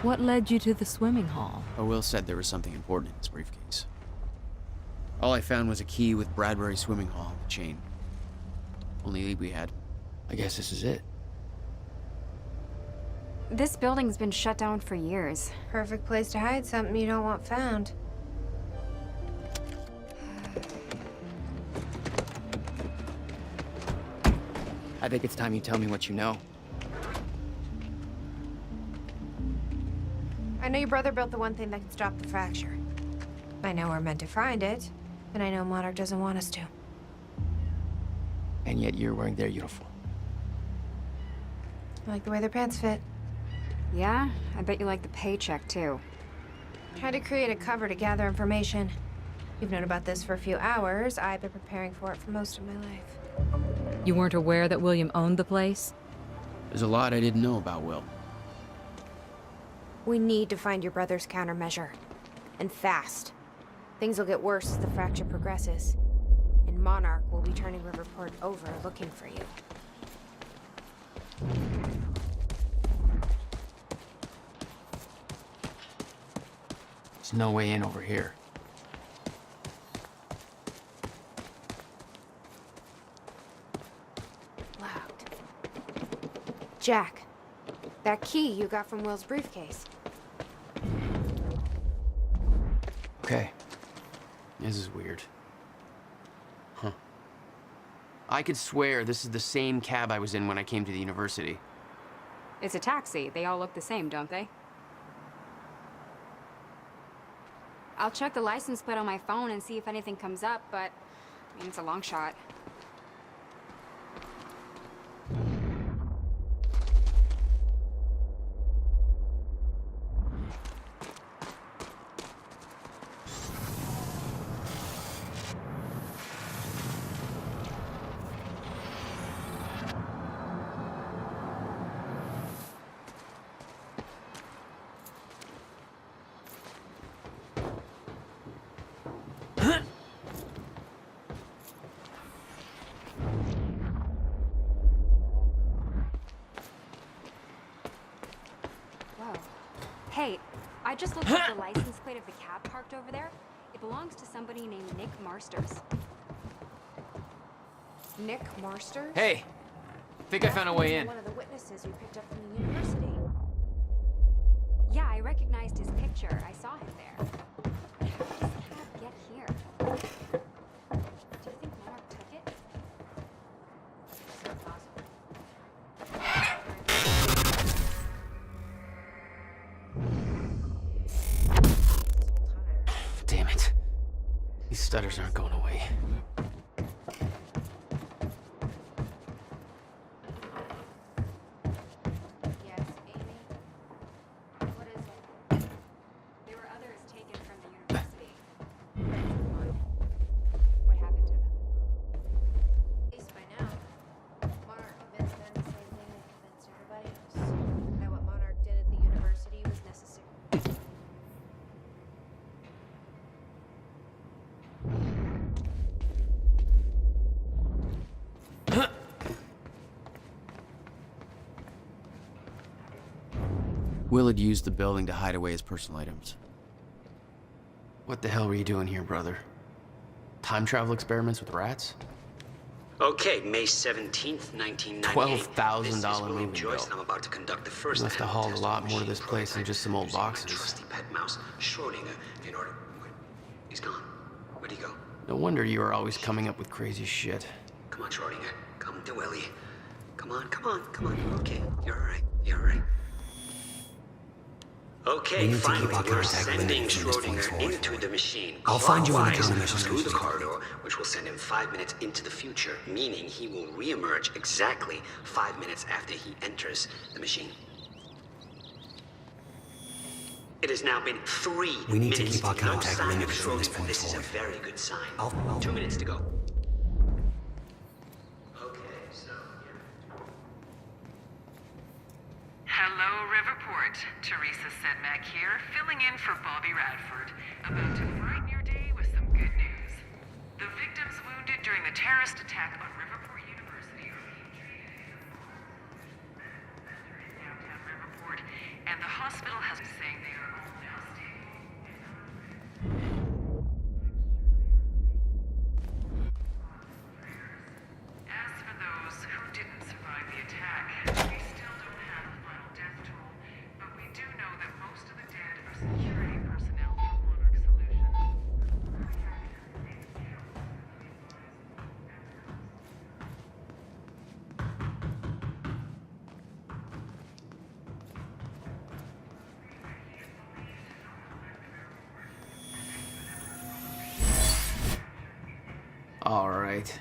What led you to the swimming hall? Will said there was something important in his briefcase. All I found was a key with Bradbury Swimming Hall on the chain. Only lead we had. I guess this is it. This building's been shut down for years. Perfect place to hide something you don't want found. I think it's time you tell me what you know. I know your brother built the one thing that can stop the fracture. I know we're meant to find it, and I know Monarch doesn't want us to. And yet you're wearing their uniform. I like the way their pants fit. Yeah? I bet you like the paycheck, too. Tried to create a cover to gather information. You've known about this for a few hours. I've been preparing for it for most of my life. You weren't aware that William owned the place? There's a lot I didn't know about Will. We need to find your brother's countermeasure. And fast. Things will get worse as the fracture progresses. And Monarch will be turning Riverport over looking for you. There's no way in over here. Locked. Jack. That key you got from Will's briefcase. Okay. This is weird. Huh. I could swear this is the same cab I was in when I came to the university. It's a taxi. They all look the same, don't they? I'll check the license plate on my phone and see if anything comes up, but I mean, it's a long shot. Hey, I just looked at the license plate of the cab parked over there. It belongs to somebody named Nick Marsters. Nick Marsters? Hey! Think I found a way in. One of the witnesses we picked up from the university. Yeah, I recognized his picture. I saw him there. How did this cab get here? Do you think Monarch took it? So possible. Damn it. These stutters aren't going away. Yes, Amy. What is it? There were others taken from the university. What happened to them? At least by now, Monarch convinced them the same thing they convinced everybody else. That what Monarch did at the university was necessary. Will had used the building to hide away his personal items. What the hell were you doing here, brother? Time travel experiments with rats? Okay, May 17th, 1998. $12,000 This is William moving Joyce, bill. and I'm about to conduct the first You must have hauled a lot more to this place than just some old boxes. Trusty pet mouse, Schrodinger, in order... Wait, he's gone. Where'd he go? No wonder you are always coming up with crazy shit. Come on, Schrodinger. Come to Willie. Come on, come on, come on. Okay, you're all right. You're all right. Okay, finally, we're sending Schrodinger into the machine. I'll find you on the Clockwise countermeasures through the committee. corridor, which will send him 5 minutes into the future, meaning he will reemerge exactly 5 minutes after he enters the machine. It has now been 3 We need minutes. to keep our No contact sign of limited from this Schrodinger. point This is a forward. very good sign. I'll- 2 minutes to go. Okay, so Hello, Riverport. Teresa Sedmak here, filling in for Bobby Radford. About to brighten your day with some good news. The victims wounded during the terrorist attack on Riverport University are being treated in downtown Riverport, and the hospital has been saying they are all now stable. As for those who didn't survive the attack, we still don't have a final death toll, but we do know that most of the dead are security personnel from Monarch Solutions. All right.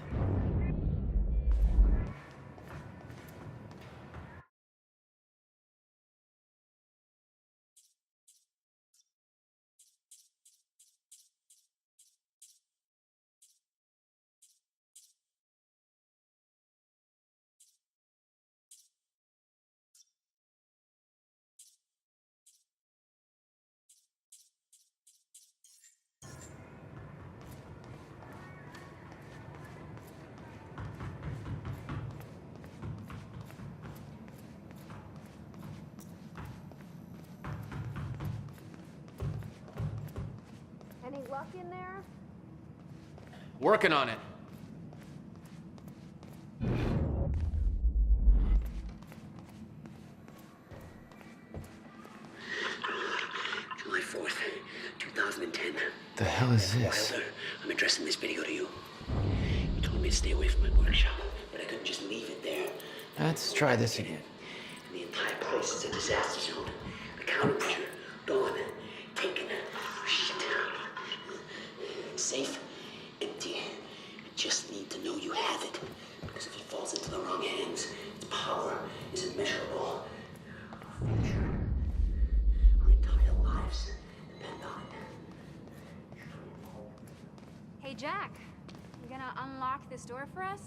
Any luck in there? Working on it. July 4th, 2010. The hell is this? Wilder, I'm addressing this video to you. You told me to stay away from my workshop, but I couldn't just leave it there. Let's try this again. And the entire place is a disaster zone. The countermeasure, gone, taken, shit. Safe, empty. I just need to know you have it. Because if it falls into the wrong hands, its power is immeasurable. Our future, our entire lives depend on it. Hey, Jack. You gonna unlock this door for us?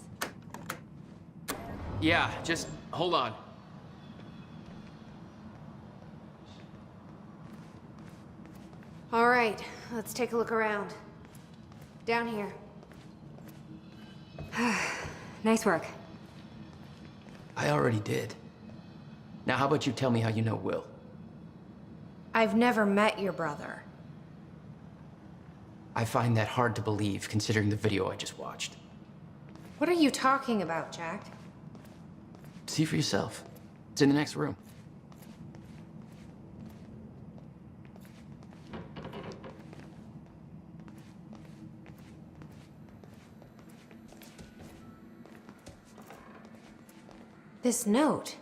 Yeah, just hold on. All right, let's take a look around. Down here. Nice work. I already did. Now, how about you tell me how you know Will? I've never met your brother. I find that hard to believe, considering the video I just watched. What are you talking about, Jack? See for yourself. It's in the next room. This note.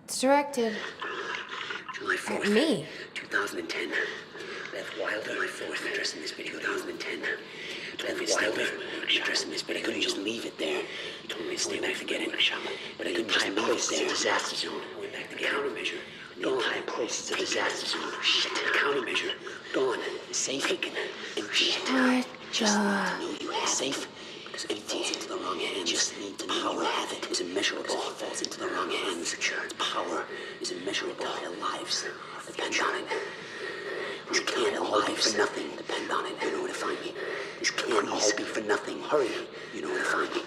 It's directed July 4th. at me. 2010. Beth Wilder, July 4th. I'm addressing this video. 2010. Beth Wilder, I'm addressing this video. I couldn't just leave it there. You told me to stay back to get it. But I couldn't just leave it there. Disaster zone. I went back to get countermeasure. The entire place is a disaster zone. Shit. Countermeasure. Gone. Safe. Taken. Empty. What Just the- need to know you have safe. Because if it falls into the wrong hands, just need to know you have it. It's immeasurable. Because if it falls into the wrong hands, its power is immeasurable. Our lives depend on it. You can't hold me for nothing. Depend on it. You know where to find me. You can't hold me for nothing. Hurry. You know where to find me.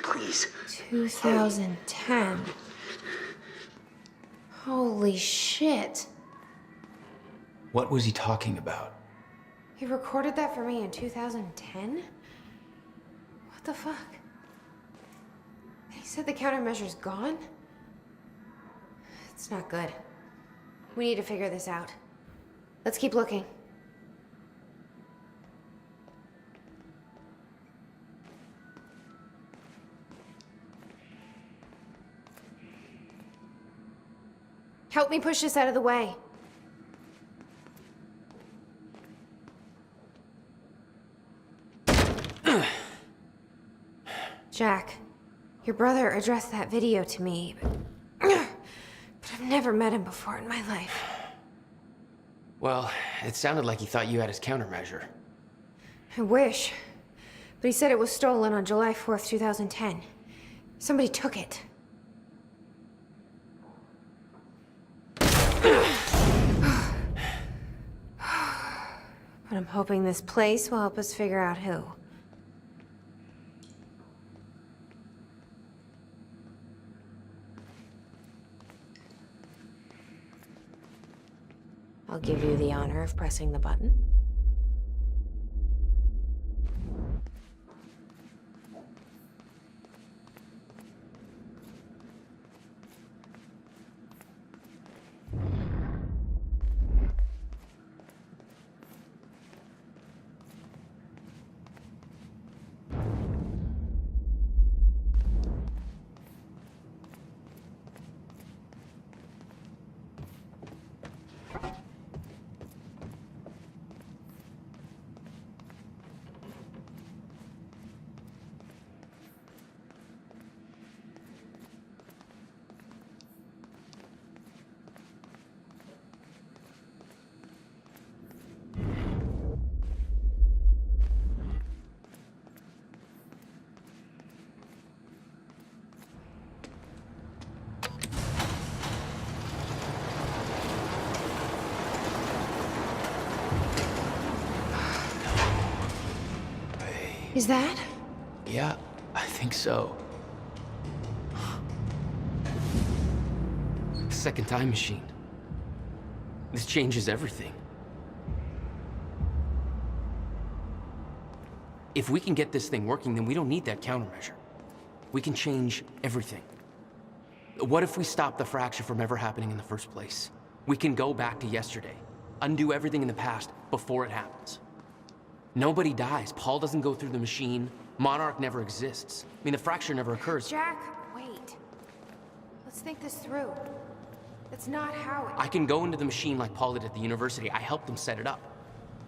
Please. 2010. Holy shit. What was he talking about? He recorded that for me in 2010? What the fuck? He said the countermeasure's gone? It's not good. We need to figure this out. Let's keep looking. Help me push this out of the way. Jack, your brother addressed that video to me, but I've never met him before in my life. Well, it sounded like he thought you had his countermeasure. I wish. But he said it was stolen on July 4th, 2010. Somebody took it. But I'm hoping this place will help us figure out who. I'll give you the honor of pressing the button. Is that? Yeah, I think so. Second time machine. This changes everything. If we can get this thing working, then we don't need that countermeasure. We can change everything. What if we stop the fracture from ever happening in the first place? We can go back to yesterday, undo everything in the past before it happens. Nobody dies. Paul doesn't go through the machine. Monarch never exists. I mean, the fracture never occurs. Jack, wait. Let's think this through. That's not how it... I can go into the machine like Paul did at the university. I helped him set it up.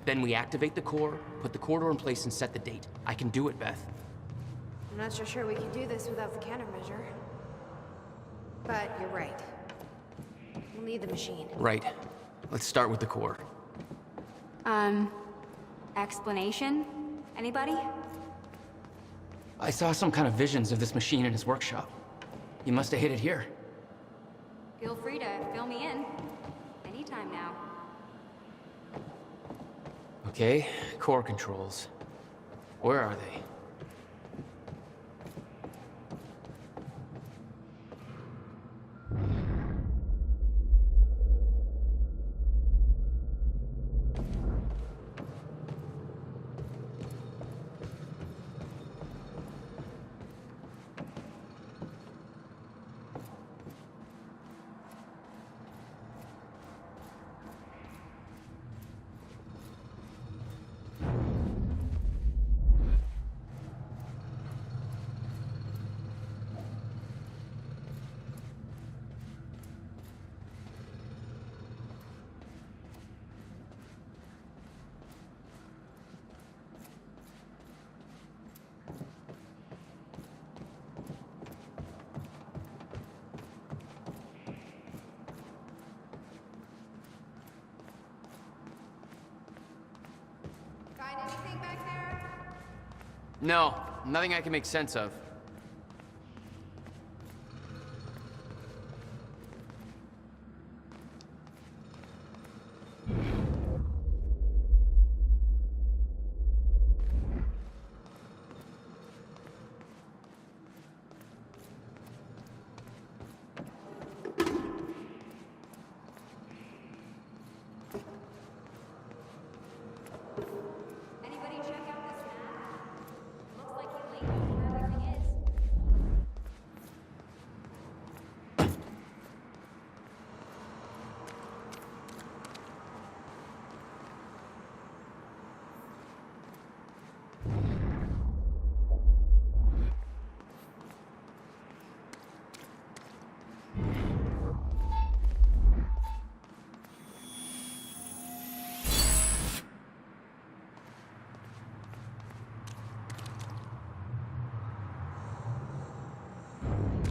Then we activate the core, put the corridor in place, and set the date. I can do it, Beth. I'm not so sure we can do this without the countermeasure. But you're right. We'll need the machine. Right. Let's start with the core. Explanation? Anybody? I saw some kind of visions of this machine in his workshop. You must have hid it here. Feel free to fill me in. Anytime now. Okay, core controls. Where are they? Find anything back there? No, nothing I can make sense of. Anybody check out this map? Looks like we laid out where everything is.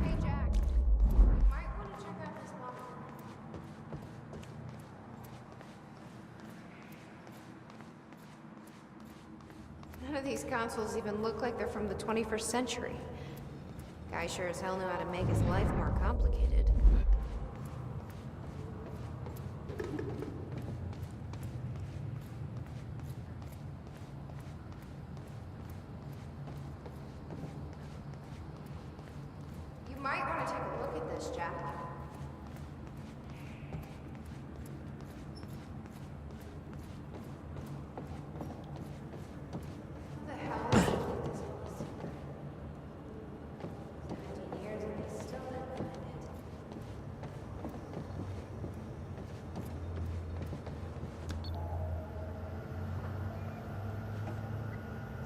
Hey, Jack. You might want to check out this locker. None of these consoles even look like they're from the 21st century. Guy sure as hell knew how to make his life more complicated. You might want to take a look at this, Jack.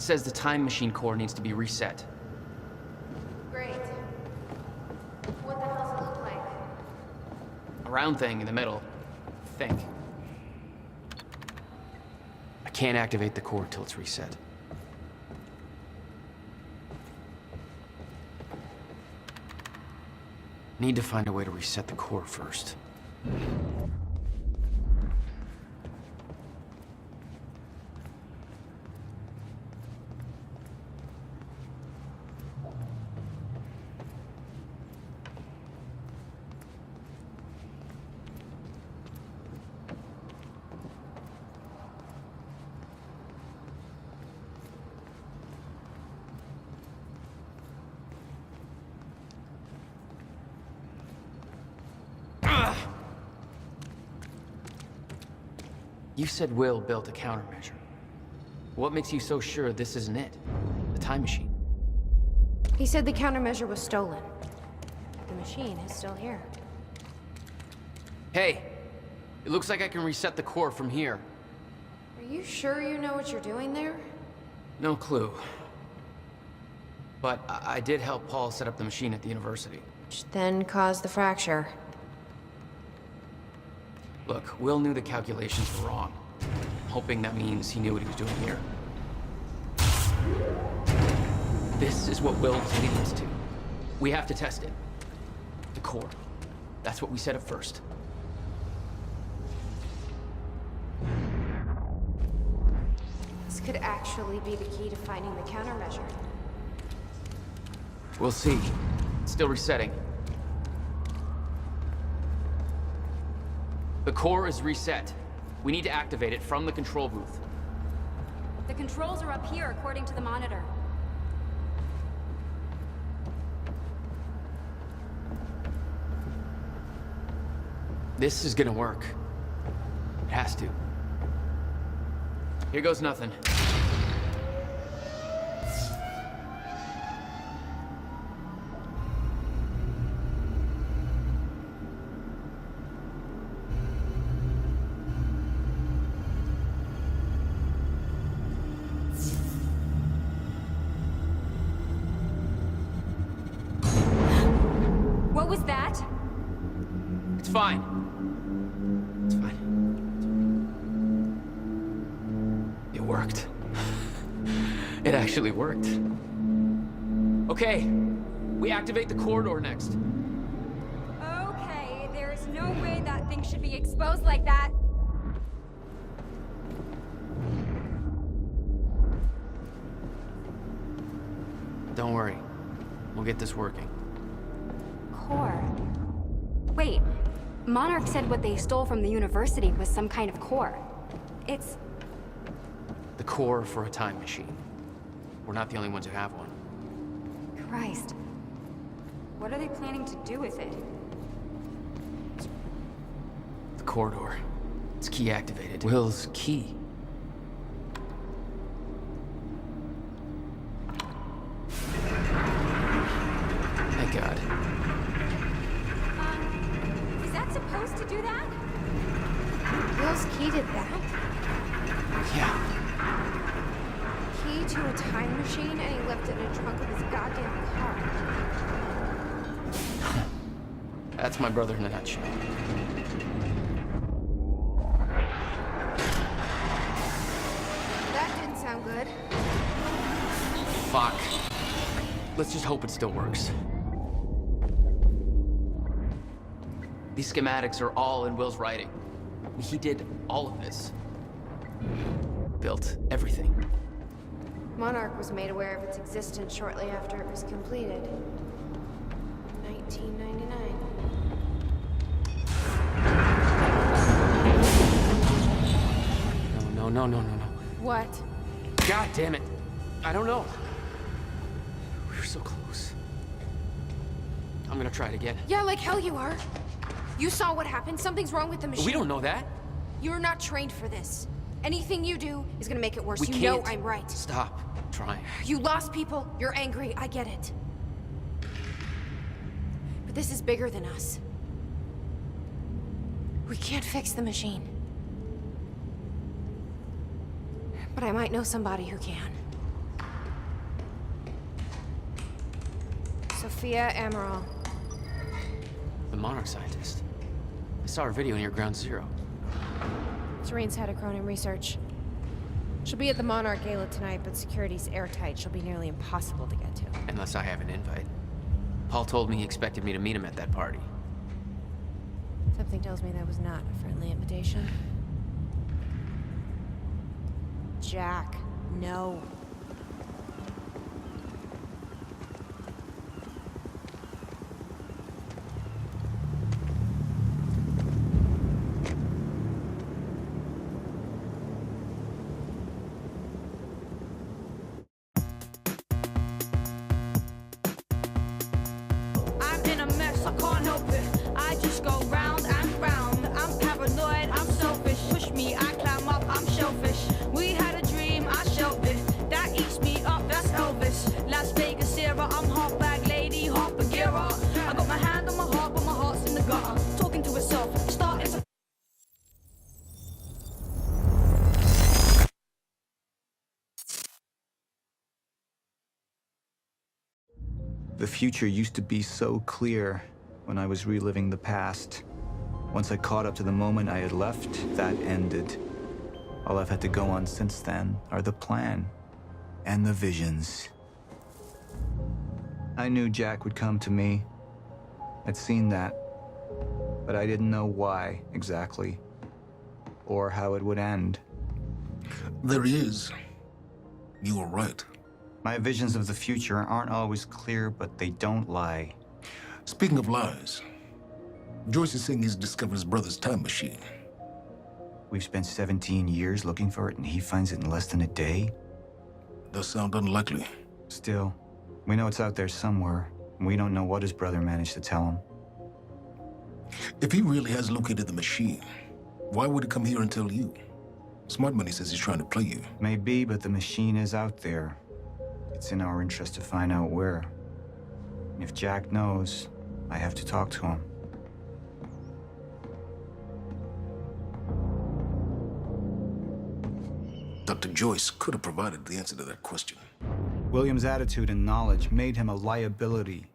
says the time machine core needs to be reset. Great. What the hell's it look like? A round thing in the middle. Think. I can't activate the core till it's reset. Need to find a way to reset the core first. You said Will built a countermeasure. What makes you so sure this isn't it? The time machine? He said the countermeasure was stolen. The machine is still here. Hey! It looks like I can reset the core from here. Are you sure you know what you're doing there? No clue. But I did help Paul set up the machine at the university. Which then caused the fracture. Look, Will knew the calculations were wrong. I'm hoping that means he knew what he was doing here. This is what Will was leading us to. We have to test it. The core. That's what we set up first. This could actually be the key to finding the countermeasure. We'll see. It's still resetting. The core is reset. We need to activate it from the control booth. The controls are up here, according to the monitor. This is gonna work. It has to. Here goes nothing. What was that? It's fine. It's fine. It worked. It actually worked. Okay, we activate the corridor next. Okay, there is no way that thing should be exposed like that. Don't worry. We'll get this working. Core. Wait, Monarch said what they stole from the university was some kind of core. It's... The core for a time machine. We're not the only ones who have one. Christ. What are they planning to do with it? The corridor. It's key activated. Will's key. Thank God. Is that supposed to do that? Will's key did that? Yeah. Key to a time machine, and he left it in the trunk of his goddamn car. That's my brother in a nutshell. That didn't sound good. Fuck. Let's just hope it still works. These schematics are all in Will's writing. He did all of this. Built everything. Monarch was made aware of its existence shortly after it was completed. 1999. No. What? God damn it. I don't know. We were so close. I'm gonna try it again. Yeah, like hell you are. You saw what happened. Something's wrong with the machine. We don't know that. You're not trained for this. Anything you do is gonna make it worse. We You can't. know I'm right. Stop trying. You lost people. You're angry. I get it. But this is bigger than us. We can't fix the machine. But I might know somebody who can. Sophia Amaral. The Monarch scientist. I saw her video near Ground Zero. Serene's head of Cronin Research. She'll be at the Monarch Gala tonight, but security's airtight. She'll be nearly impossible to get to. Unless I have an invite. Paul told me he expected me to meet him at that party. Something tells me that was not a friendly invitation. Jack, no. I'm in a mess, I can't help it. I just go round and round. I'm paranoid, I'm selfish. Push me, I climb up, I'm shellfish. We had a dream, I shelved it. That eats me up, that's Elvis. Las Vegas era, I'm hot bag lady, hot Bagheera. I got my hand on my heart, but my heart's in the gutter. Talking to itself, starting to. The future used to be so clear when I was reliving the past. Once I caught up to the moment I had left, that ended. All I've had to go on since then are the plan and the visions. I knew Jack would come to me. I'd seen that, but I didn't know why exactly, or how it would end. There he is. You were right. My visions of the future aren't always clear, but they don't lie. Speaking of lies, Joyce is saying he's discovered his brother's time machine. We've spent 17 years looking for it, and he finds it in less than a day? Does sound unlikely. Still, we know it's out there somewhere, and we don't know what his brother managed to tell him. If he really has located the machine, why would he come here and tell you? Smart Money says he's trying to play you. Maybe, but the machine is out there. It's in our interest to find out where. And if Jack knows, I have to talk to him. Dr. Joyce could have provided the answer to that question. William's attitude and knowledge made him a liability.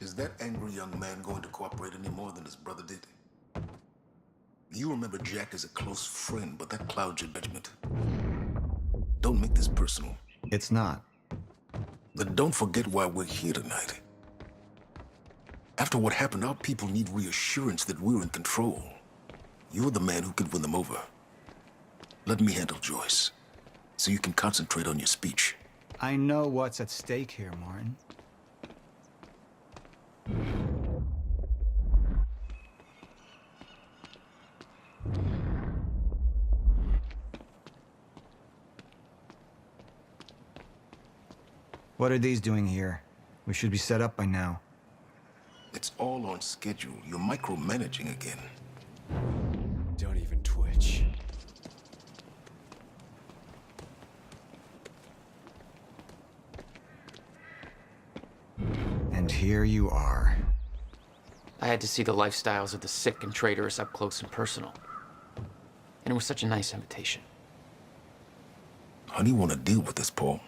Is that angry young man going to cooperate any more than his brother did? You remember Jack as a close friend, but that clouds your judgment. Don't make this personal. It's not. Then don't forget why we're here tonight. After what happened, our people need reassurance that we're in control. You're the man who can win them over. Let me handle Joyce, so you can concentrate on your speech. I know what's at stake here, Martin. What are these doing here? We should be set up by now. It's all on schedule. You're micromanaging again. Don't even twitch. And here you are. I had to see the lifestyles of the sick and traitorous up close and personal. And it was such a nice invitation. How do you want to deal with this, Paul?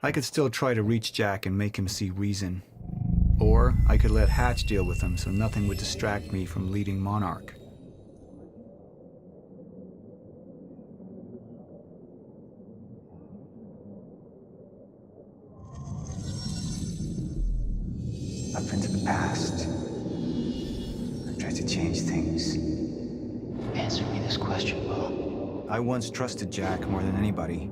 I could still try to reach Jack and make him see reason. Or I could let Hatch deal with him so nothing would distract me from leading Monarch. Up into the past. I tried to change things. Answer me this question, Bo. I once trusted Jack more than anybody.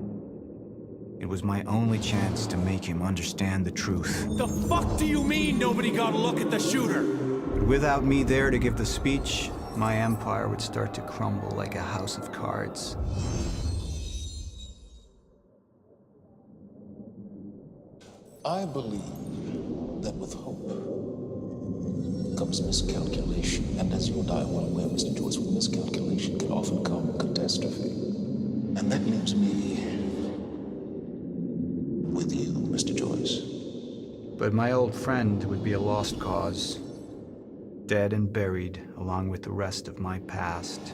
It was my only chance to make him understand the truth. The fuck do you mean nobody got a look at the shooter? But without me there to give the speech, my empire would start to crumble like a house of cards. I believe that with hope comes miscalculation. And as you and I are well aware, Mr. Joyce, with miscalculation can often come catastrophe. And that leaves me with you, Mr. Joyce. But my old friend would be a lost cause. Dead and buried, along with the rest of my past.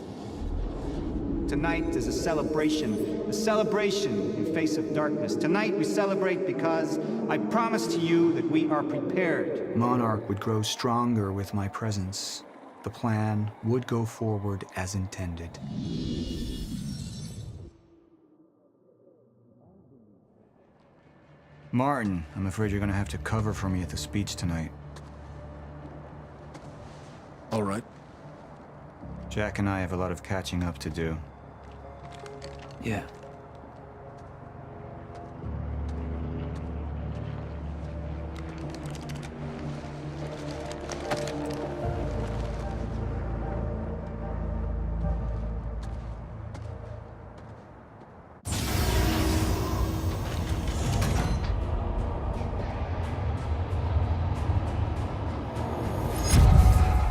Tonight is a celebration in face of darkness. Tonight we celebrate because I promise to you that we are prepared. Monarch would grow stronger with my presence. The plan would go forward as intended. Martin, I'm afraid you're gonna have to cover for me at the speech tonight. All right. Jack and I have a lot of catching up to do. Yeah.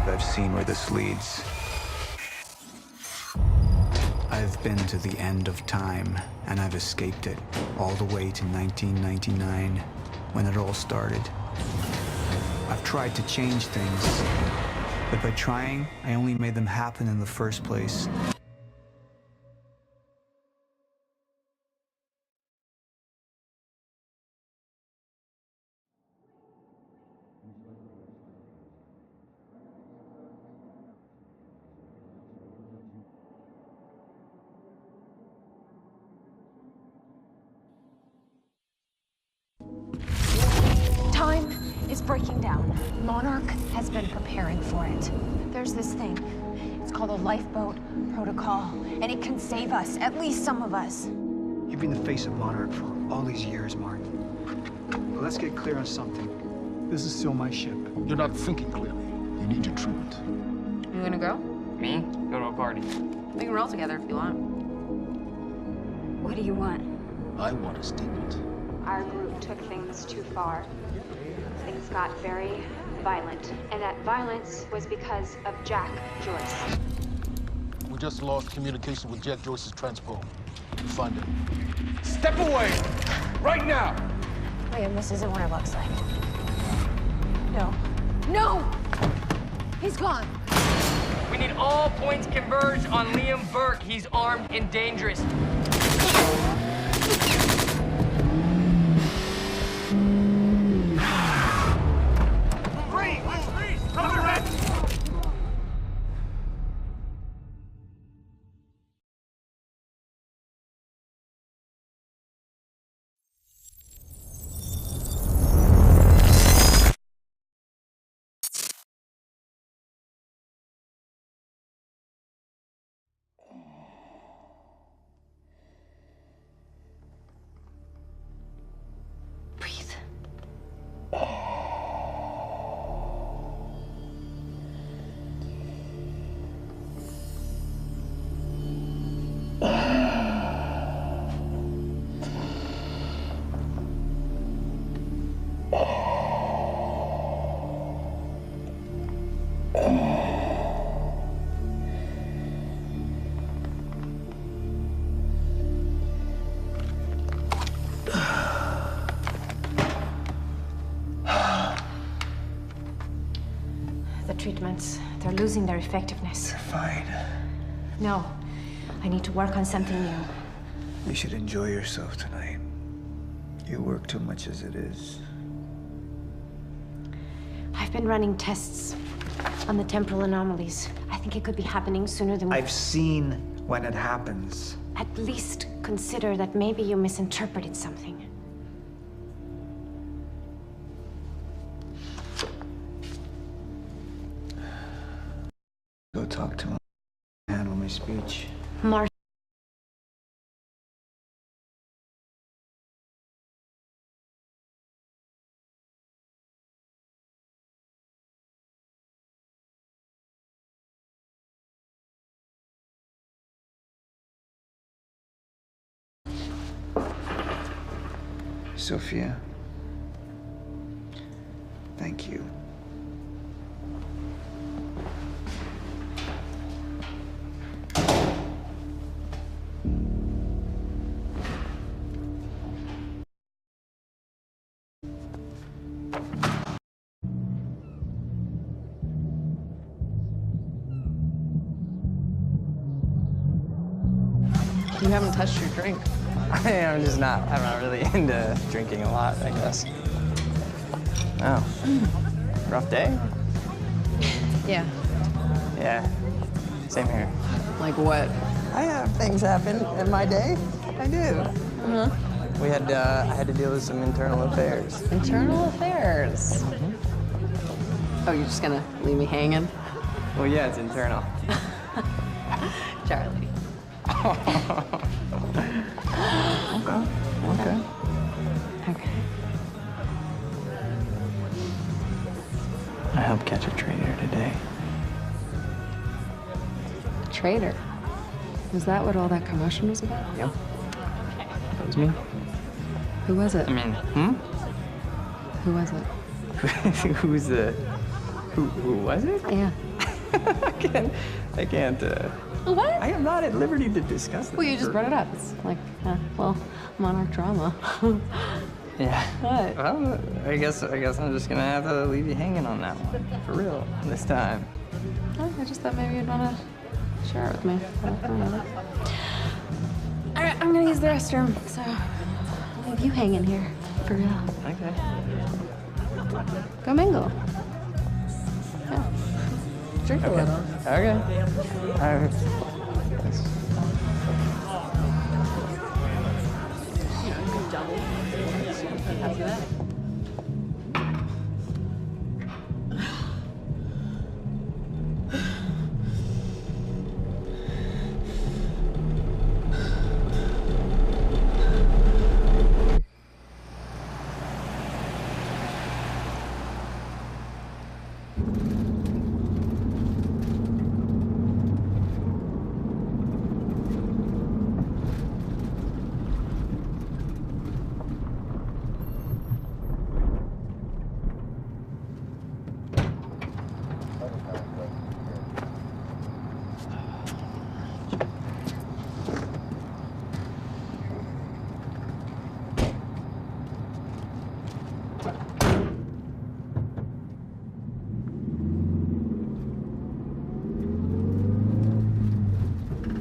I've seen where this leads. I've been to the end of time, and I've escaped it, all the way to 1999, when it all started. I've tried to change things, but by trying, I only made them happen in the first place. Time is breaking down. Monarch has been preparing for it. There's this thing. It's called a lifeboat protocol, and it can save us, at least some of us. You've been the face of Monarch for all these years, Martin. But let's get clear on something. This is still my ship. You're not thinking clearly. You need your treatment. You gonna go? Me? Go to a party. We can roll together if you want. What do you want? I want a statement. Our group took things too far. Things got very violent. And that violence was because of Jack Joyce. We just lost communication with Jack Joyce's transpo. Find him. Step away! Right now! Liam, this isn't what it looks like. No. No! He's gone. We need all points converged on Liam Burke. He's armed and dangerous. The treatments, they're losing their effectiveness. You're fine. No, I need to work on something new. You should enjoy yourself tonight. You work too much as it is. I've been running tests on the temporal anomalies. I think it could be happening sooner than we... I've seen when it happens. At least consider that maybe you misinterpreted something. Go talk to him. Handle my speech. Mar... Sophia, thank you. You haven't touched your drink. I'm not really into drinking a lot, I guess. Oh. Rough day? Yeah. Yeah. Same here. Like what? I have things happen in my day. I do. Uh-huh. I had to deal with some internal affairs. Internal affairs? Oh, you're just gonna leave me hanging? Well, yeah, it's internal. Charlie. Okay. Okay. I helped catch a traitor today. Traitor? Was that what all that commotion was about? Yep. That was me. Who was it? I mean, Who was it? Who was it? Yeah. I can't, What? I am not at liberty to discuss this. Well, you just brought it up. It's like, Monarch drama. Yeah. What? Well, I guess I'm just gonna have to leave you hanging on that one. For real, this time. Oh, I just thought maybe you'd want to share it with me. I don't know. All right, I'm gonna use the restroom, so I'll leave you hanging here. For real. Okay. Go mingle. Yeah. Drink a little. Okay. All right.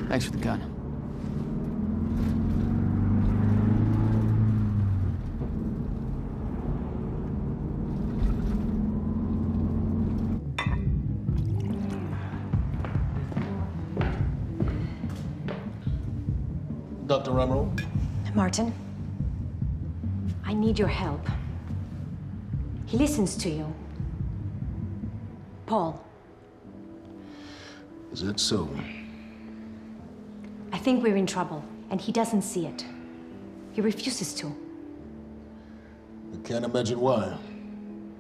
Thanks for the gun. Dr. Ramiro? Martin, I need your help. He listens to you. Paul. Is that so? I think we're in trouble, and he doesn't see it. He refuses to. I can't imagine why.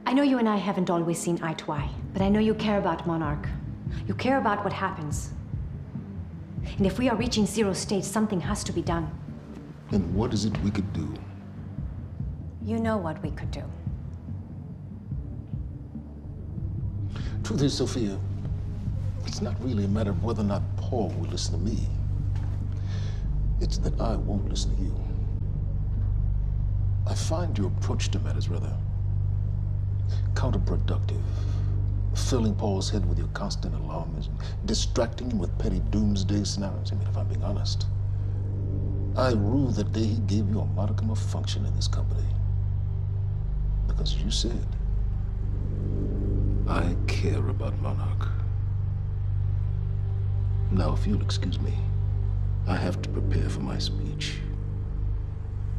I know you and I haven't always seen eye to eye, but I know you care about Monarch. You care about what happens. And if we are reaching zero stage, something has to be done. And what is it we could do? You know what we could do. Truth is, Sophia, it's not really a matter of whether or not Paul will listen to me. It's that I won't listen to you. I find your approach to matters rather counterproductive. Filling Paul's head with your constant alarmism, distracting him with petty doomsday scenarios. I mean, if I'm being honest, I rue the day he gave you a modicum of function in this company. Because you said, I care about Monarch. Now, if you'll excuse me, I have to prepare for my speech.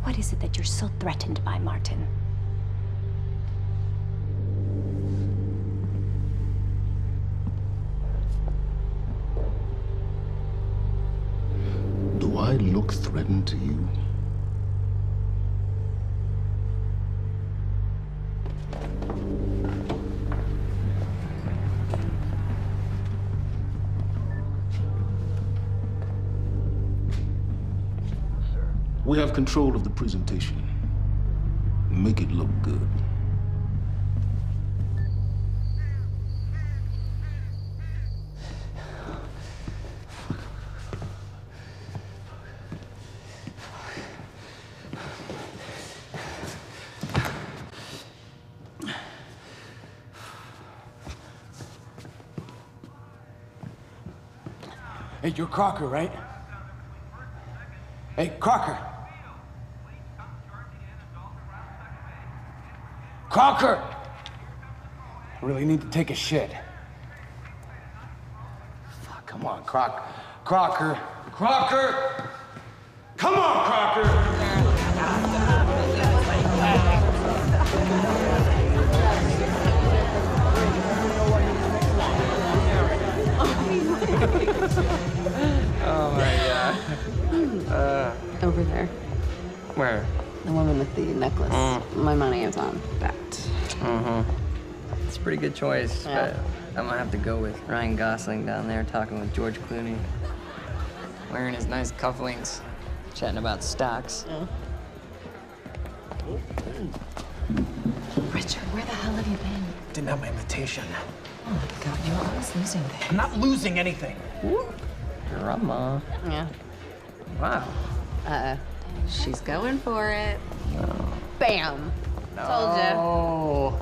What is it that you're so threatened by, Martin? Do I look threatened to you? We have control of the presentation. Make it look good. Hey, you're Crocker, right? Hey, Crocker! Crocker! I really need to take a shit. Fuck, come on, Crocker. Crocker! Crocker! Come on, Crocker! Oh my god. Over there. Where? The woman with the necklace. My money is on that. It's a pretty good choice, Yeah. but I'm gonna have to go with Ryan Gosling down there talking with George Clooney. Wearing his nice cufflinks, chatting about stocks. Richard, where the hell have you been? Didn't have my invitation. Oh my God, you're always losing things. I'm not losing anything. Drama. Yeah. Wow. She's going for it. Bam. Told Oh.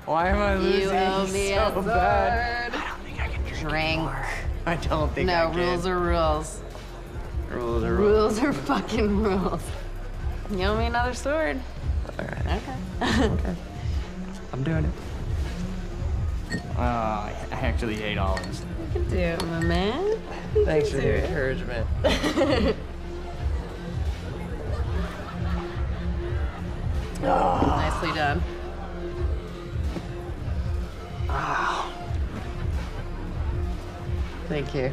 Why am I losing You owe me so a sword. bad? I don't think I can drink Drink. anymore. I don't think I No, can. rules are rules. Rules are rules. Rules are fucking rules. You owe me another sword. All right. Okay. I'm doing it. Oh, I actually hate olives. You can do it, my man. Thanks for the encouragement. Nicely done. Thank you.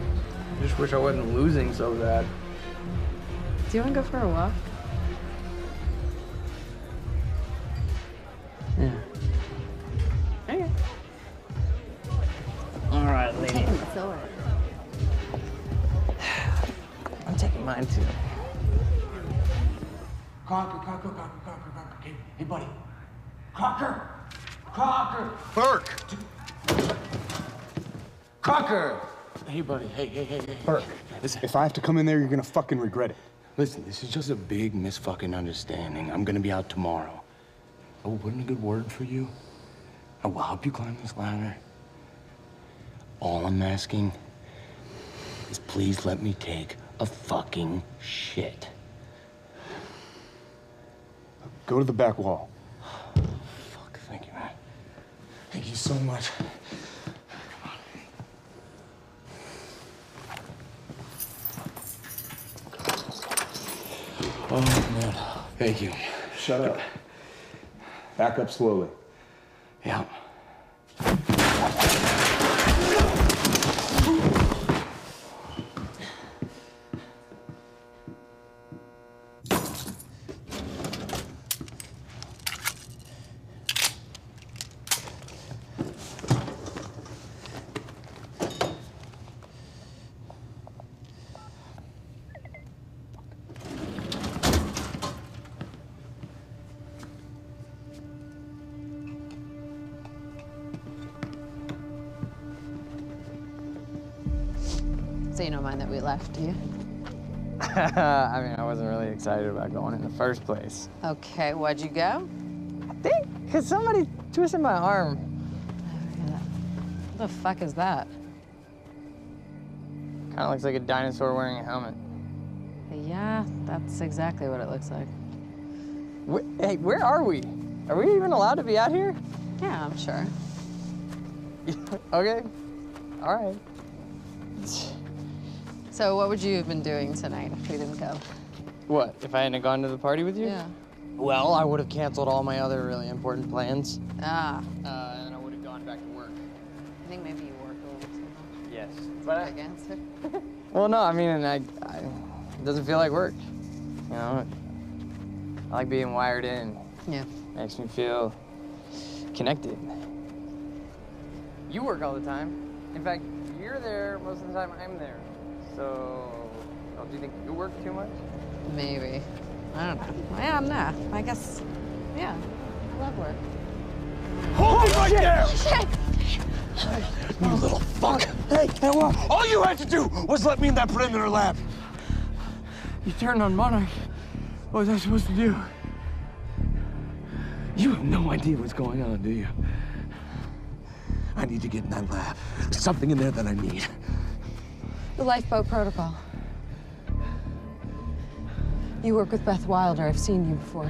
I just wish I wasn't losing so bad. Do you want to go for a walk? Yeah. Okay. All right, lady. Taking the sword. I'm taking mine too. Crocker. Hey, buddy. Crocker! Burke! Crocker! Hey, buddy. Hey. Burke, Listen. if I have to come in there, you're gonna fucking regret it. Listen, this is just a big misfucking understanding. I'm gonna be out tomorrow. I will put in a good word for you. I will help you climb this ladder. All I'm asking is please let me take a fucking shit. Go to the back wall. Fuck, thank you, man. Thank you so much. Oh, man. Thank you. Shut up. Back up slowly. Yeah. So you don't mind that we left, do you? I mean, I wasn't really excited about going in the first place. Okay, why'd you go? I think because somebody twisted my arm. What the fuck is that? Kind of looks like a dinosaur wearing a helmet. Yeah, that's exactly what it looks like. Hey, where are we? Are we even allowed to be out here? Yeah, I'm sure. Okay. All right. So what would you have been doing tonight if we didn't go? What, if I hadn't gone to the party with you? Yeah. Well, I would have canceled all my other really important plans. Ah. And I would have gone back to work. I think maybe you work a little too much. Yes. But Against it. well, no, I mean, it doesn't feel like work. You know, I like being wired in. Yeah. Makes me feel connected. You work all the time. In fact, you're there most of the time I'm there. So, do you think you work too much? Maybe. I don't know. Yeah, nah. I guess, yeah. I love work. Hold it right there! Shit! You little fuck! Hey, what? All you had to do was let me in that perimeter lab. You turned on Monarch. What was I supposed to do? You have no idea what's going on, do you? I need to get in that lab. There's something in there that I need. The lifeboat protocol. You work with Beth Wilder. I've seen you before.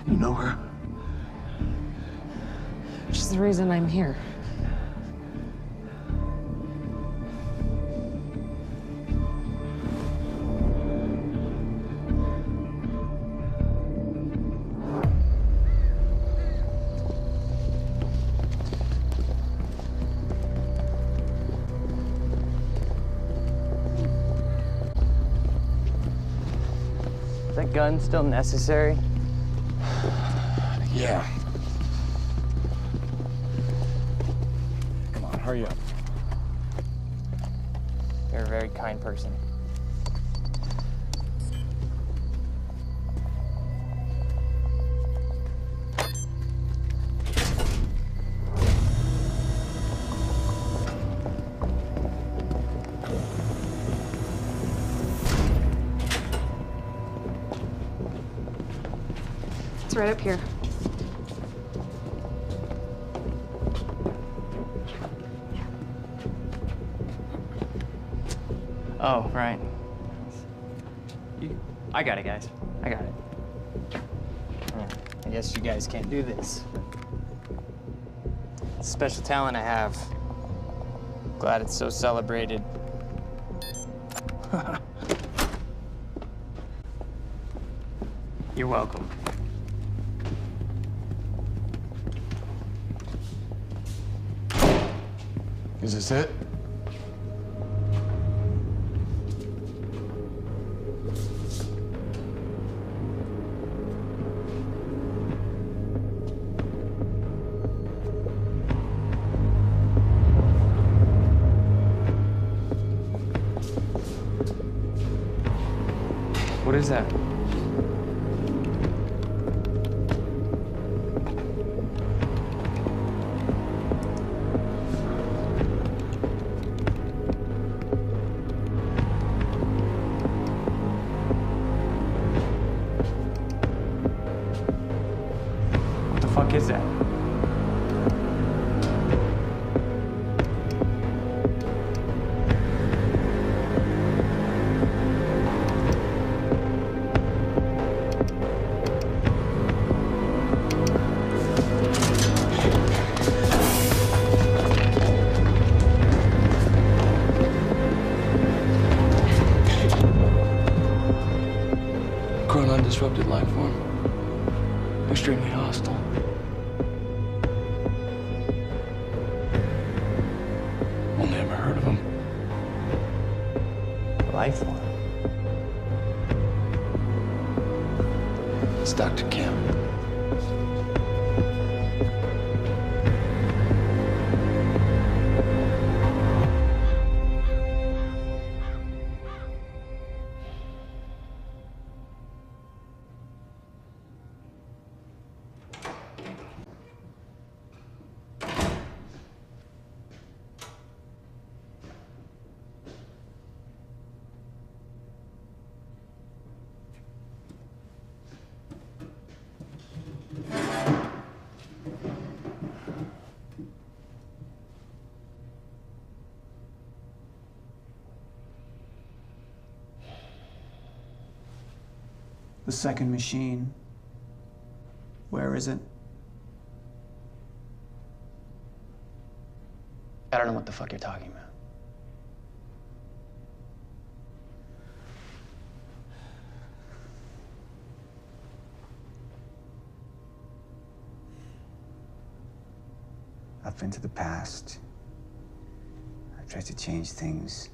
You know her? She's the reason I'm here. Is that gun still necessary? Yeah. Come on, hurry up. You're a very kind person. It's right up here. Oh, right. I got it, guys. I got it. Yeah, I guess you guys can't do this. It's a special talent I have. Glad it's so celebrated. You're welcome. Is this it? What is that? What the fuck is that? Chronon disrupted life form. Extremely hostile. Only ever heard of him. Life form? It's Dr. Kim. The second machine. Where is it? I don't know what the fuck you're talking about. I've been to the past. I've tried to change things,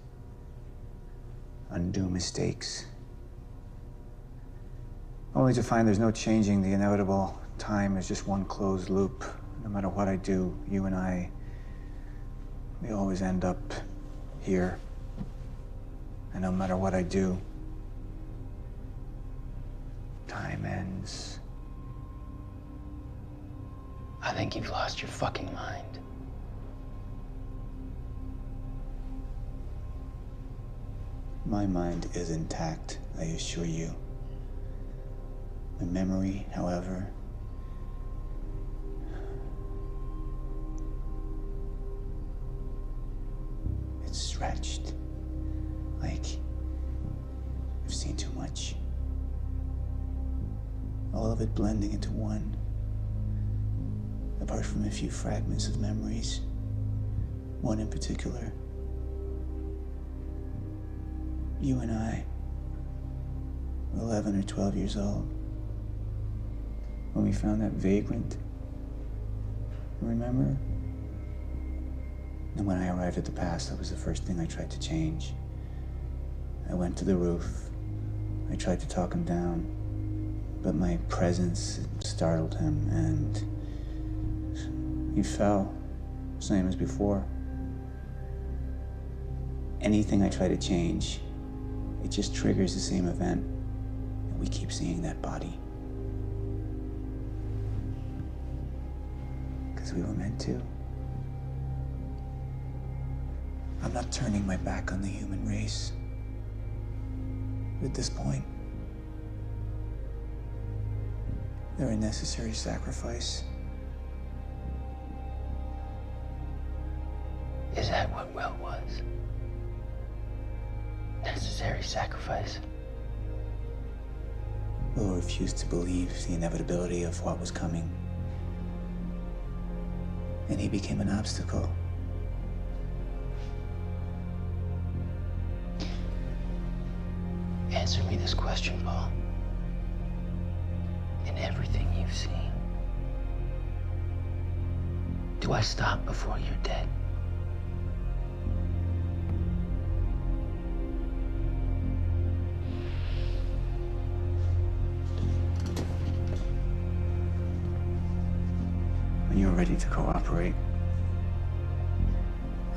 undo mistakes, only to find there's no changing the inevitable. Time is just one closed loop. No matter what I do, you and I, we always end up here. And no matter what I do, time ends. I think you've lost your fucking mind. My mind is intact, I assure you. My memory, however, it's stretched. Like I've seen too all of it blending into one. Apart from a few fragments of memories, one in particular. You and I were 11 or 12 years old when we found that vagrant. Remember? And when I arrived at the past, that was the first thing I tried to change. I went to the roof. I tried to talk him down, but my presence startled him, and he fell, same as before. Anything I try to change, it just triggers the same event, and we keep seeing that body. Because we were meant to. I'm not turning my back on the human race. But at this point, they're a necessary sacrifice. Is that what Will was? Necessary sacrifice? Will refused to believe the inevitability of what was coming. And he became an obstacle. Answer me this question, Paul. In everything you've seen, do I stop before you're dead? When you're ready to cooperate,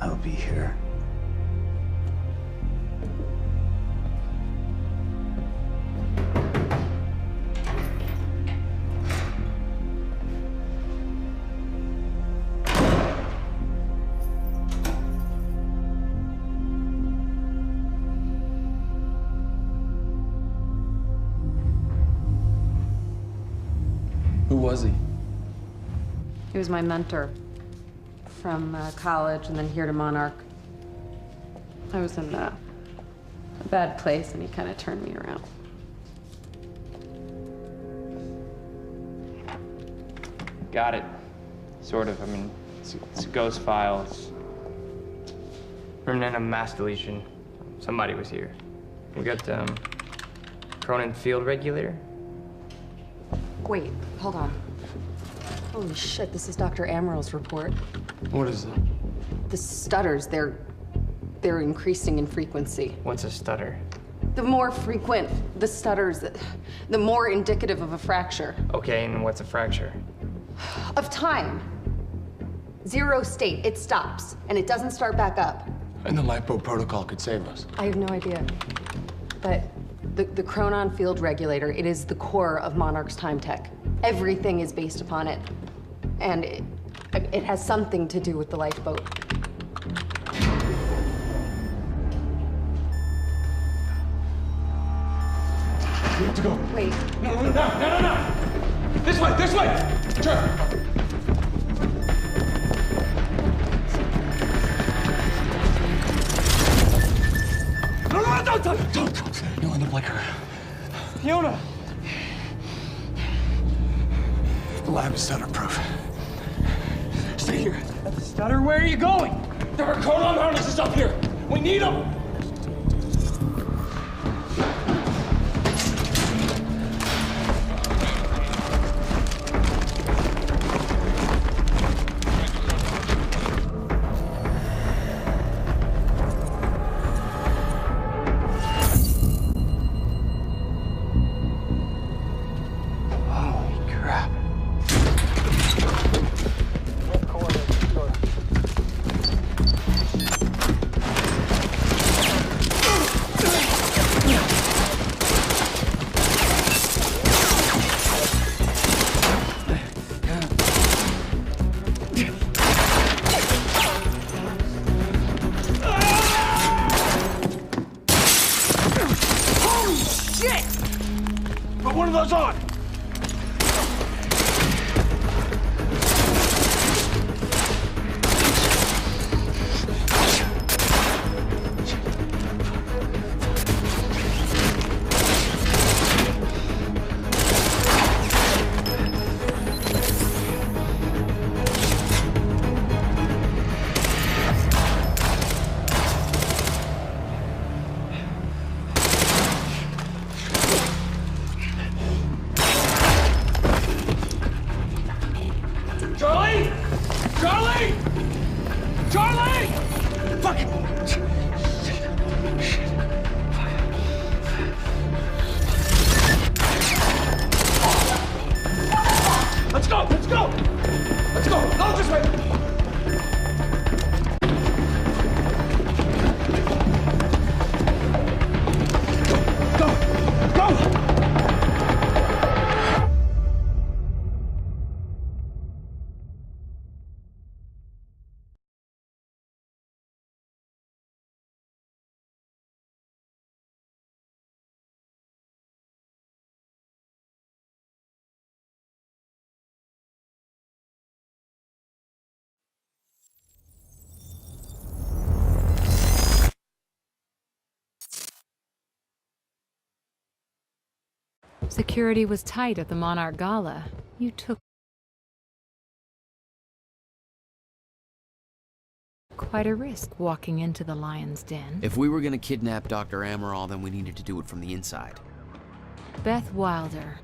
I'll be here. Who was he? He was my mentor from college and then here to Monarch. I was in a bad place and he kind of turned me around. Got it. Sort of. I mean, it's a ghost file. It's permanent mass deletion. Somebody was here. We got Cronin Field Regulator. Wait, hold on. Holy shit, this is Dr. Amaril's report. What is it? The stutters, they're increasing in frequency. What's a stutter? The more frequent the stutters, the more indicative of a fracture. Okay, and what's a fracture? Of time. Zero state, it stops, and it doesn't start back up. And the lifeboat protocol could save us. I have no idea. But the Cronin Field Regulator, it is the core of Monarch's time tech. Everything is based upon it. And it has something to do with the lifeboat. We have to go. Wait. No. This way! Sure. No, don't. No, in the blinker. Fiona! The lab is stutter-proof. Stay here. Stutter, where are you going? There are Cronin harnesses up here. We need them. Put one of those on! Security was tight at the Monarch Gala. You took quite a risk walking into the Lion's Den. If we were gonna kidnap Dr. Amaral, then we needed to do it from the inside. Beth Wilder.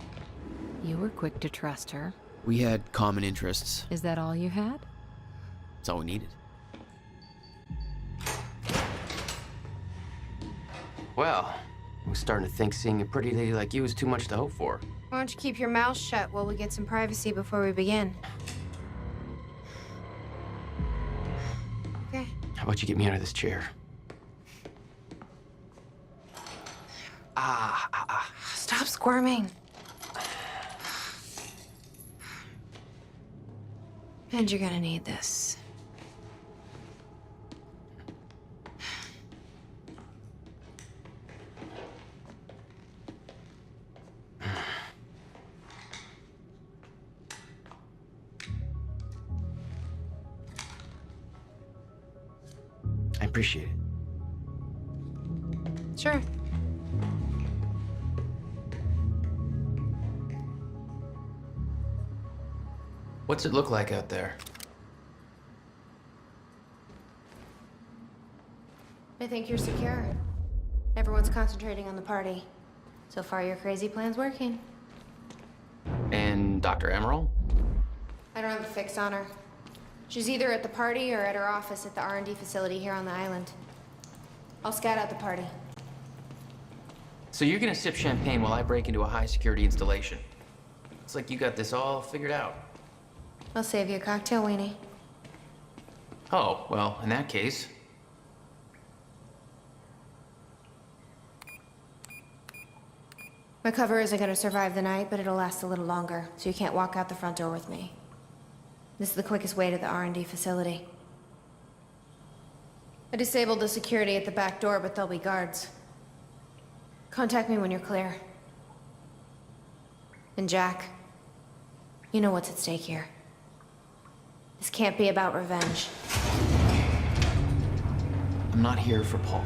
You were quick to trust her. We had common interests. Is that all you had? That's all we needed. Well, I was starting to think seeing a pretty lady like you is too much to hope for. Why don't you keep your mouth shut while we get some privacy before we begin? Okay. How about you get me out of this chair? Stop squirming. And you're gonna need this. I appreciate it. Sure. What's it look like out there? I think you're secure. Everyone's concentrating on the party. So far, your crazy plan's working. And Dr. Amaral? I don't have a fix on her. She's either at the party or at her office at the R&D facility here on the island. I'll scout out the party. So you're gonna sip champagne while I break into a high-security installation. It's like you got this all figured out. I'll save you a cocktail, Weenie. Oh, well, in that case... My cover isn't gonna survive the night, but it'll last a little longer, so you can't walk out the front door with me. This is the quickest way to the R&D facility. I disabled the security at the back door, but there'll be guards. Contact me when you're clear. And Jack, you know what's at stake here. This can't be about revenge. I'm not here for Paul.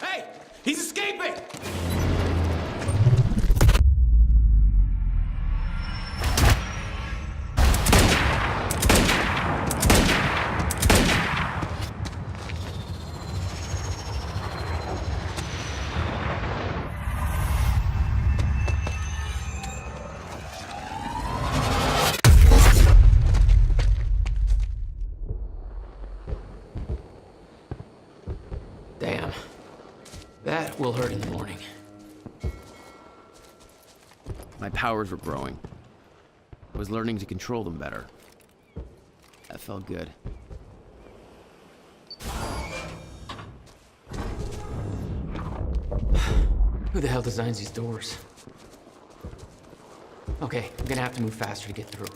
Hey! He's escaping! Damn. That will hurt in the morning. My powers were growing. I was learning to control them better. That felt good. Who the hell designs these doors? Okay, I'm gonna have to move faster to get through.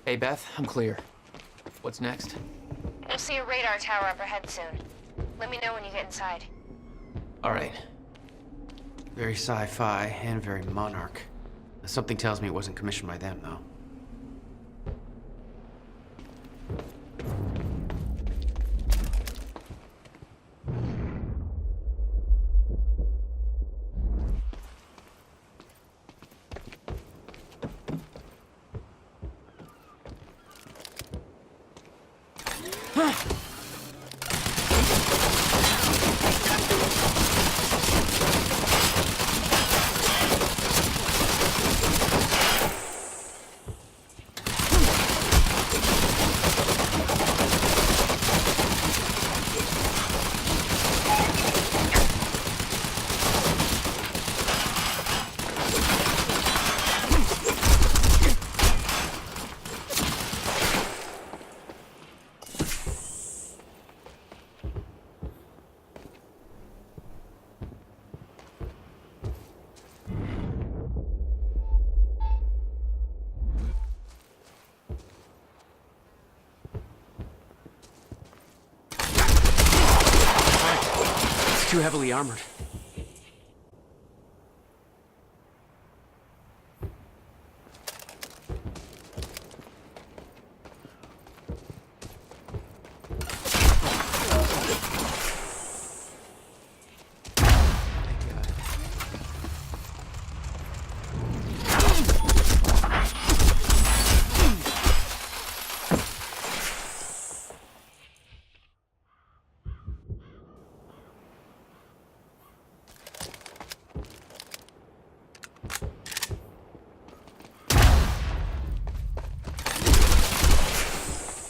Hey, Beth, I'm clear. What's next? You'll see a radar tower up ahead soon. Let me know when you get inside. All right. Very sci-fi and very Monarch. Something tells me it wasn't commissioned by them, though. too heavily armored.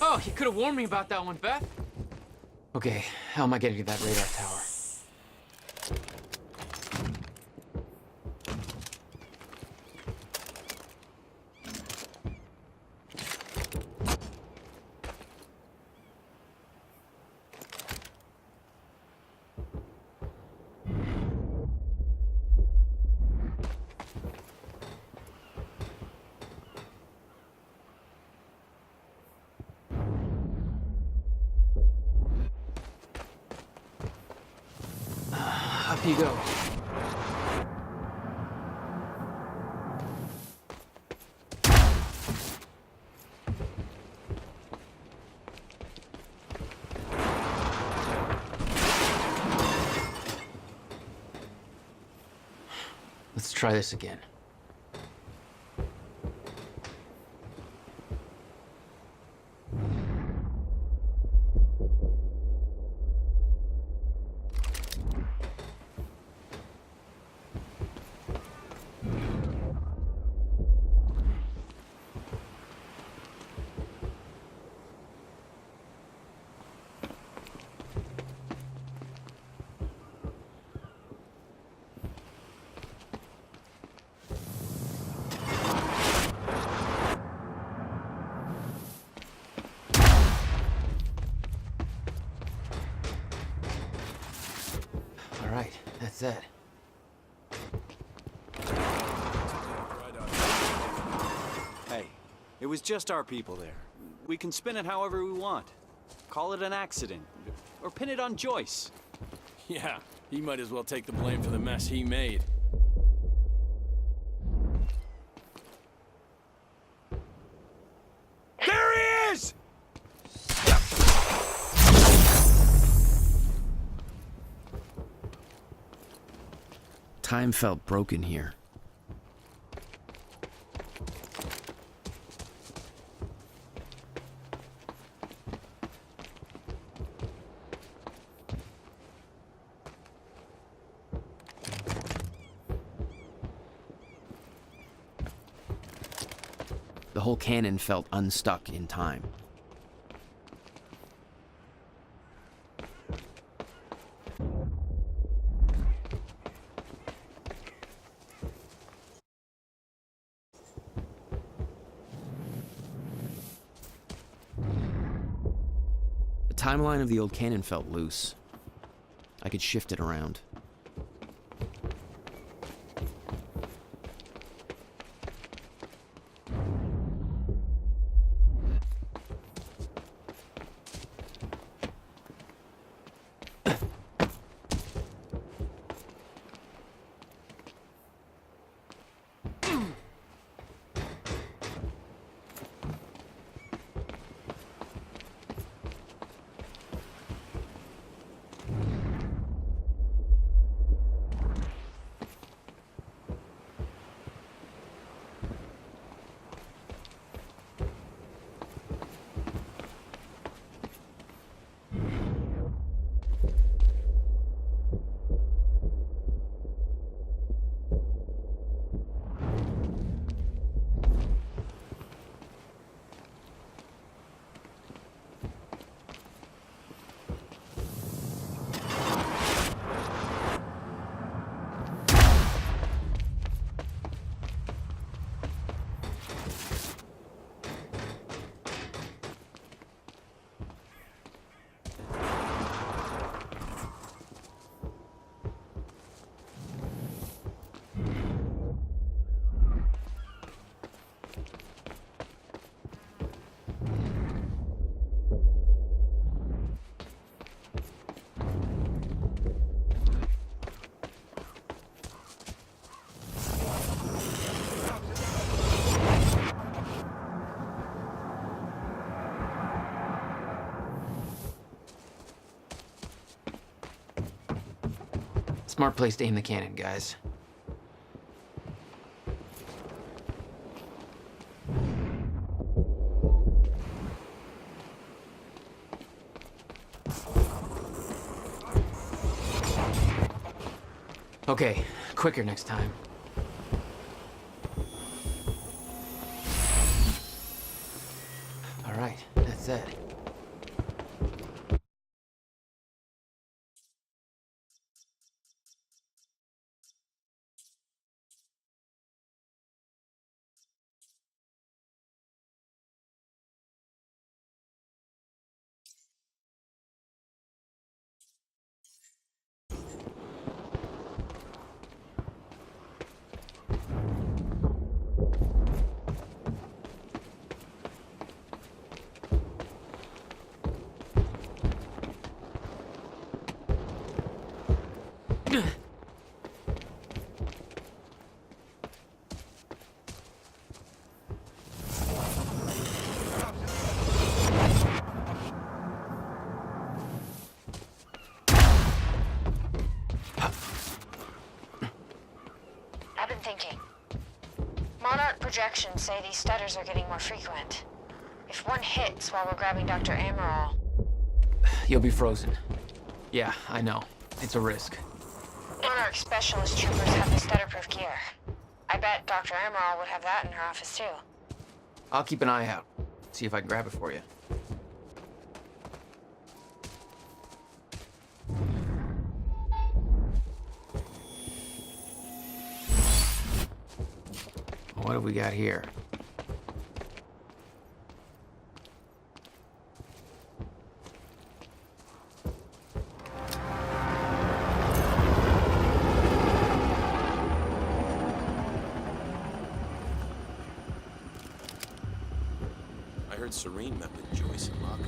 Oh, you could have warned me about that one, Beth. Okay, how am I getting to that radar tower? Up you go. Let's try this again. All right, that's it. Hey, it was just our people there. We can spin it however we want. Call it an accident, or pin it on Joyce. Yeah, he might as well take the blame for the mess he made. There he is! Time felt broken here. The whole cannon felt unstuck in time. The timeline of the old cannon felt loose. I could shift it around. Smart place to aim the cannon, guys. Okay, quicker next time. All right, that's it. I've been thinking. Monarch projections say these stutters are getting more frequent. If one hits while we're grabbing Dr. Amaral... You'll be frozen. Yeah, I know. It's a risk. Monarch specialist troopers have the stutterproof gear. I bet Dr. Amaral would have that in her office too. I'll keep an eye out. See if I can grab it for you. What have we got here? I heard Serene met with Joyce and Mako.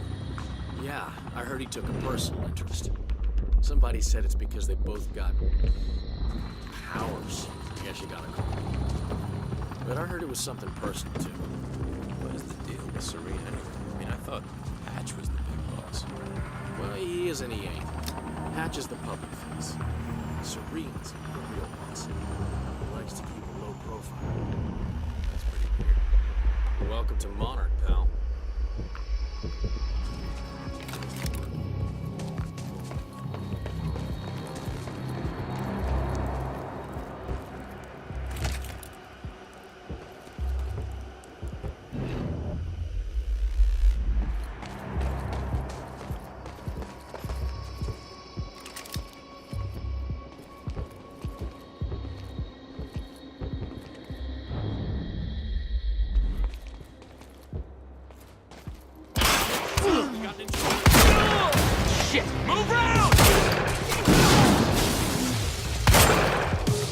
Yeah, I heard he took a personal interest. Somebody said it's because they both got powers, I guess you gotta call it. But I heard it was something personal, too. What is the deal with Serene anyway? I mean, I thought Hatch was the big boss. Well, he is and he ain't. Hatch is the public face. Serene's the real boss. He likes to keep a low profile. That's pretty weird. Welcome to Monarch, pal. Shit! Move around!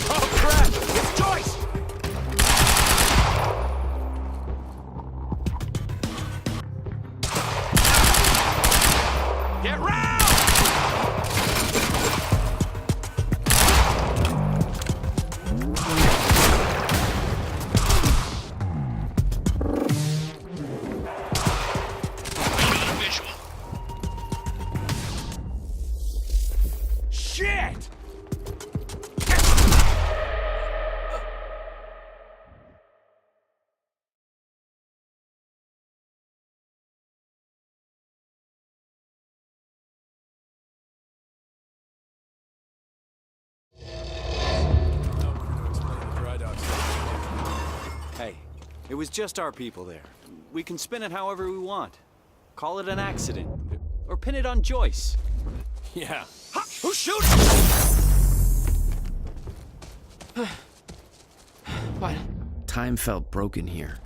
Oh crap! It's Joyce! Get round! Shit! Hey, it was just our people there. We can spin it however we want. Call it an accident. Or pin it on Joyce. Yeah. Who's shooting? What? Time felt broken here.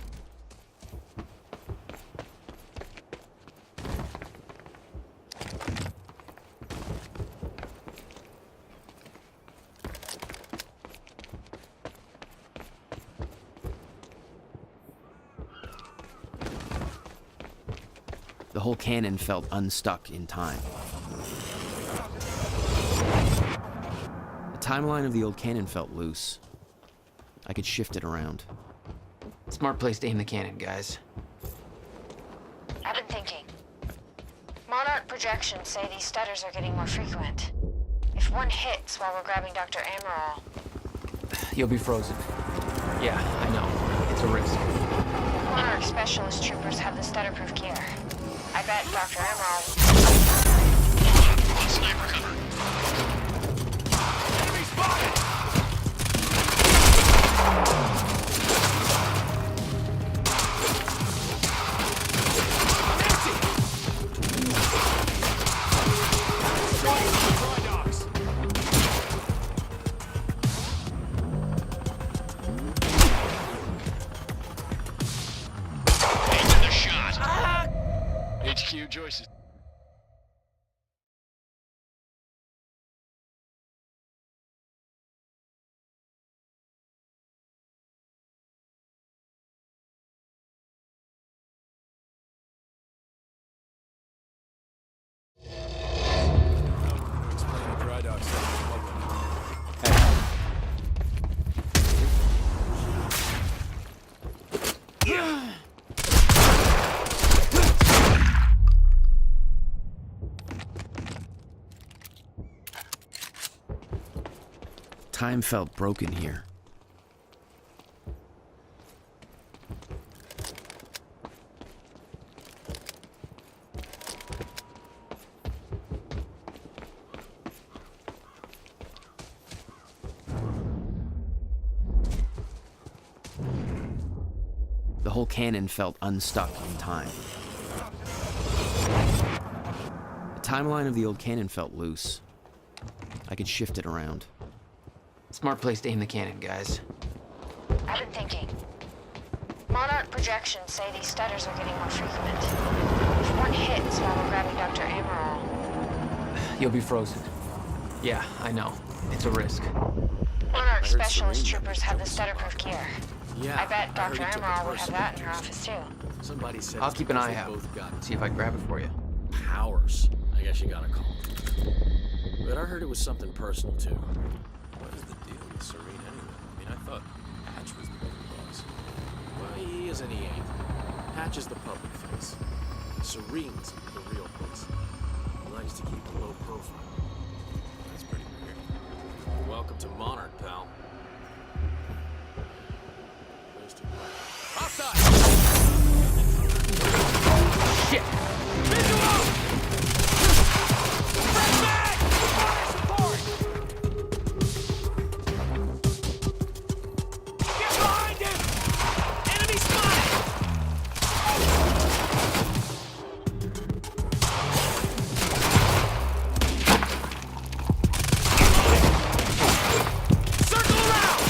The whole cannon felt unstuck in time. The timeline of the old cannon felt loose. I could shift it around. Smart place to aim the cannon, guys. I've been thinking. Monarch projections say these stutters are getting more frequent. If If one hits while we're grabbing Dr. Amaral, You'll be frozen. Yeah, I know. It's a risk. Monarch Specialist troopers have the stutter-proof gear. I bet Dr. Amaral... Sniper cover. Enemy spotted! HQ Joyce's. Explain the dry dock stuff to the public. Time felt broken here. The whole cannon felt unstuck in time. The timeline of the old cannon felt loose. I could shift it around. Smart place to aim the cannon, guys. I've been thinking. Monarch projections say these stutters are getting more frequent. If one hits while we're grabbing Dr. Amaral... You'll be frozen. Yeah, I know. It's a risk. Monarch Specialist troopers have the stutter-proof gear. Yeah, I bet I heard Dr. he took Amaral it would have that in her office too. Somebody said I'll it's keep an because eye they out. both got See if I can grab it for you. powers. I guess you gotta call it. But I heard it was something personal too. What is the deal with Serene anyway? I mean, I thought Hatch was the big boss. Well, he is and he ain't. Hatch is the public face. Serene's the real boss. He likes to keep a low profile. That's pretty weird. Welcome to Monarch, pal. Those two. Outside! Shit! Visual! Frag back! Support! Get behind him! Enemy spotted! Circle around!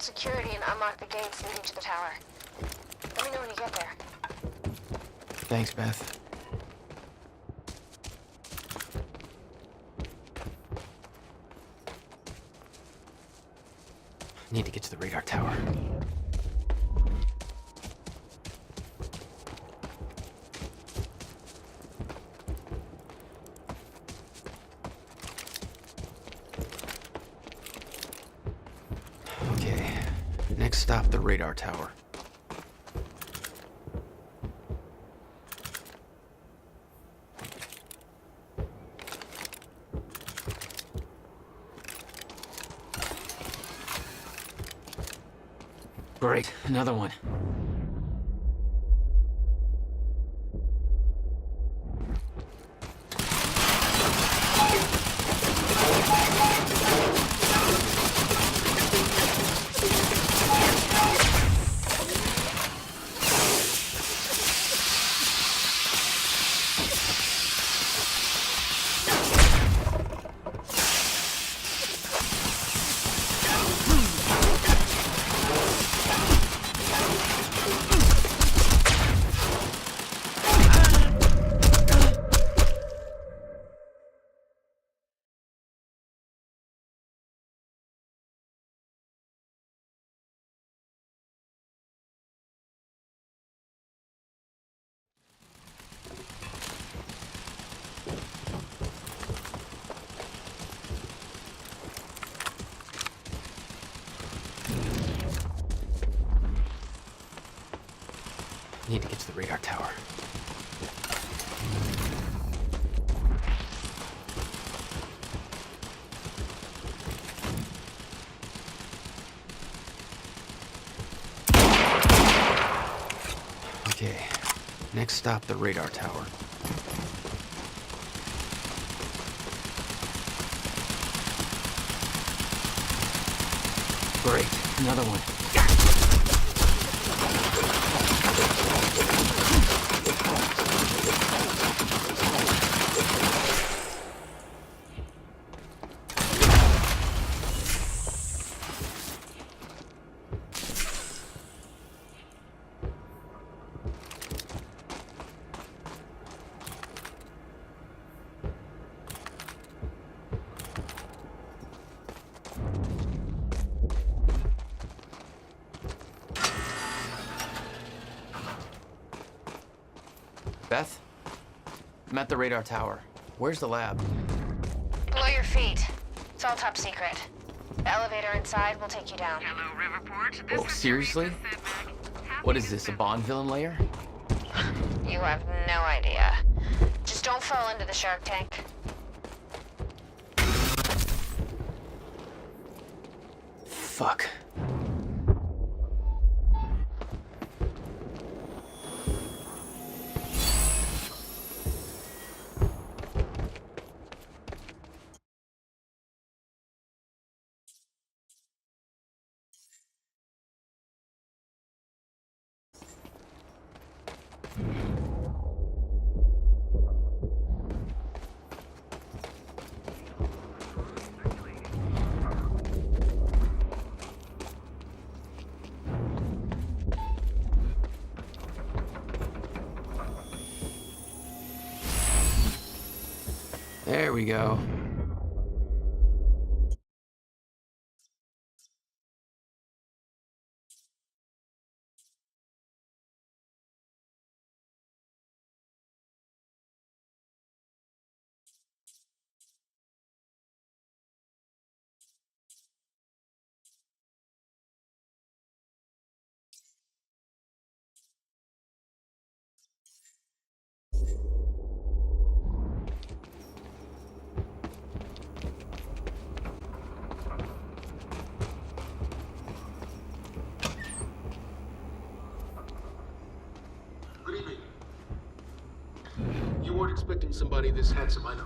security and unlock the gates leading to the tower. Let me know when you get there. Thanks, Beth. Need to get to the radar tower. Next stop, the radar tower. Great, another one. Need to get to the radar tower. Okay, next stop, the radar tower. Great, another one. Beth? I'm at the radar tower. Where's the lab? Below your feet. It's all top secret. The elevator inside will take you down. Hello, Riverport. Oh, seriously? What is this, a Bond villain lair? You have no idea. Just don't fall into the shark tank. Fuck. There we go. Good evening. You weren't expecting somebody this handsome, I know.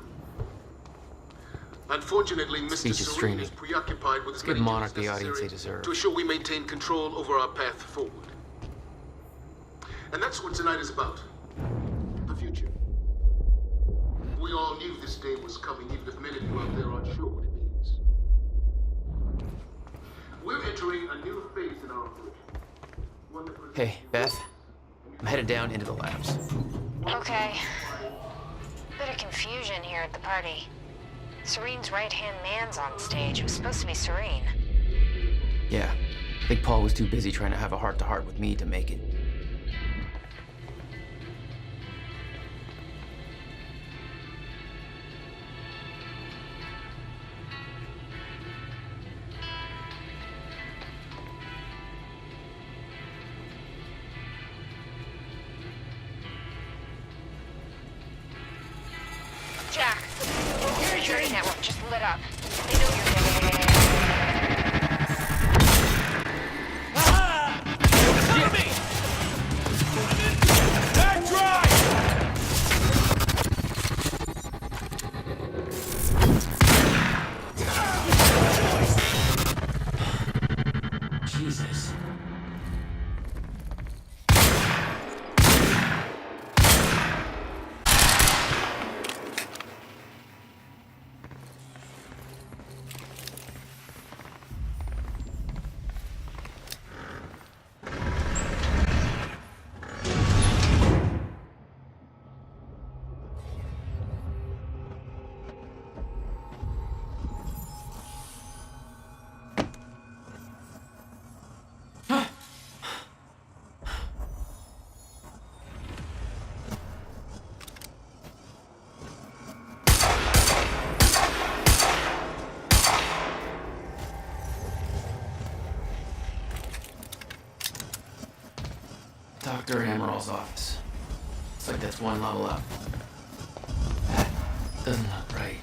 Unfortunately, Mr. Speech is Serene streaming. is preoccupied with as Let's give many Monarch duties the audience necessary they deserve. to ensure we maintain control over our path forward. And that's what tonight is about. The future. We all knew this day was coming, even if many of you out there aren't sure what it means. We're entering a new phase in our operation. One that presents Hey, Beth. I'm headed down into the labs. Okay. Bit of confusion here at the party. Serene's right-hand man's on stage. It was supposed to be Serene. Yeah, I think Paul was too busy trying to have a heart-to-heart with me to make it. Jack, the security network just lit up. They know you're there. Jesus. Dr. Hammerall's office. Looks like that's one level up. That doesn't look right.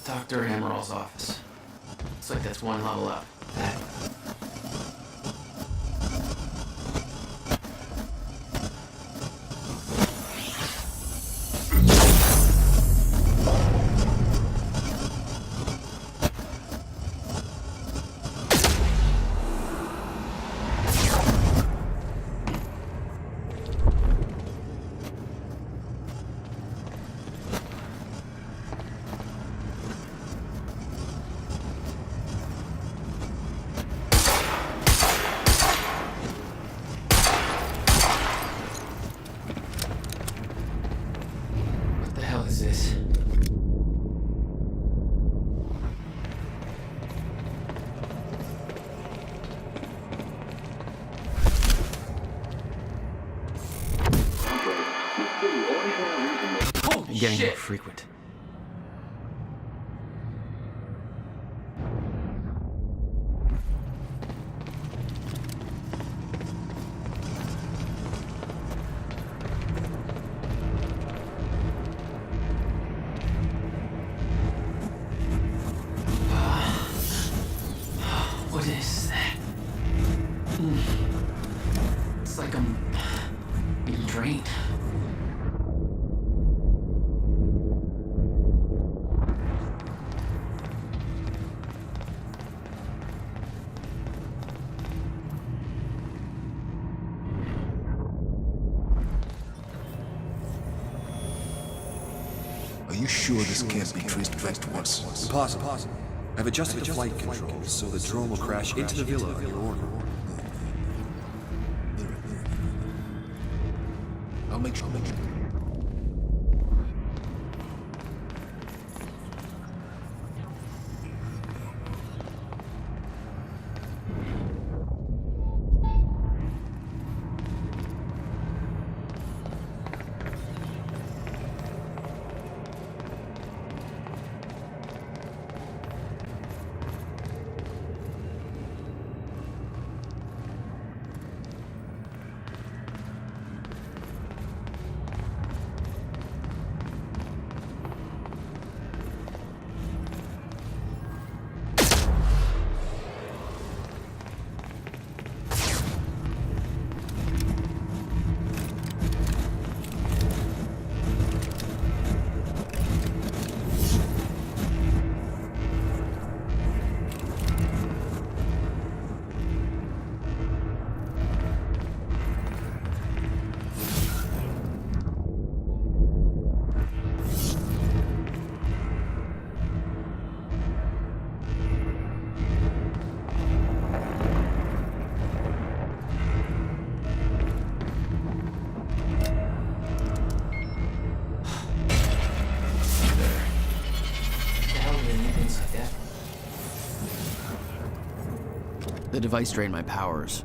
Dr. Hammerall's office. Looks like that's one level up. That. What the hell is this? Holy getting more frequent. What is that? It's like I'm being drained. Are you sure this can't be traced back to us? Positive. I've adjusted the flight controls so the drone will crash into the villa on your order. I'll make sure. device, Dad? The device drained my powers.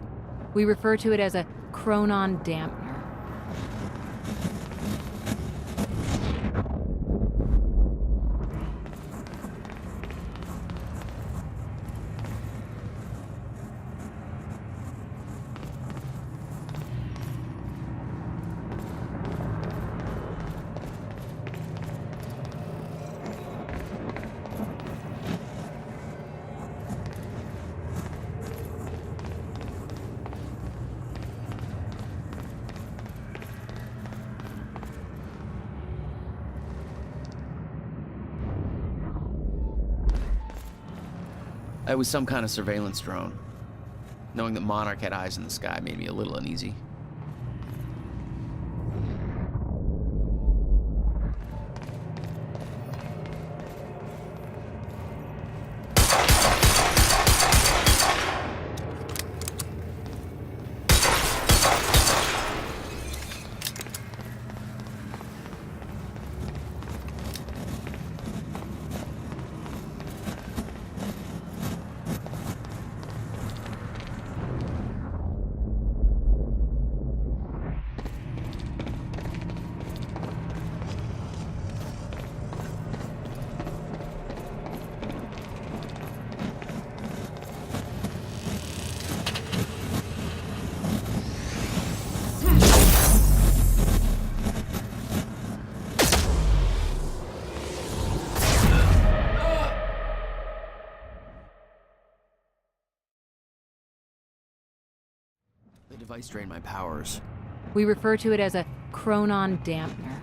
We refer to it as a chronon dampener. It was some kind of surveillance drone. Knowing that Monarch had eyes in the sky made me a little uneasy. The device drained my powers. We refer to it as a chronon dampener.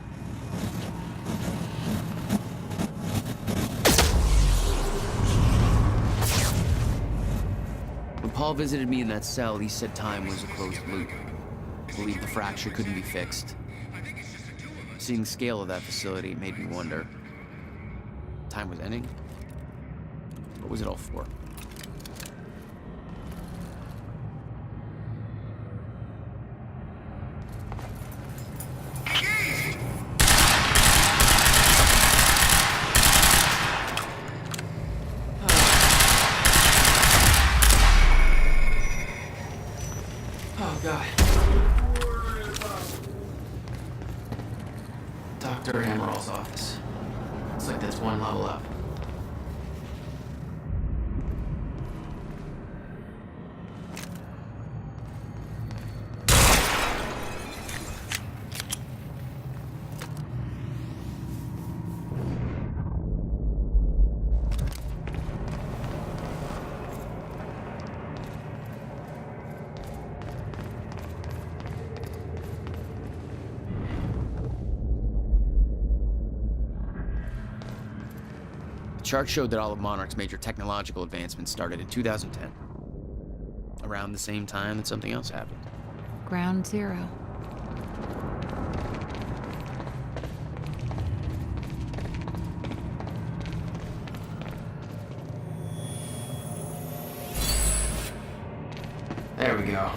When Paul visited me in that cell, he said time was a closed loop. Believed the fracture couldn't be fixed. Seeing the scale of that facility made me wonder. Time was ending? What was it all for? Oh, God. Dr. Amaril's office. Looks like that's one level up. The chart showed that all of Monarch's major technological advancements started in 2010. Around the same time that something else happened. Ground Zero. There we go.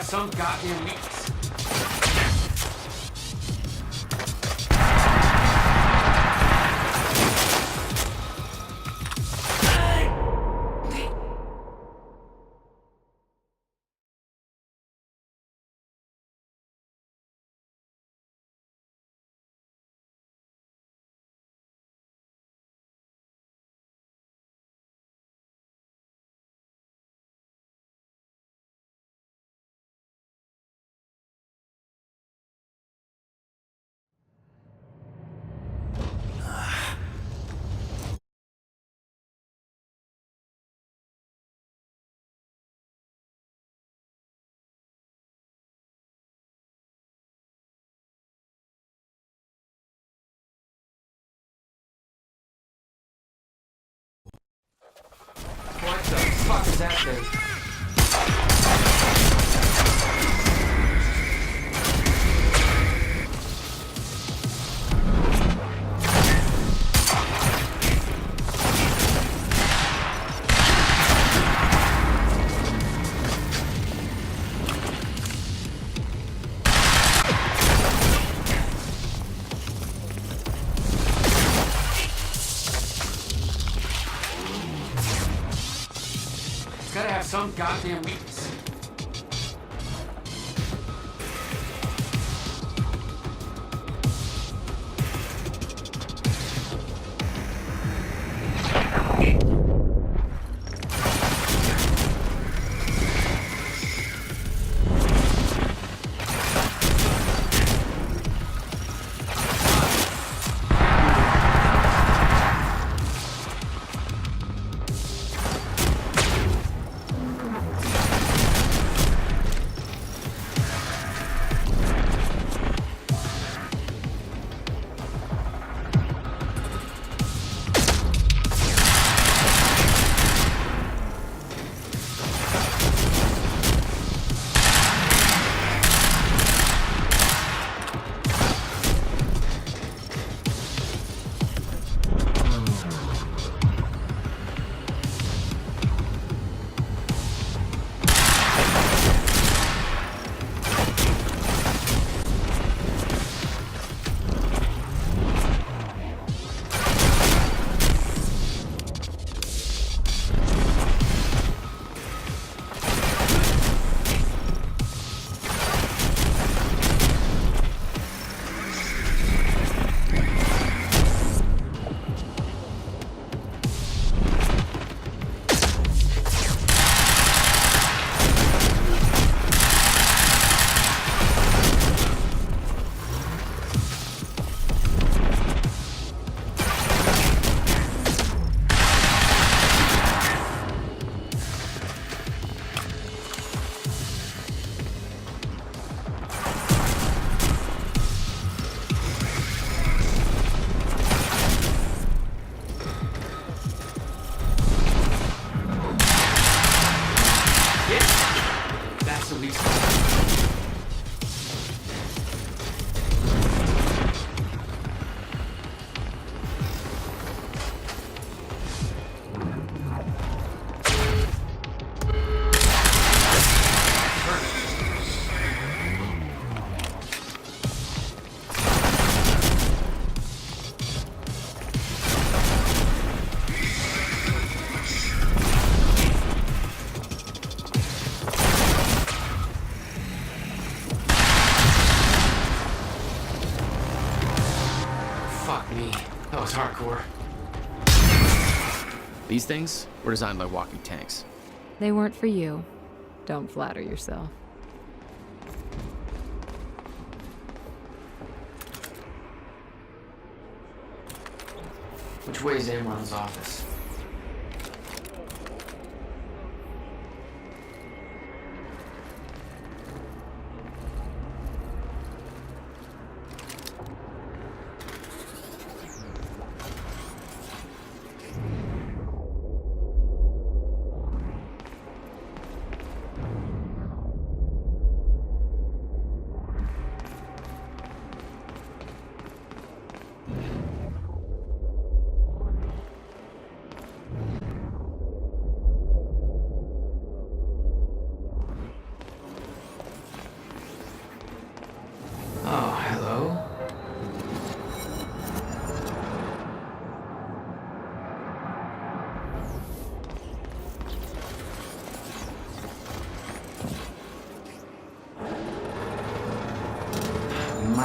some goddamn weakness. What the fuck is that thing? Gotta have some goddamn weakness. That's the least. Fuck me. That was hardcore. These things were designed by walking tanks. They weren't for you. Don't flatter yourself. Which way is Amron's office?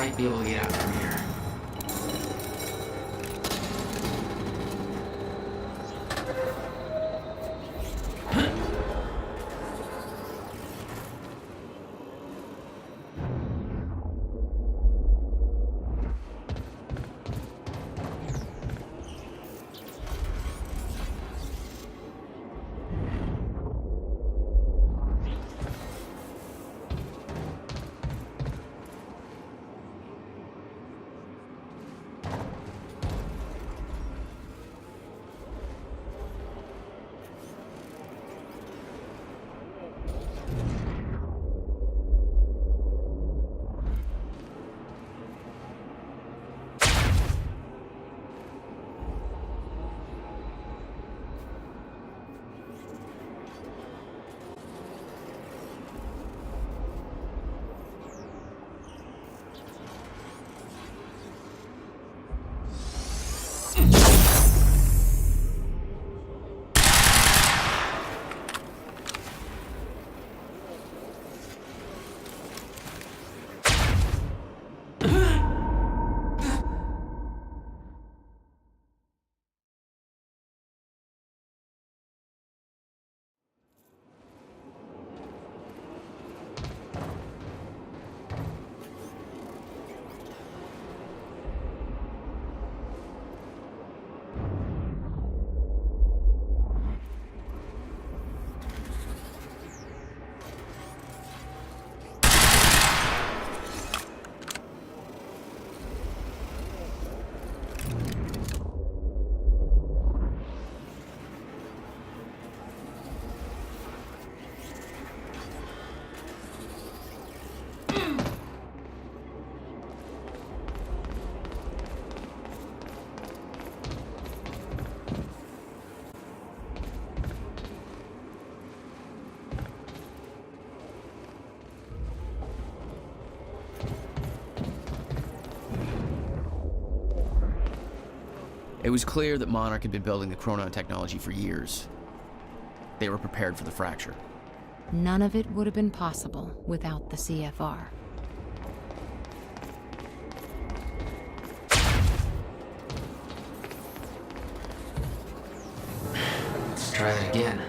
might be able to get out from here. It was clear that Monarch had been building the Chronon technology for years. They were prepared for the fracture. None of it would have been possible without the CFR. Let's try that again.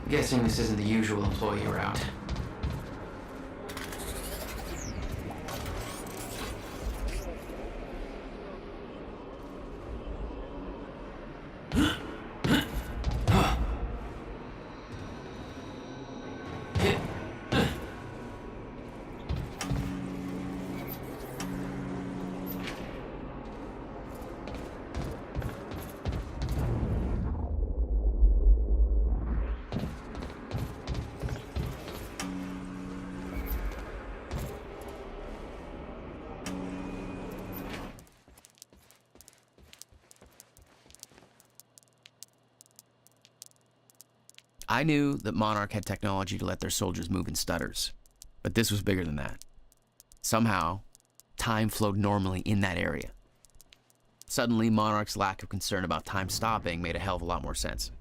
Guessing this isn't the usual employee route. I knew that Monarch had technology to let their soldiers move in stutters, but this was bigger than that. Somehow, time flowed normally in that area. Suddenly, Monarch's lack of concern about time stopping made a hell of a lot more sense.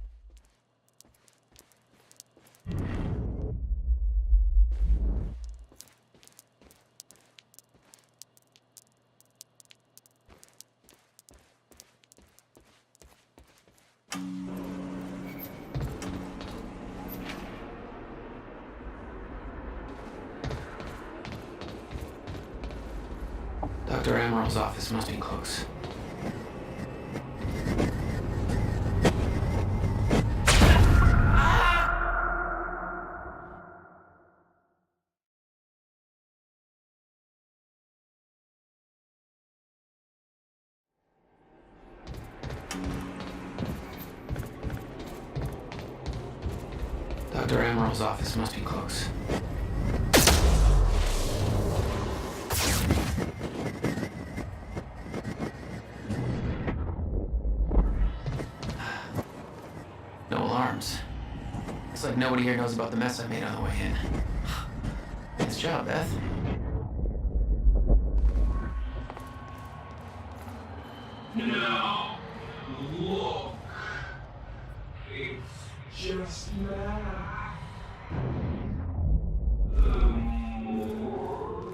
Dr. Amaril's office must be close. Dr. Amaril's office must be close. No alarms. Looks like nobody here knows about the mess I made on the way in. Nice job, Beth. Now, look. It's just math. The more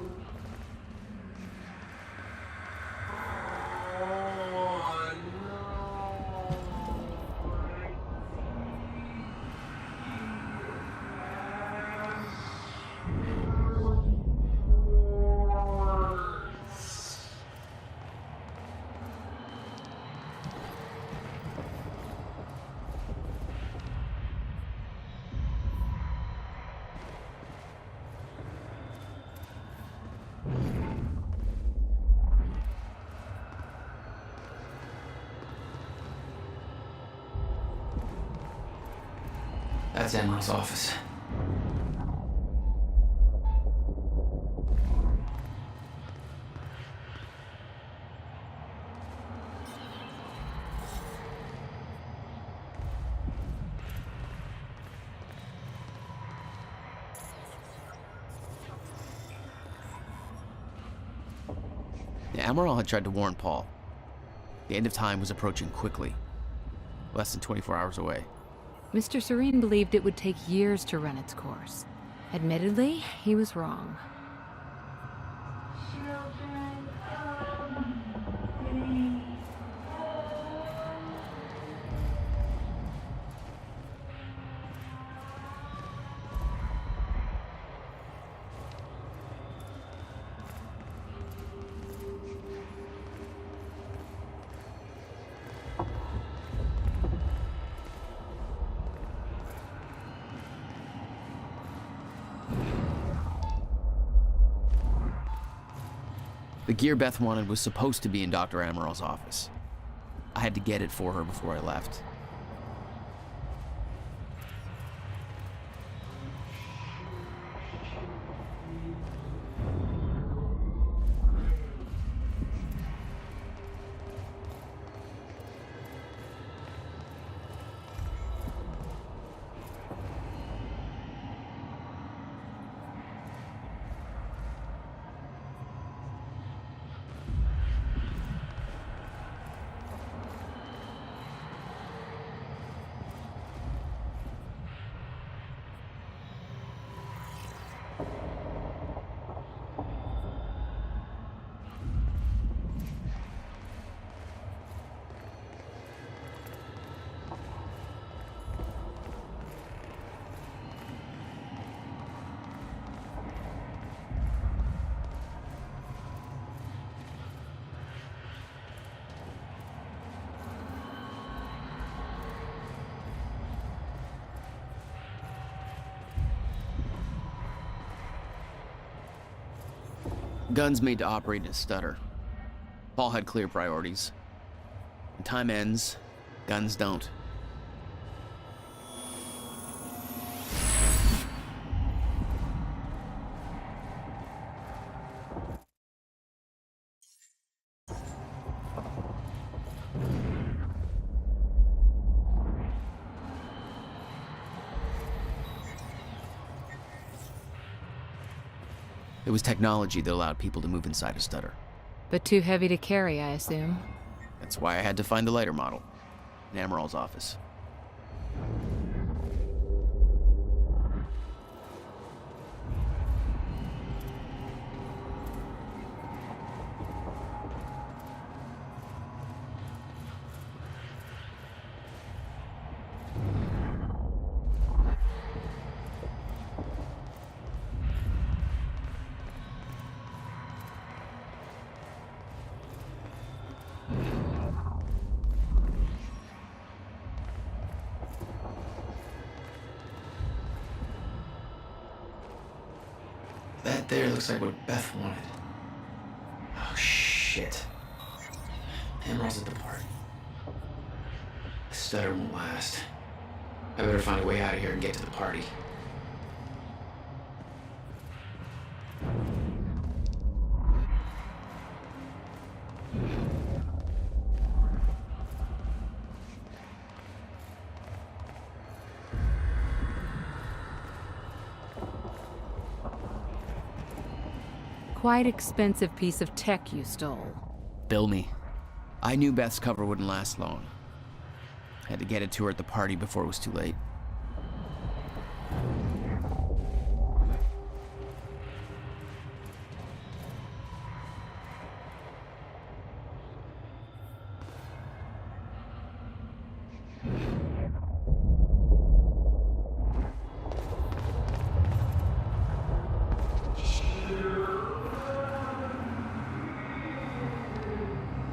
That's Amaril's office. Amaral had tried to warn Paul. The end of time was approaching quickly, less than 24 hours away. Mr. Serene believed it would take years to run its course. Admittedly, he was wrong. The gear Beth wanted was supposed to be in Dr. Amaral's office. I had to get it for her before I left. Guns made to operate in a stutter. Paul had clear priorities. When time ends, guns don't. It was technology that allowed people to move inside a stutter. But too heavy to carry, I assume. That's why I had to find the lighter model in Amaral's office. That there looks like what Beth wanted. Oh, shit. Emerald's at the party. The stutter won't last. I better find a way out of here and get to the party. Quite expensive piece of tech you stole. Bill me. I knew Beth's cover wouldn't last long. Had to get it to her at the party before it was too late.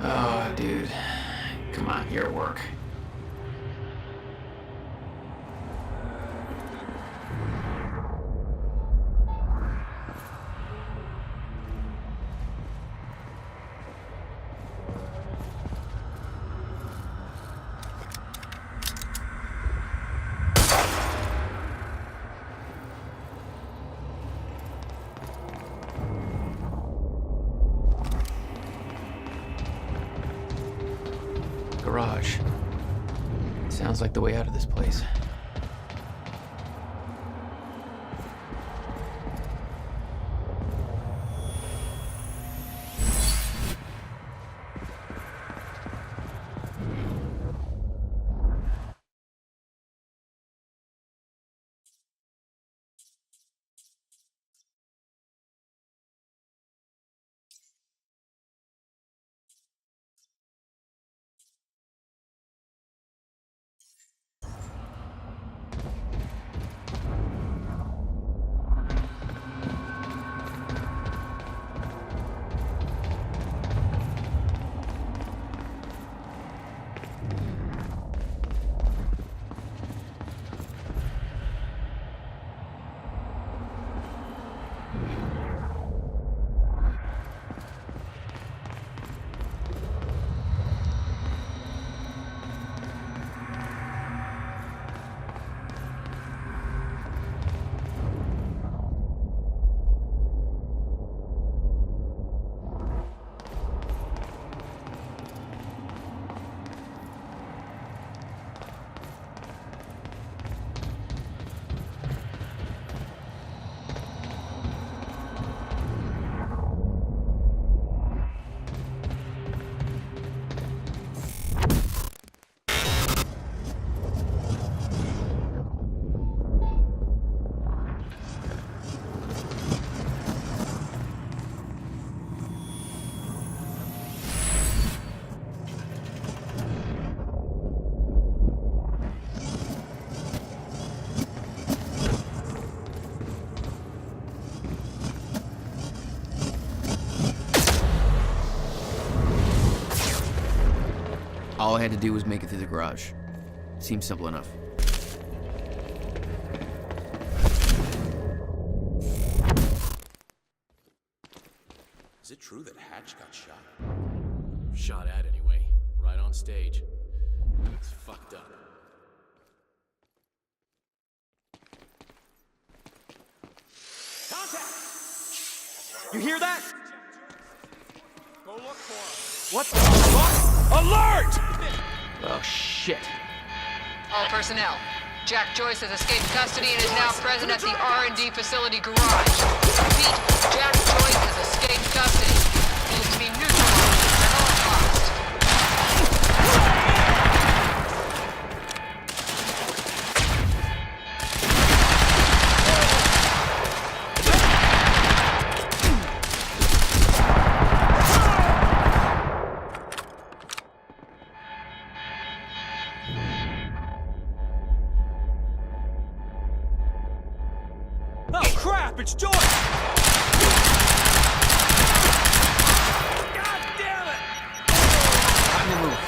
Oh, dude. Come on, you're at work. Garage. Sounds like the way out of this place. All I had to do was make it through the garage. Seemed simple enough. true that Hatch got shot? Shot at anyway, right on stage. It's fucked up. Contact! You hear that? Go look for him. What the fuck? Alert! Oh, shit. All personnel. Jack Joyce has escaped custody and is now present at the R&D facility garage. Repeat, Jack Joyce has escaped custody. He is to be neutralized at all costs. Oh crap, it's Joyce! God damn it! Time to move.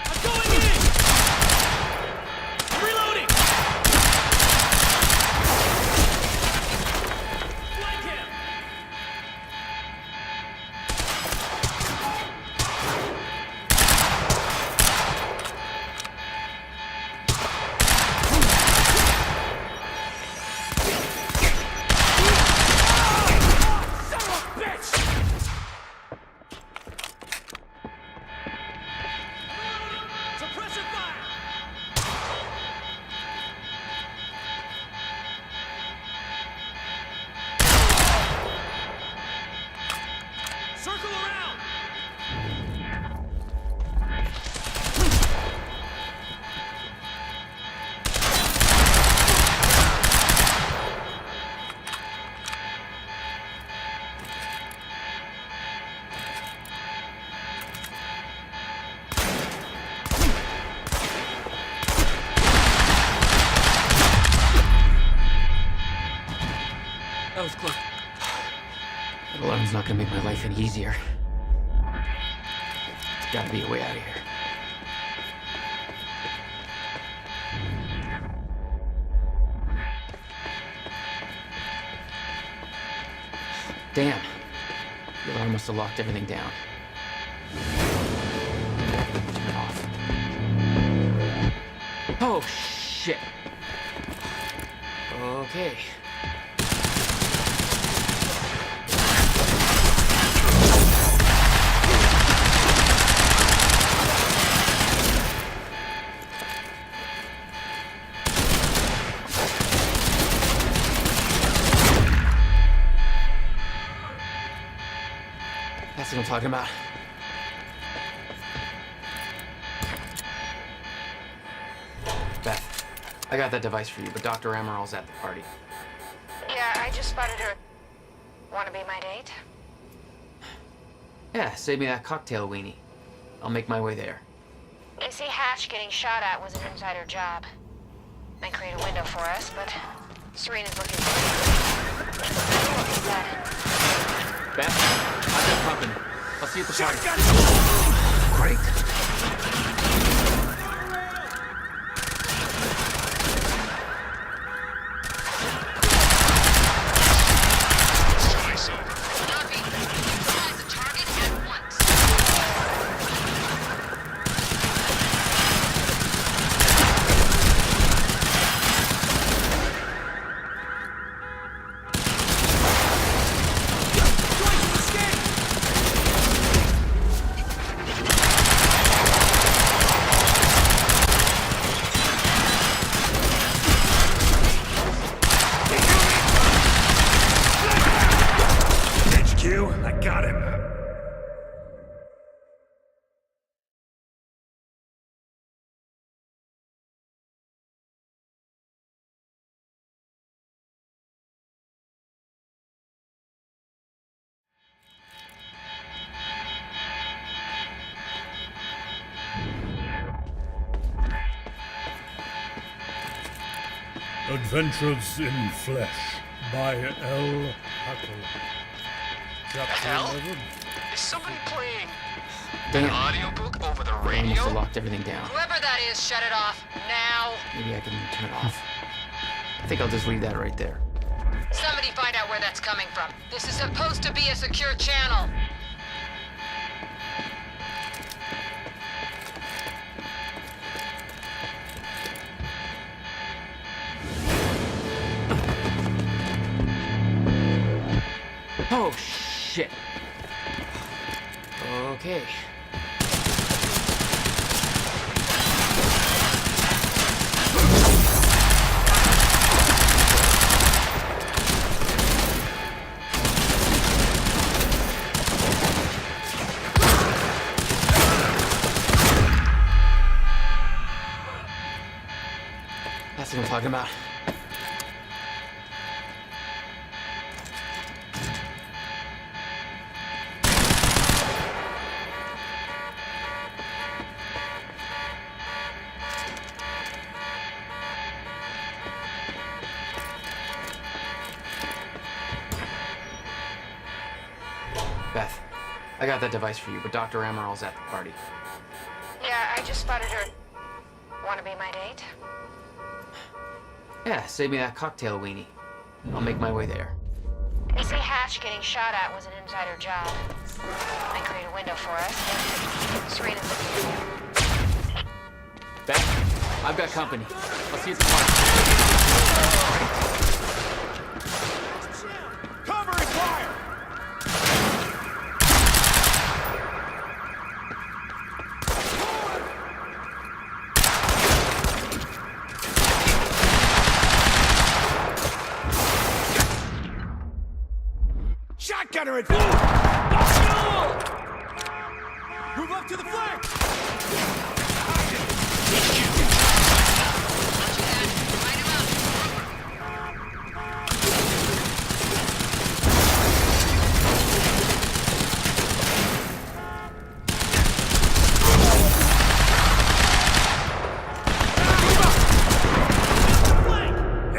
I'm going in! I'm reloading! Flank him! Son of a bitch! Suppressive fire! Circle around! That was close. That alarm's not gonna make my life any easier. There's gotta be a way out of here. Damn. The alarm must have locked everything down. Turn it off. Oh, shit. Okay. That's what I'm talking about. Beth, I got that device for you, but Dr. Amaril's at the party. Yeah, I just spotted her. Wanna be my date? Yeah, save me that cocktail weenie. I'll make my way there. They say Hatch getting shot at was an insider job. Might create a window for us, but Serena's looking for Beth, I've got company. I'll see you at the party. Great. I got him. Adventures in Flesh by L. Hackle. Chapter 11. Is somebody playing Damn. an audiobook over the I must radio? have locked everything down. Whoever that is, shut it off now. Maybe I can turn it off. I think I'll just leave that right there. Somebody find out where that's coming from. This is supposed to be a secure channel. Oh, shit. Okay. That's what I'm talking about. Beth, I got that device for you, but Dr. Amaril's at the party. Yeah, I just spotted her. Wanna be my date? Yeah, save me that cocktail weenie. I'll make my way there. They say Hatch getting shot at was an insider job. Might create a window for us. Serena's looking for you. Beth, I've got company. I'll see you at the party. Covering fire! Shotgunner at full! Move up to the flank!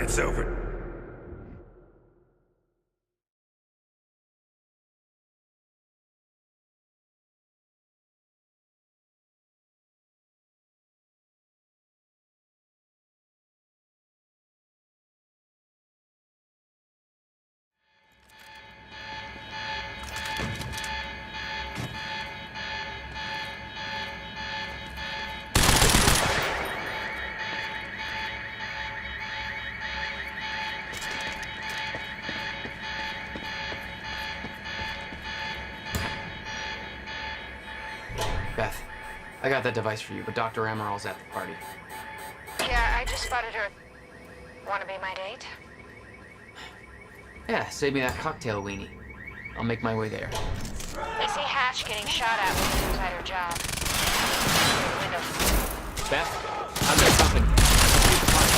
It's over. Beth, I got that device for you, but Dr. Amaril's at the party. Yeah, I just spotted her. Wanna be my date? Yeah, save me that cocktail weenie. I'll make my way there. They say Hatch getting shot at was an insider job. Window. Beth, I've got company. I'll see you at the party.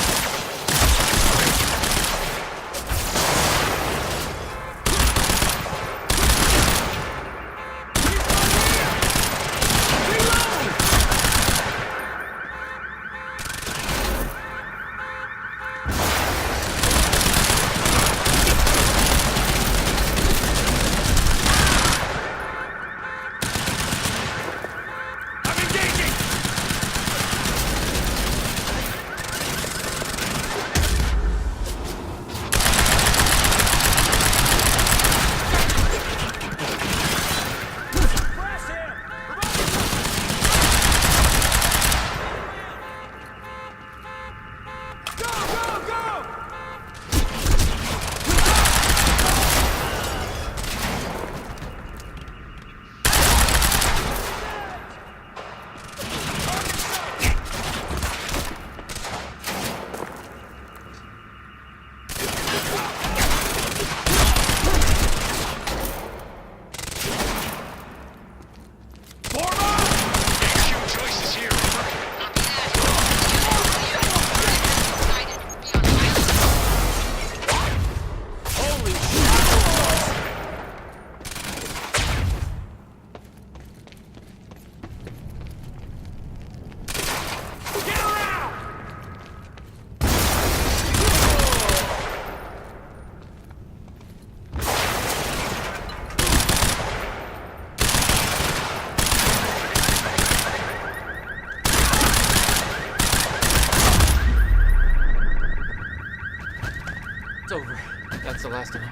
last of them.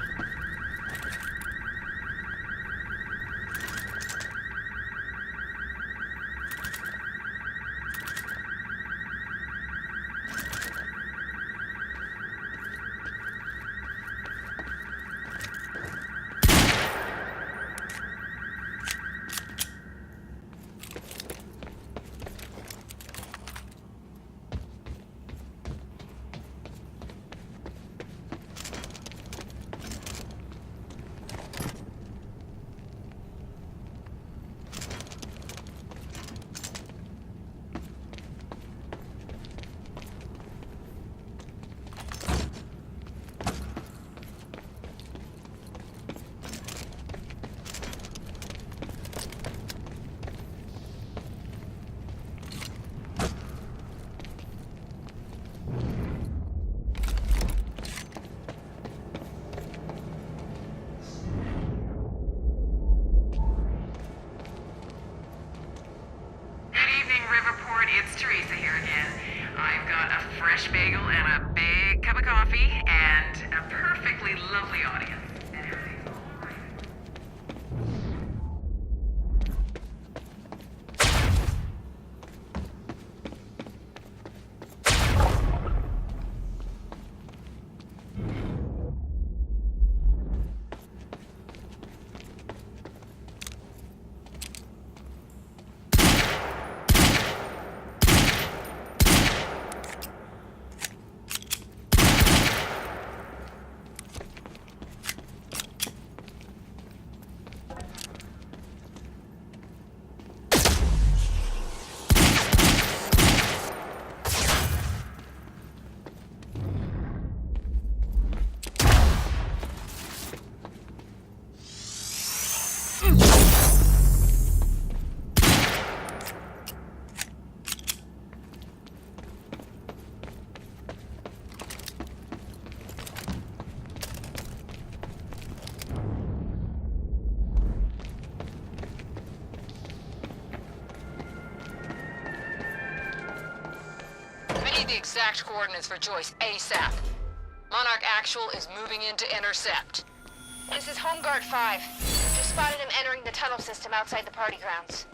It's Teresa here again. I've got a fresh bagel and a big cup of coffee and a perfectly lovely audience. And everything's all right. The exact coordinates for Joyce ASAP. Monarch Actual is moving in to intercept. This is Homeguard 5. Just spotted him entering the tunnel system outside the party grounds.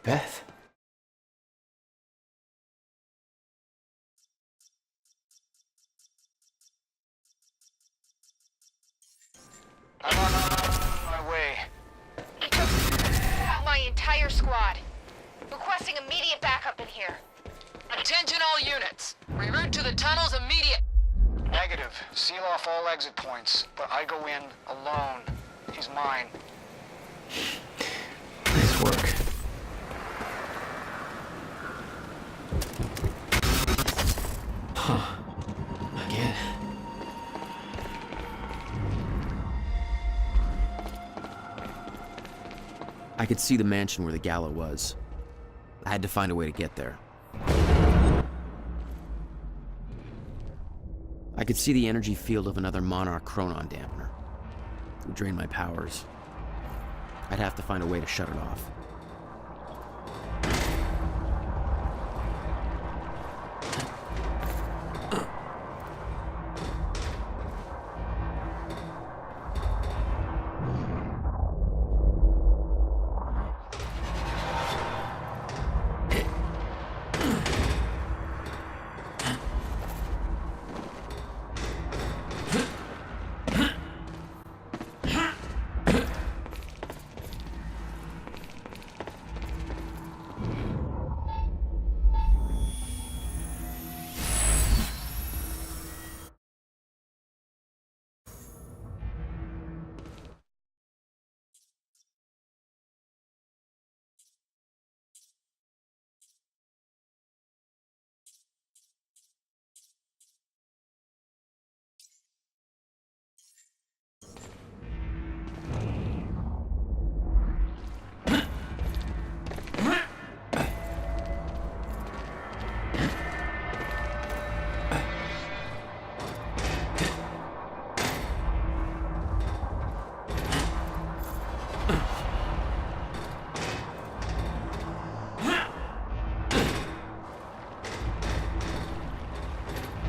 Beth? I'm on my way. He took out my entire squad. Requesting immediate backup in here. Attention all units. Reroute to the tunnels immediate. Negative. Seal off all exit points, but I go in alone. He's mine. Nice work. Huh. Again. I could see the mansion where the gala was. I had to find a way to get there. I could see the energy field of another Monarch Chronon dampener. It would drain my powers. I'd have to find a way to shut it off.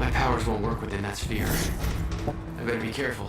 My powers won't work within that sphere. I better be careful.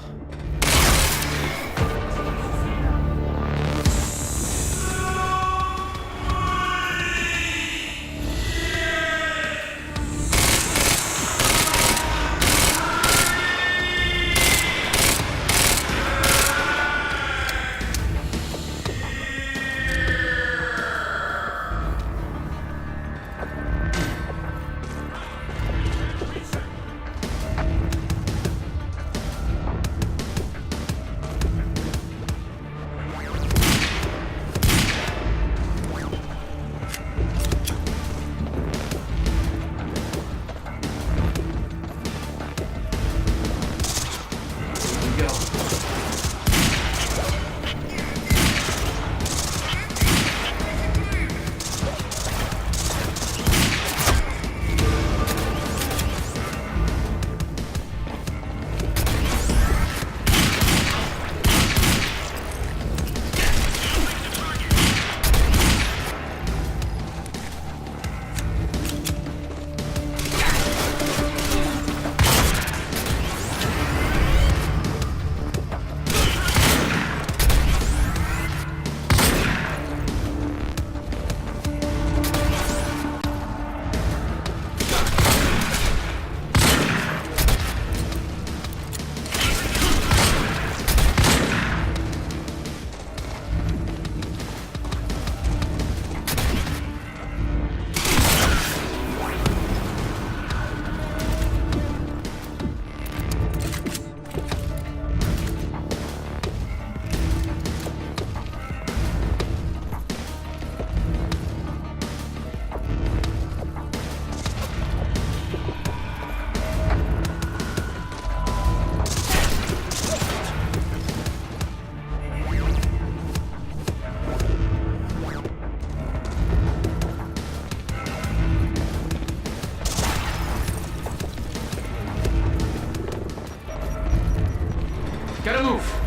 Gotta move!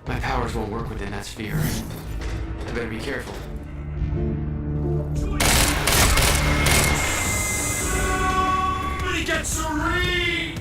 My powers won't work within that sphere. I better be careful. Somebody get Serene!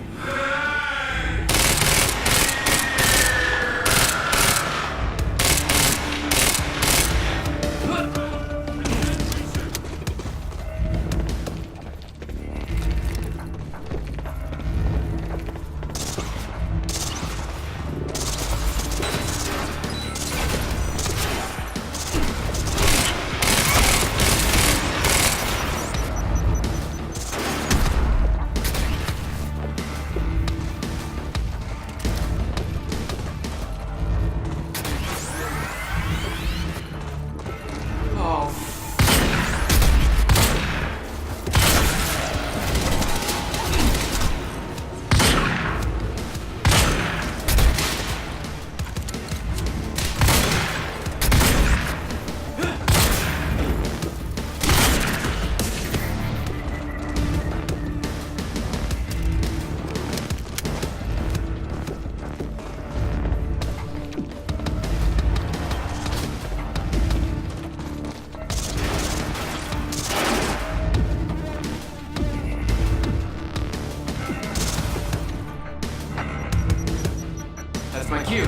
That's my cue.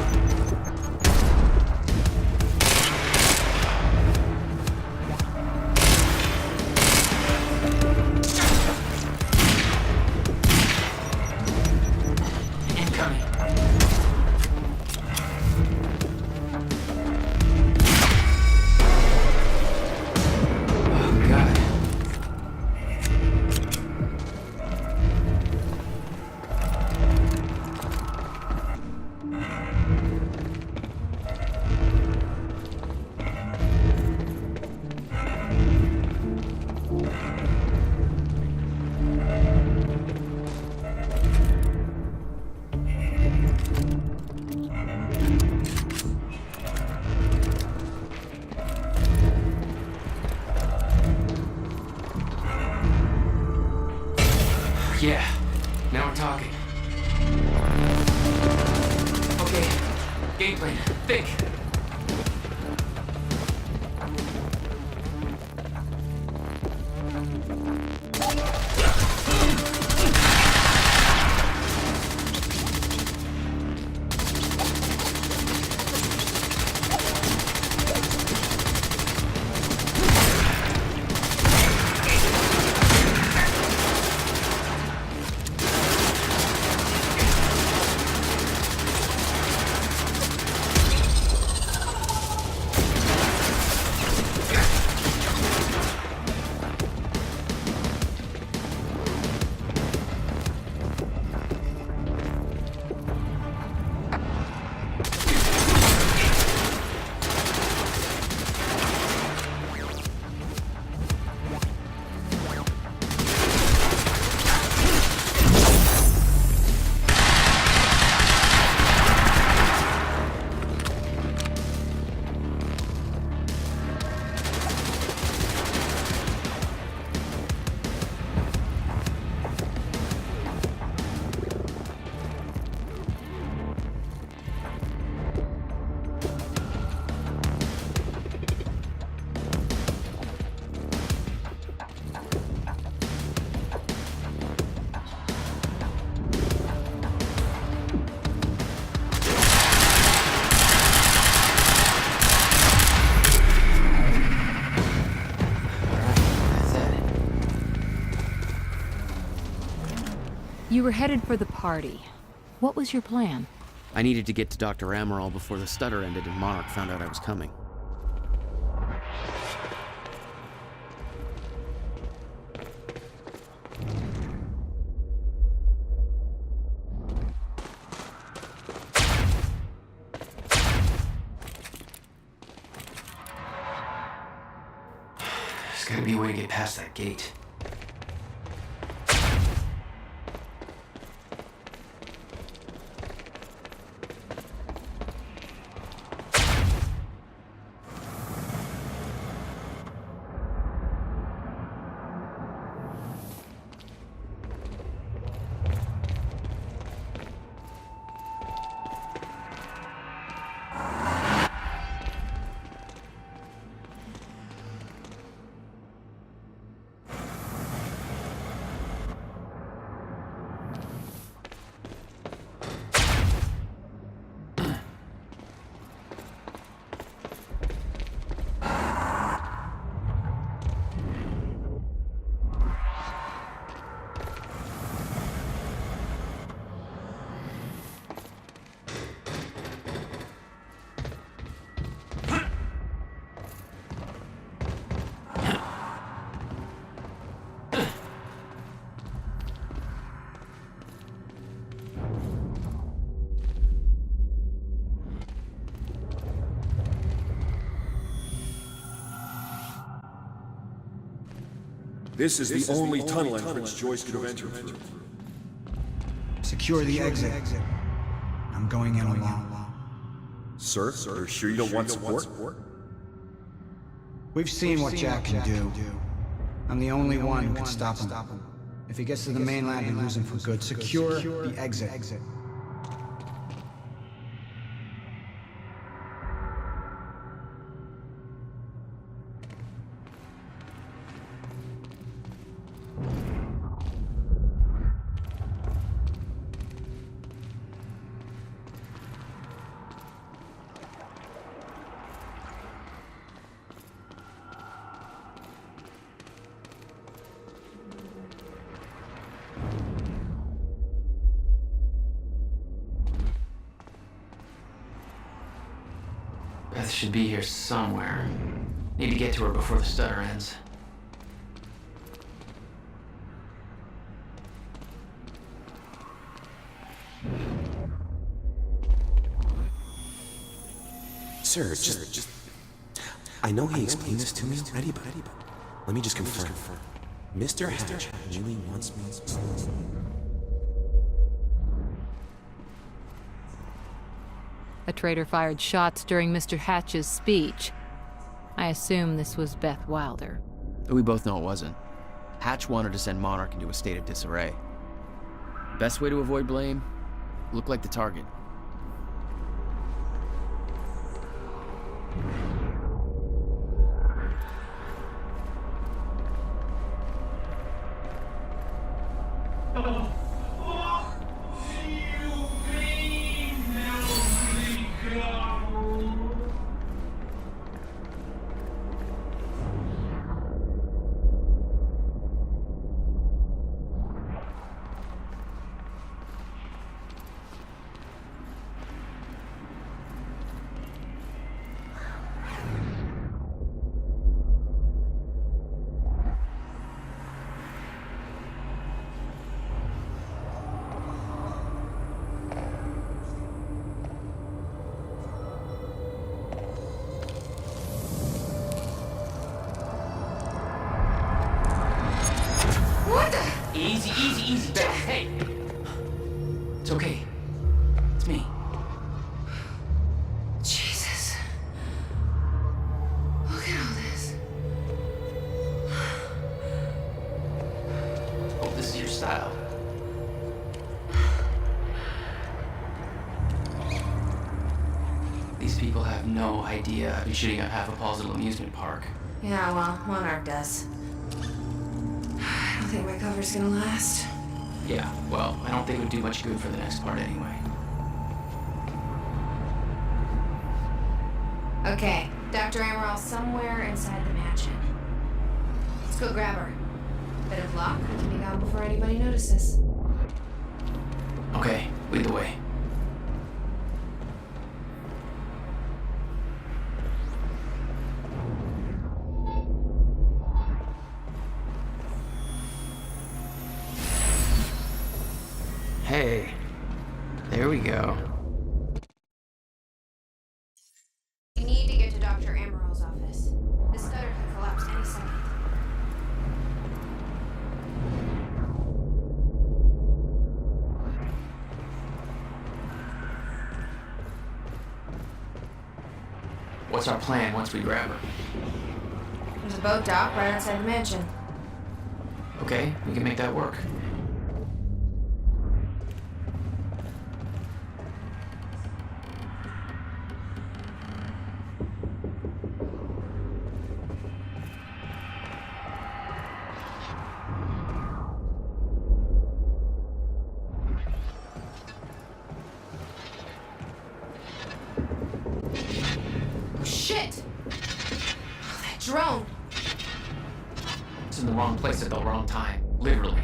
Incoming. Oh, God. Yeah, now we're talking. Okay, game plan. Think. You were headed for the party. What was your plan? I needed to get to Dr. Amaral before the stutter ended and Monarch found out I was coming. There's gotta be a way to get past that gate. This is the only tunnel entrance Joyce could have entered through. Secure the exit. I'm going in alone. Sir, you're sure you don't want support? We've seen what Jack can do. I'm the only one who can stop him. If he gets to the mainland, we lose him for good. Secure the exit. Beth should be here somewhere. Need to get to her before the stutter ends. Sir, just... I know he explained this to me already, but let me just confirm. Mr. Hatch really wants me... A traitor fired shots during Mr. Hatch's speech. I assume this was Beth Wilder. We both know it wasn't. Hatch wanted to send Monarch into a state of disarray. Best way to avoid blame? Look like the target. Easy, Beth. Hey! It's okay. It's me. Jesus. Look at all this. Hope this is your style. These people have no idea I've been shooting up half a Paulsville amusement park. Yeah, well, Monarch does. I don't think my cover's gonna last. Yeah, well, I don't think it would do much good for the next part anyway. Okay, Dr. Amaral somewhere inside the mansion. Let's go grab her. Bit of luck, we can be gone before anybody notices. Okay, lead the way. Hey, there we go. You need to get to Dr. Amaral's office. This stutter could collapse any second. What's our plan once we grab her? There's a boat dock right outside the mansion. Okay, we can make that work. Shit! Oh, that drone! It's in the wrong place at the wrong time. Literally.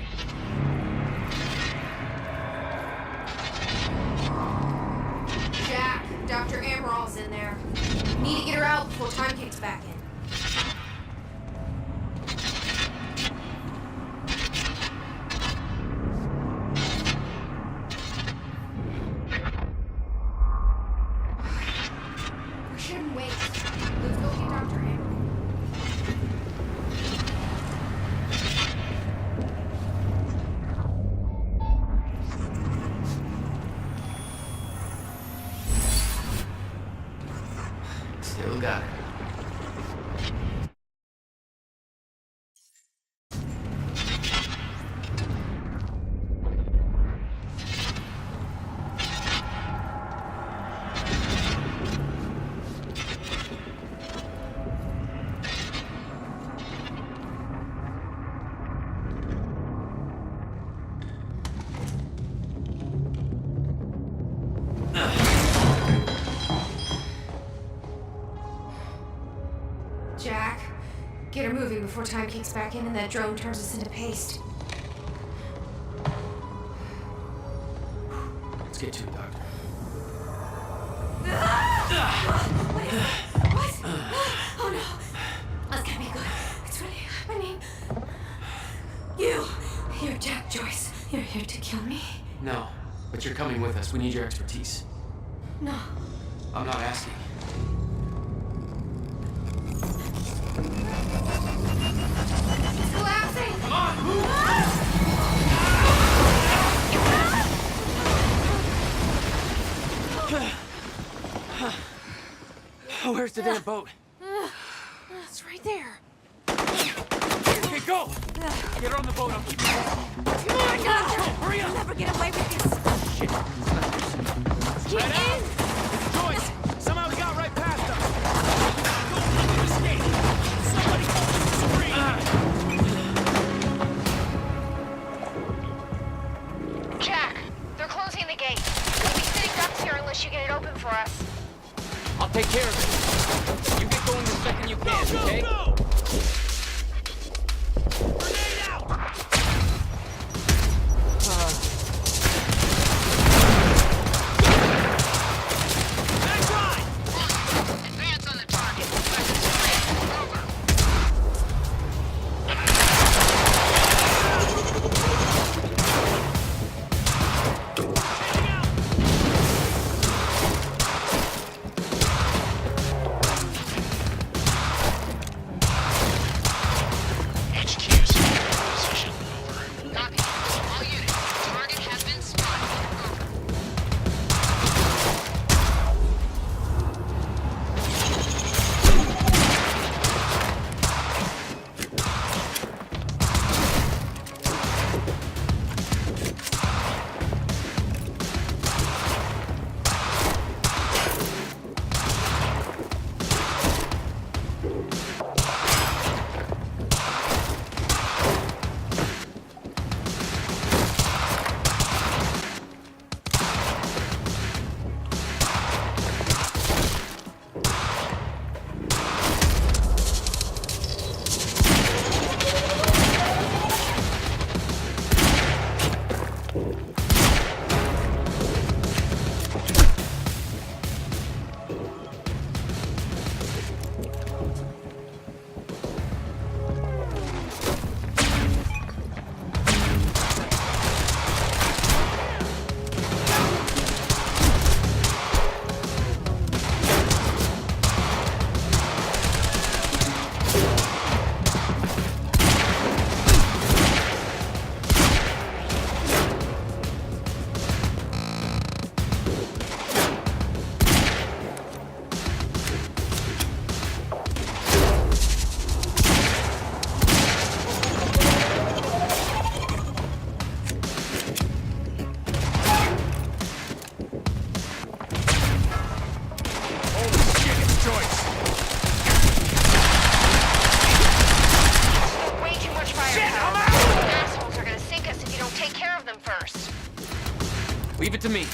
Jack, Dr. Amaral's in there. Need to get her out before time kicks back in. We shouldn't wait. Let's go get Dr. Amaral. Still got it. Jack, get her moving before time kicks back in and that drone turns us into paste. Let's get to it, Doctor. What? Oh no. That's gonna be good. It's really happening. You're Jack Joyce. You're here to kill me? No, but you're coming with us. We need your expertise. No. I'm not asking. It's collapsing! Come on, move! Where's the damn boat? It's right there. Okay, go! Get her on the boat, I'll keep you busy. Come on, Doctor! Hurry up! You'll never get away with this. Shit. Get in! Joyce! Somehow we got right past them! Go, escape! Somebody call Serene! Jack, they're closing the gate. We'll be sitting ducks here unless you get it open for us. I'll take care of it. You get going the second you can, okay? Go! Grenade out! Next line! Advance on the target. Over. Leave it to me.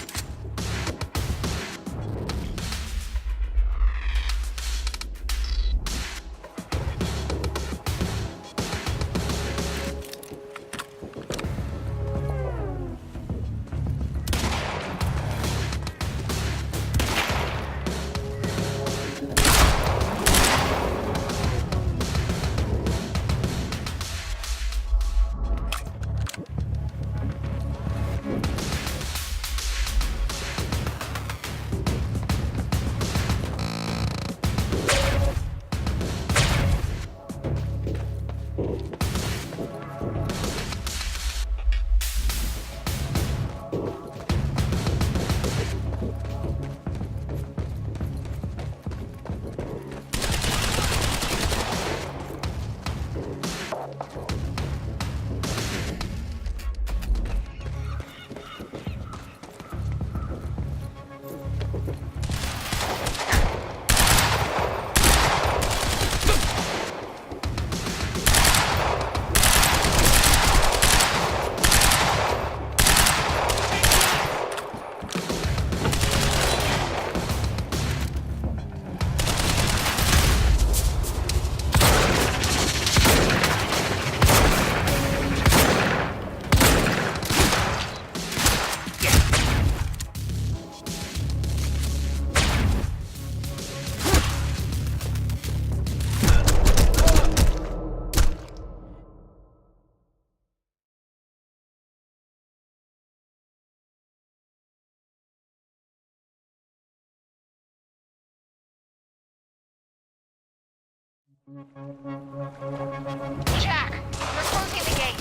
Jack, we're closing the gate.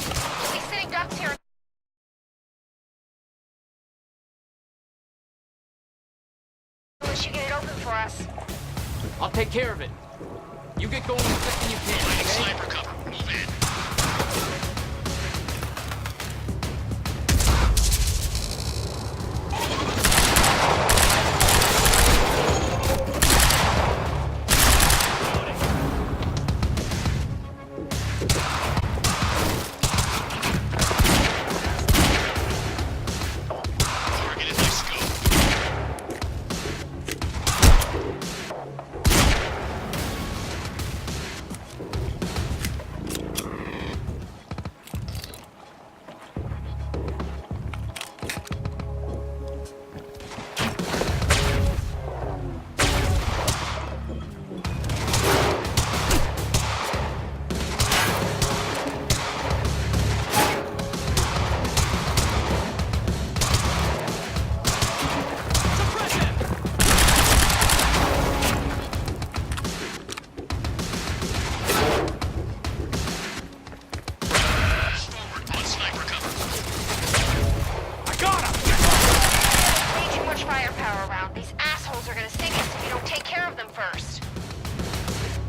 These sitting ducks here. Wish you get it open for us. I'll take care of it. You get going the second you can, okay? Sniper cover. Move in.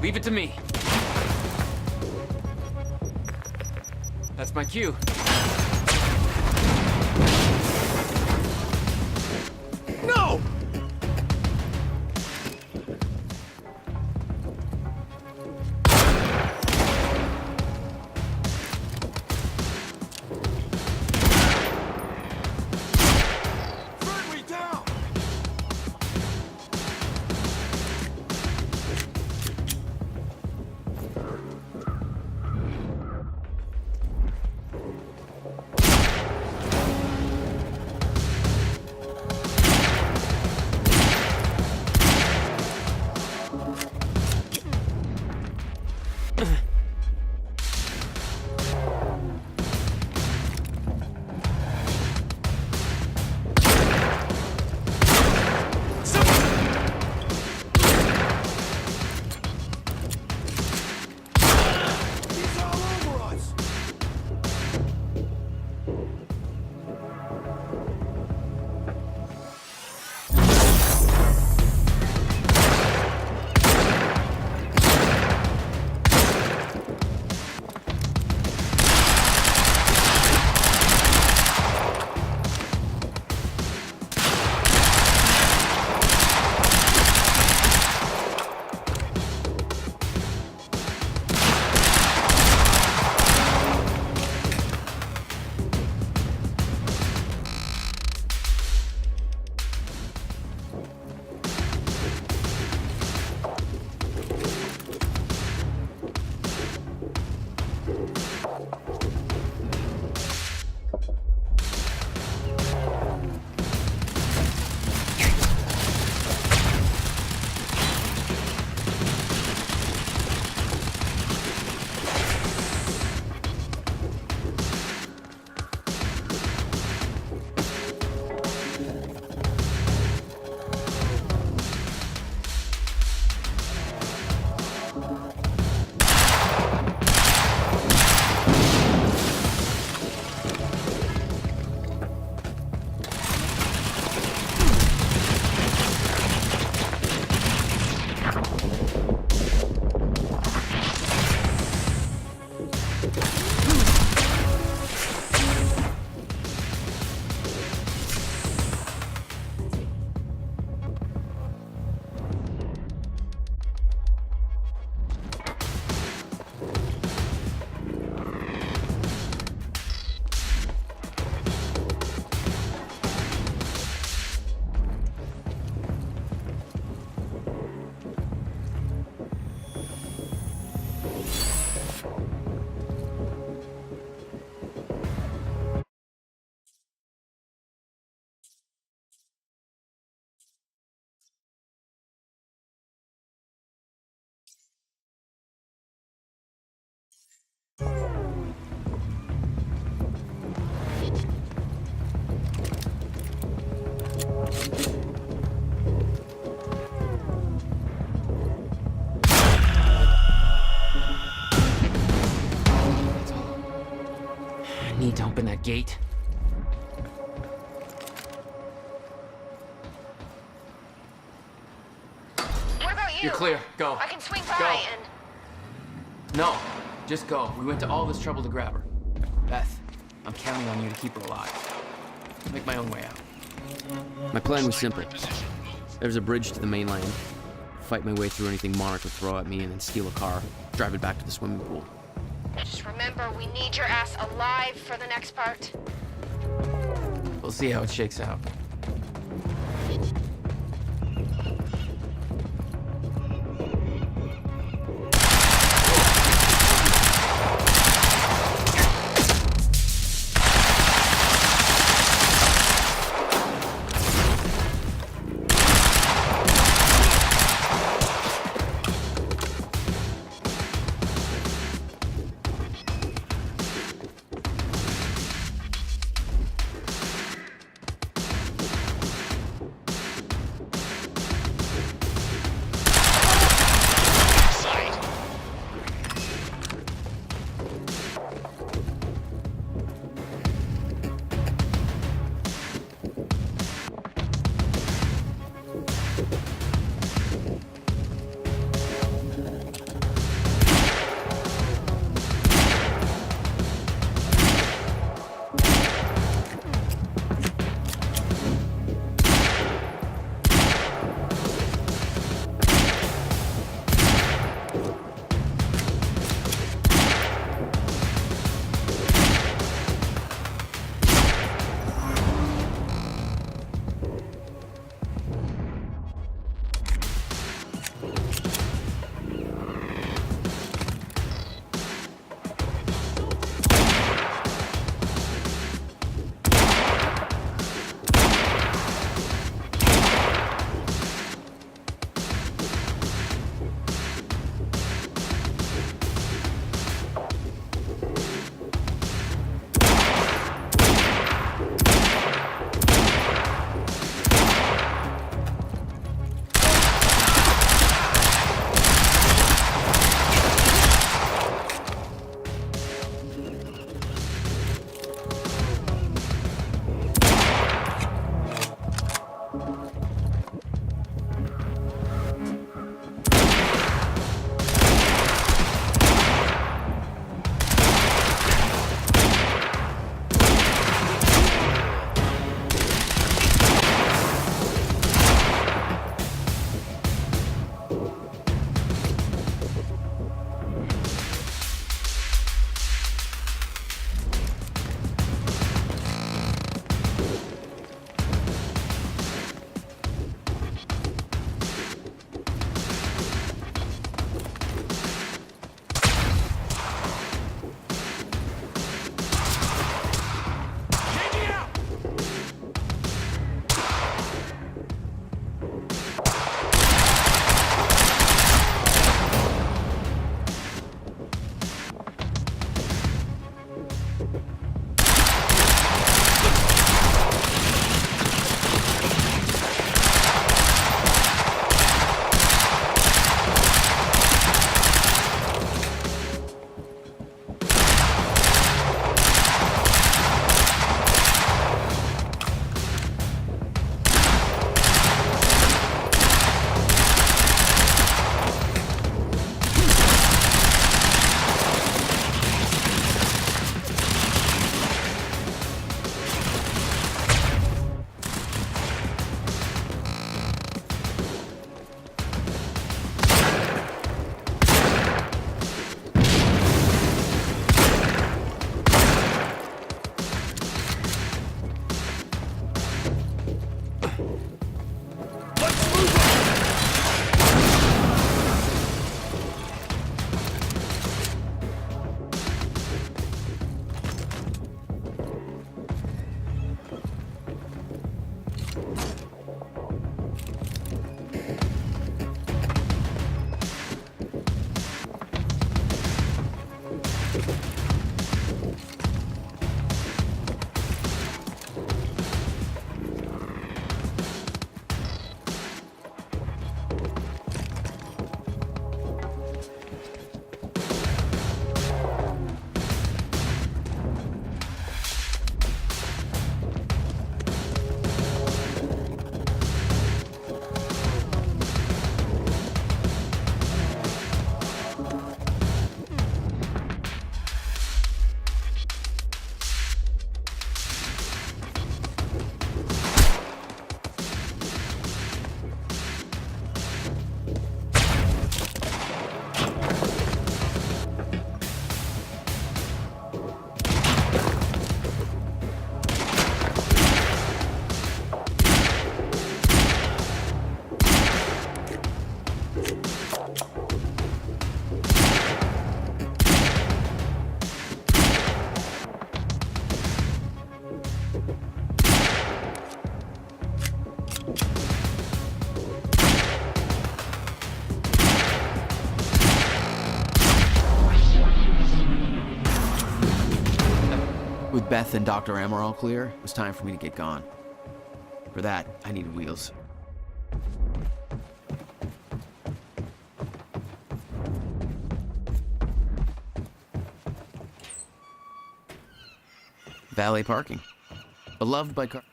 Leave it to me. That's my cue. No! That gate. What about you? You're clear. Go. I can swing by Go. and... No, just go. We went to all this trouble to grab her. Beth, I'm counting on you to keep her alive. I'll make my own way out. My plan was simple. There's a bridge to the mainland. Fight my way through anything Monarch would throw at me and then steal a car, drive it back to the swimming pool. Just remember, we need your ass alive for the next part. We'll see how it shakes out. Beth and Dr. Amaral clear, it was time for me to get gone. For that, I needed wheels. Valet parking. Beloved by car.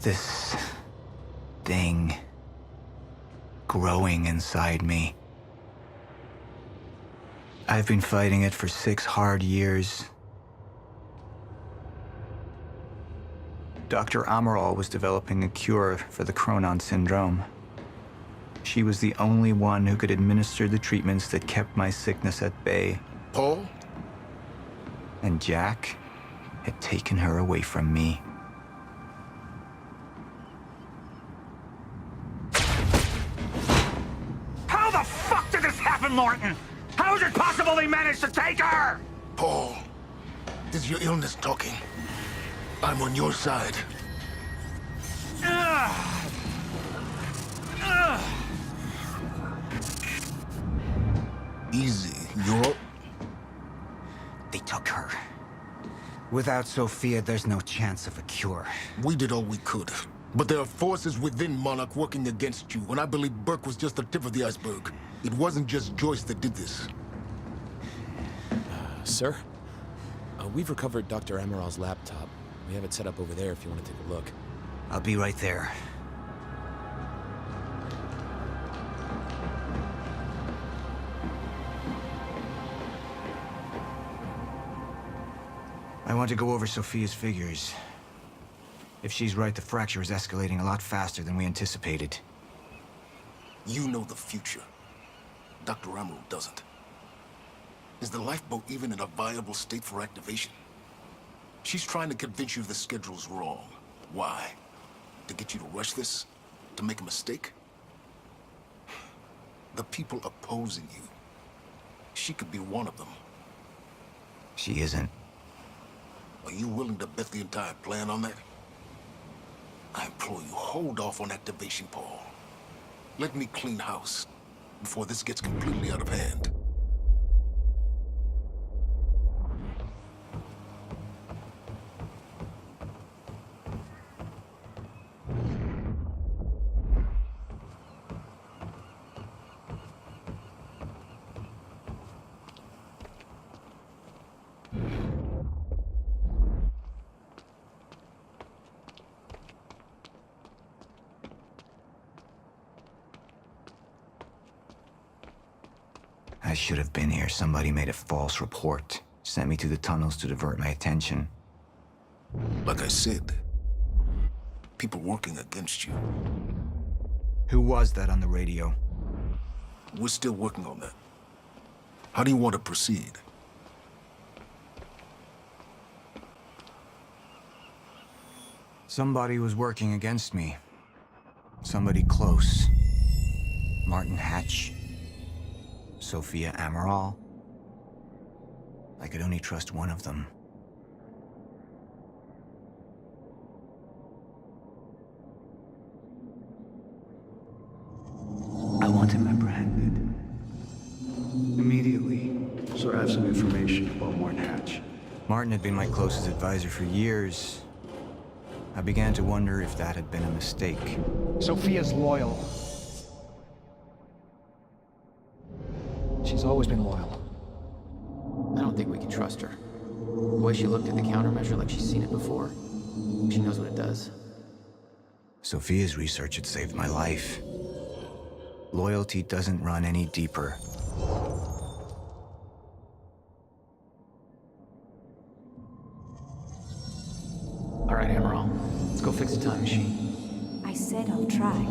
This thing growing inside me. I've been fighting it for 6 hard years. Dr. Amaral was developing a cure for the Cronon syndrome. She was the only one who could administer the treatments that kept my sickness at bay. Paul? And Jack had taken her away from me. How the fuck did this happen, Morton? How is it possible they managed to take her? Paul, is your illness talking? I'm on your side. Easy, you're... They took her. Without Sophia, there's no chance of a cure. We did all we could. But there are forces within Monarch working against you, and I believe Burke was just the tip of the iceberg. It wasn't just Joyce that did this. Sir? We've recovered Dr. Amaral's laptop. We have it set up over there if you want to take a look. I'll be right there. I want to go over Sophia's figures. If she's right, the fracture is escalating a lot faster than we anticipated. You know the future. Dr. Amaral doesn't. Is the lifeboat even in a viable state for activation? She's trying to convince you the schedule's wrong. Why? To get you to rush this? To make a mistake? The people opposing you. She could be one of them. She isn't. Are you willing to bet the entire plan on that? I implore you, hold off on activation, Paul. Let me clean house before this gets completely out of hand. I should have been here. Somebody made a false report. Sent me to the tunnels to divert my attention. Like I said, people working against you. Who was that on the radio? We're still working on that. How do you want to proceed? Somebody was working against me. Somebody close. Martin Hatch. Sophia Amaral. I could only trust one of them. I want him apprehended. Immediately, so I have some information about Martin Hatch. Martin had been my closest advisor for years. I began to wonder if that had been a mistake. Sophia's loyal. She's always been loyal. I don't think we can trust her. The way she looked at the countermeasure like she's seen it before. She knows what it does. Sophia's research had saved my life. Loyalty doesn't run any deeper. All right, Emerald. Let's go fix the time machine. I said I'll try.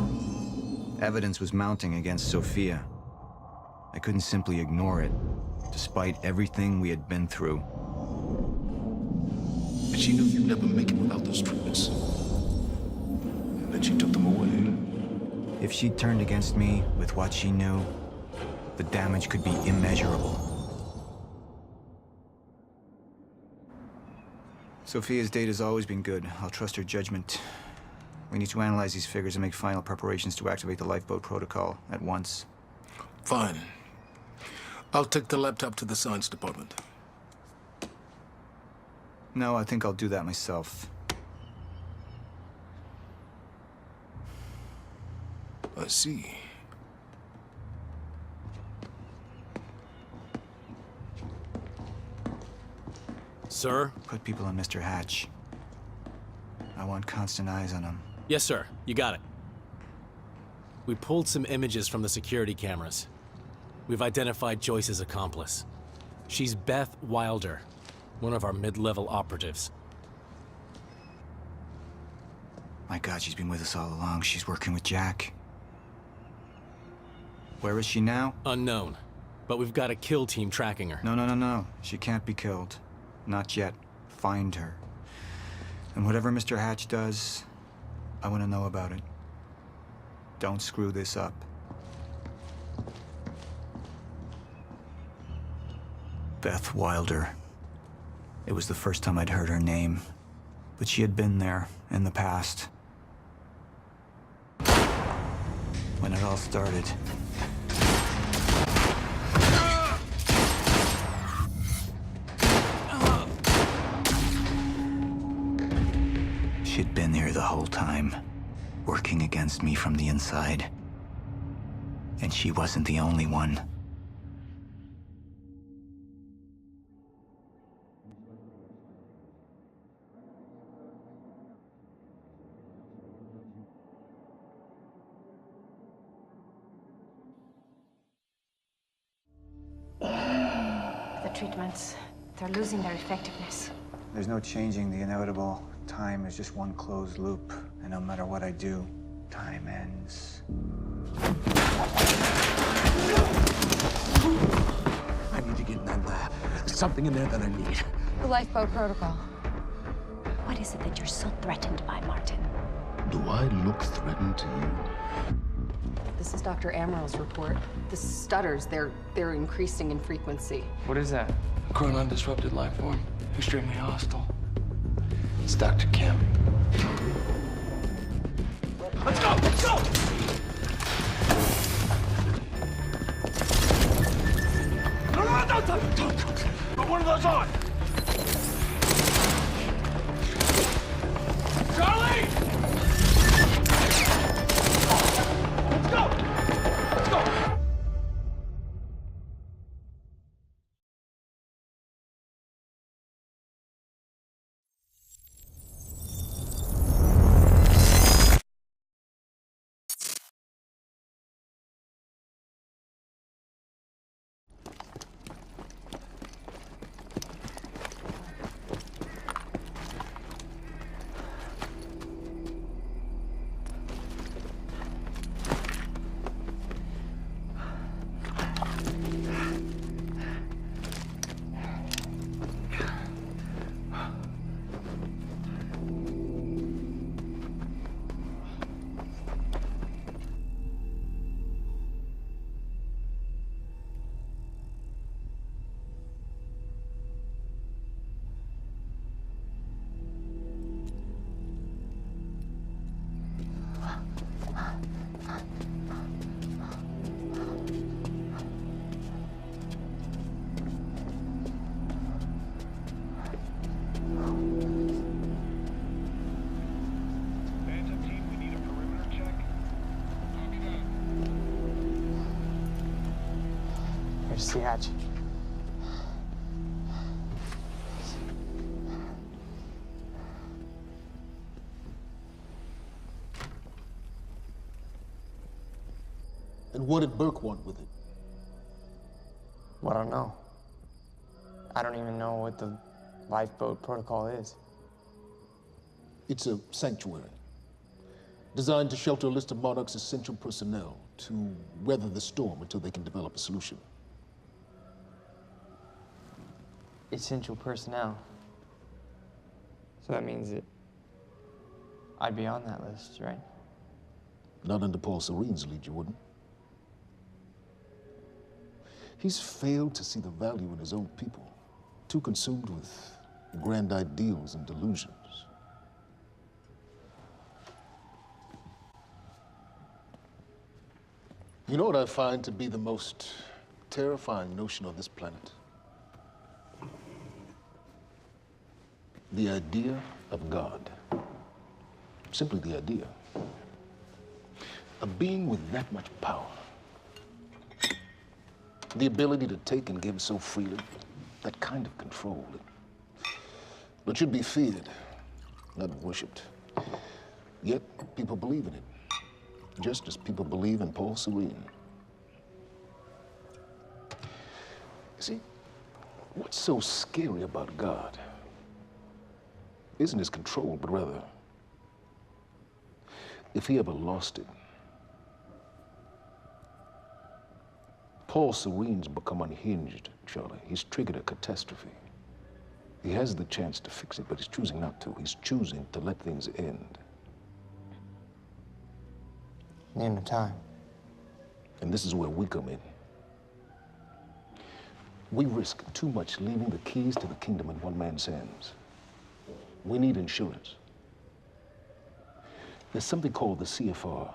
Evidence was mounting against Sophia. I couldn't simply ignore it, despite everything we had been through. And she knew you'd never make it without those treatments. And then she took them away. If she turned against me with what she knew, the damage could be immeasurable. Sophia's data's always been good. I'll trust her judgment. We need to analyze these figures and make final preparations to activate the lifeboat protocol at once. Fine. I'll take the laptop to the science department. No, I think I'll do that myself. I see. Sir? Put people on Mr. Hatch. I want constant eyes on him. Yes, sir. You got it. We pulled some images from the security cameras. We've identified Joyce's accomplice. She's Beth Wilder, one of our mid-level operatives. My God, she's been with us all along. She's working with Jack. Where is she now? Unknown. But we've got a kill team tracking her. No. She can't be killed. Not yet. Find her. And whatever Mr. Hatch does, I want to know about it. Don't screw this up. Beth Wilder. It was the first time I'd heard her name, but she had been there in the past. When it all started. She'd been there the whole time, working against me from the inside. And she wasn't the only one. The treatments, they're losing their effectiveness. There's no changing the inevitable. Time is just one closed loop, and no matter what I do, time ends. I need to get in that lab. There's something in there that I need. The lifeboat protocol. What is it that you're so threatened by, Martin? Do I look threatened to you? This is Dr. Amaral's report. The stutters, they're increasing in frequency. What is that? Chronon disrupted life form. Extremely hostile. It's Dr. Kim. Let's go! Let's go! No! Put one of those on! Charlie! Let's go! Let's go! Here's the hatch. And what did Burke want with it? Well, I don't know. I don't even know what the lifeboat protocol is. It's a sanctuary, designed to shelter a list of Monarch's essential personnel to weather the storm until they can develop a solution. Essential personnel. So that means that I'd be on that list, right? Not under Paul Serene's lead, you wouldn't. He's failed to see the value in his own people, too consumed with grand ideals and delusions. You know what I find to be the most terrifying notion on this planet? The idea of God. Simply the idea. A being with that much power. The ability to take and give so freely. That kind of control. But should be feared, not worshipped. Yet people believe in it. Just as people believe in Paul Serene. See, what's so scary about God isn't his control, but rather, if he ever lost it. Paul Serene's become unhinged, Charlie. He's triggered a catastrophe. He has the chance to fix it, but he's choosing not to. He's choosing to let things end. The end of time. And this is where we come in. We risk too much leaving the keys to the kingdom in one man's hands. We need insurance. There's something called the CFR.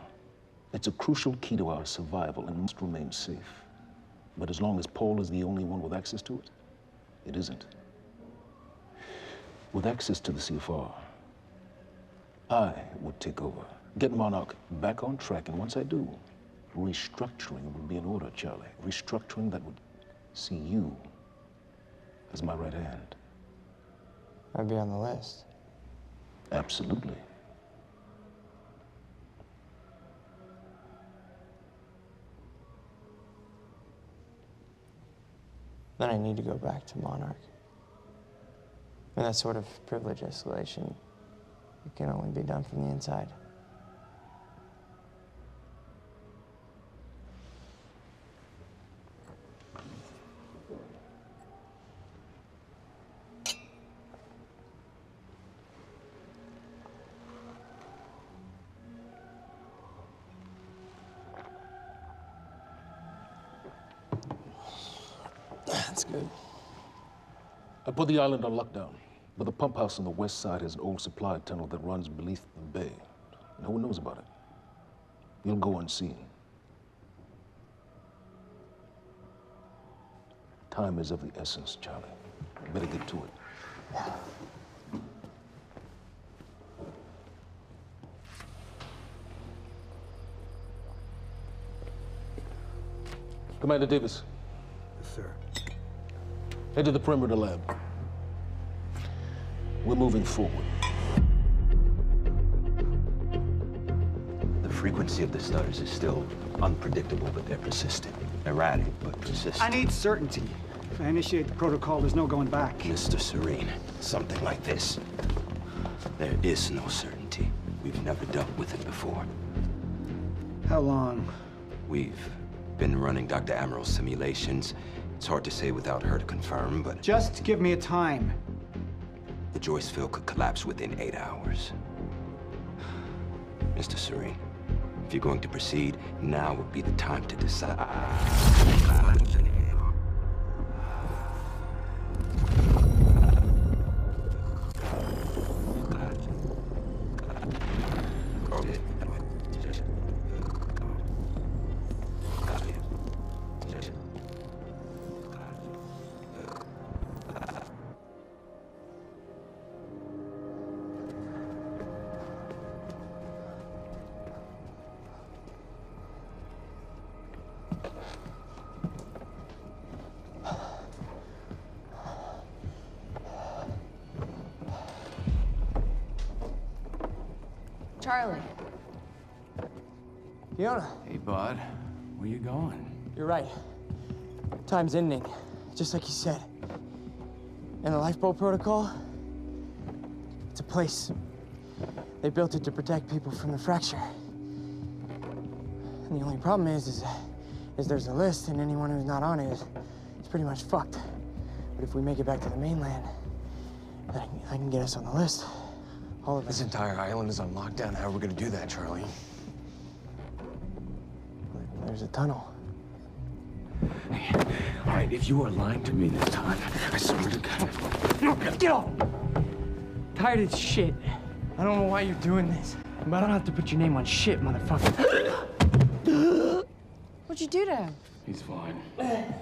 It's a crucial key to our survival and must remain safe. But as long as Paul is the only one with access to it, it isn't. With access to the CFR, I would take over, get Monarch back on track, and once I do, restructuring would be in order, Charlie. Restructuring that would see you as my right hand. I'd be on the list. Absolutely. Then I need to go back to Monarch. And that sort of privilege escalation, it can only be done from the inside. That's good. I put the island on lockdown, but the pump house on the west side has an old supply tunnel that runs beneath the bay. No one knows about it. You'll go unseen. Time is of the essence, Charlie. Better get to it. Commander Davis. Yes, sir. Head to the perimeter lab. We're moving forward. The frequency of the stutters is still unpredictable, but they're persistent. Erratic, but persistent. I need certainty. If I initiate the protocol, there's no going back. Mr. Serene, something like this. There is no certainty. We've never dealt with it before. How long? We've been running Dr. Amaril's simulations. It's hard to say without her to confirm, but... Just give me a time. The Joyce field could collapse within 8 hours. Mr. Serene, if you're going to proceed, now would be the time to decide. Charlie. Fiona. Hey, bud. What are Where you going? You're right. Time's ending, just like you said. And the lifeboat protocol? It's a place. They built it to protect people from the fracture. And the only problem is there's a list, and anyone who's not on it is pretty much fucked. But if we make it back to the mainland, then I can get us on the list. All of us. This entire island is on lockdown. How are we gonna do that, Charlie? There's a tunnel. Hey, all right, if you are lying to me this time, I swear to God. Get off! Tired of this shit. I don't know why you're doing this, but I don't have to put your name on shit, motherfucker. What'd you do to him? He's fine. I'm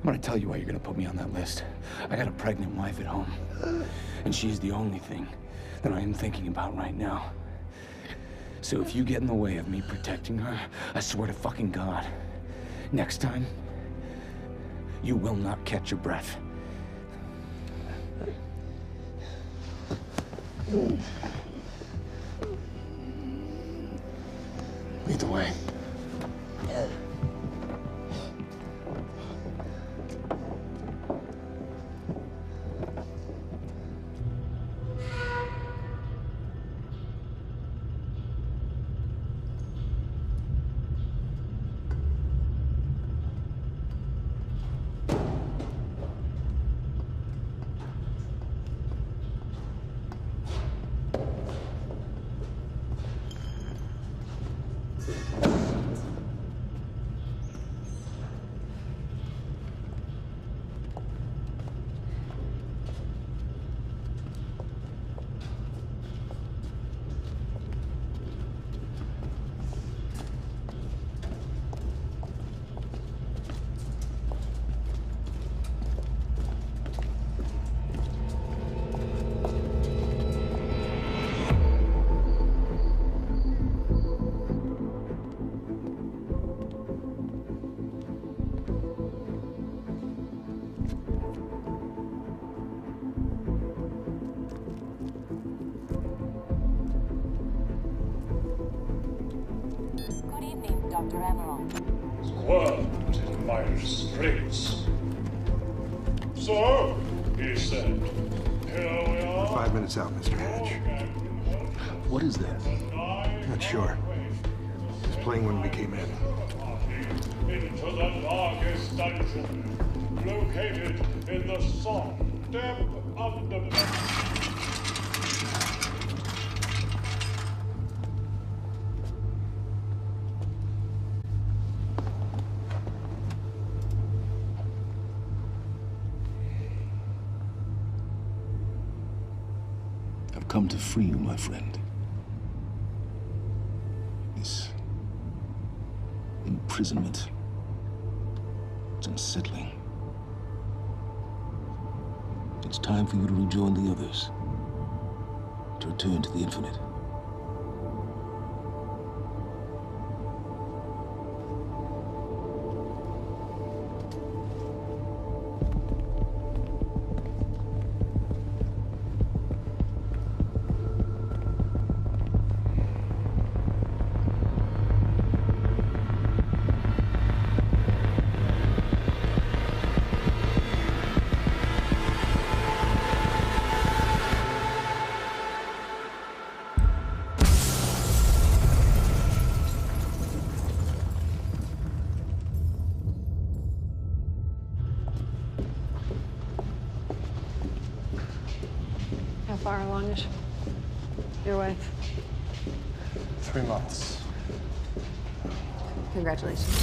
gonna tell you why you're gonna put me on that list. I got a pregnant wife at home, and she's the only thing that I am thinking about right now. So if you get in the way of me protecting her, I swear to fucking God, next time, you will not catch your breath. Lead the way. Dr. Emerald. Squirmed in Myers-Briggs. So, he said, here we are. 5 minutes out, Mr. Hatch. What is that? Not sure. It was playing when we came in. Into the darkest dungeon, located in the soft, damp underbelly. I've come to free you, my friend. This imprisonment, it's unsettling. It's time for you to rejoin the others, to return to the infinite. How far along is your wife? 3 months. Congratulations.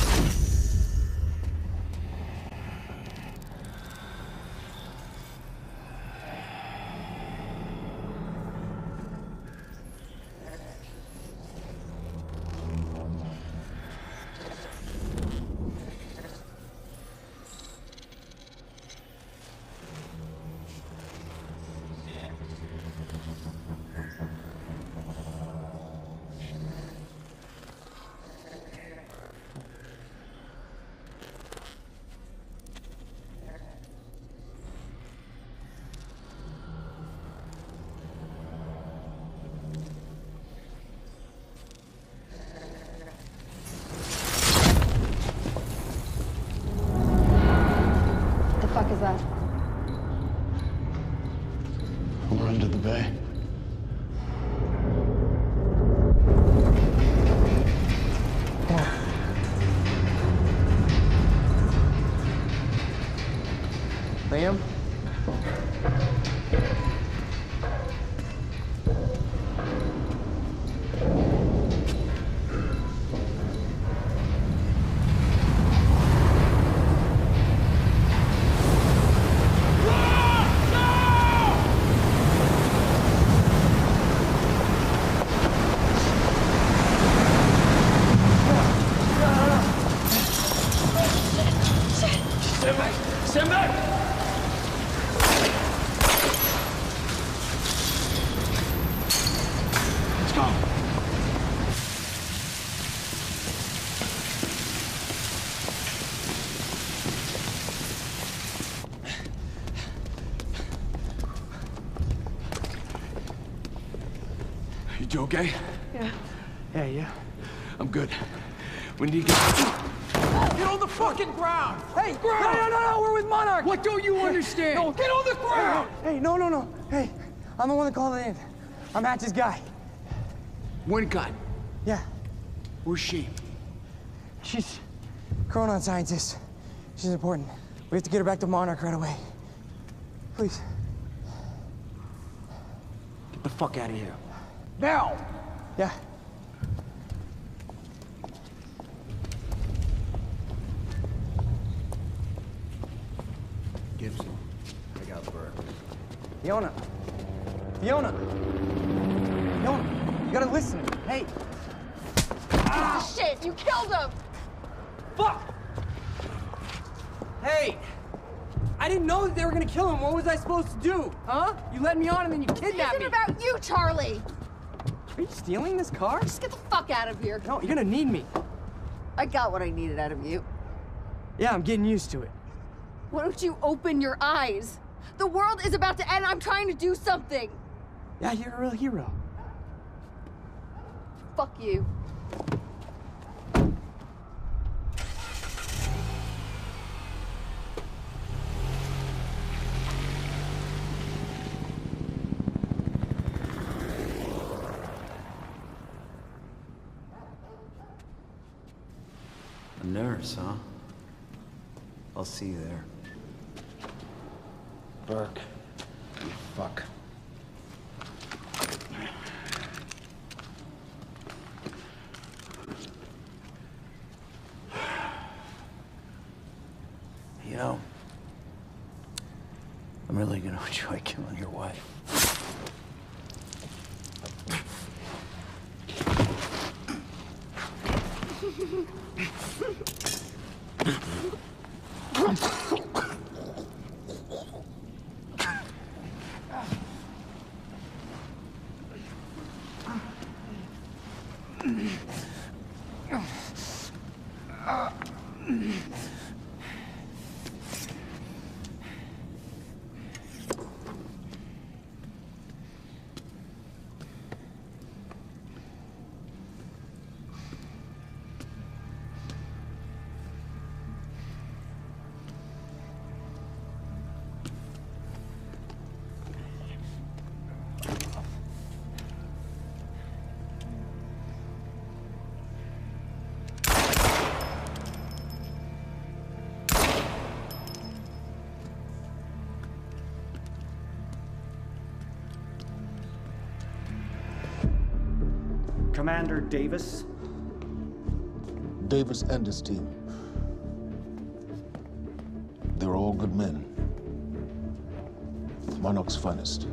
two okay? Yeah. Yeah, yeah. I'm good. When do you get... Get on the fucking ground! Hey, ground! No, we're with Monarch! What don't you understand? No, get on the ground! Hey, no. Hey, I'm the one that called it in. I'm Hatch's guy. One gun. Yeah. Where's she? She's Chronon scientist. She's important. We have to get her back to Monarch right away. Please. Get the fuck out of here. Now! Yeah. Gibson, I got Burke. Fiona, you gotta listen. Hey. Shit, you killed him! Fuck! Hey! I didn't know that they were gonna kill him. What was I supposed to do? Huh? You led me on and then you kidnapped me. This isn't about you, Charlie! Are you stealing this car? Just get the fuck out of here. No, you're gonna need me. I got what I needed out of you. Yeah, I'm getting used to it. Why don't you open your eyes? The world is about to end. I'm trying to do something. Yeah, you're a real hero. Fuck you. A nurse, huh? I'll see you there. Burke. You fuck. You know, I'm really gonna enjoy killing your wife. Commander Davis? Davis and his team. They're all good men. Monarch's finest.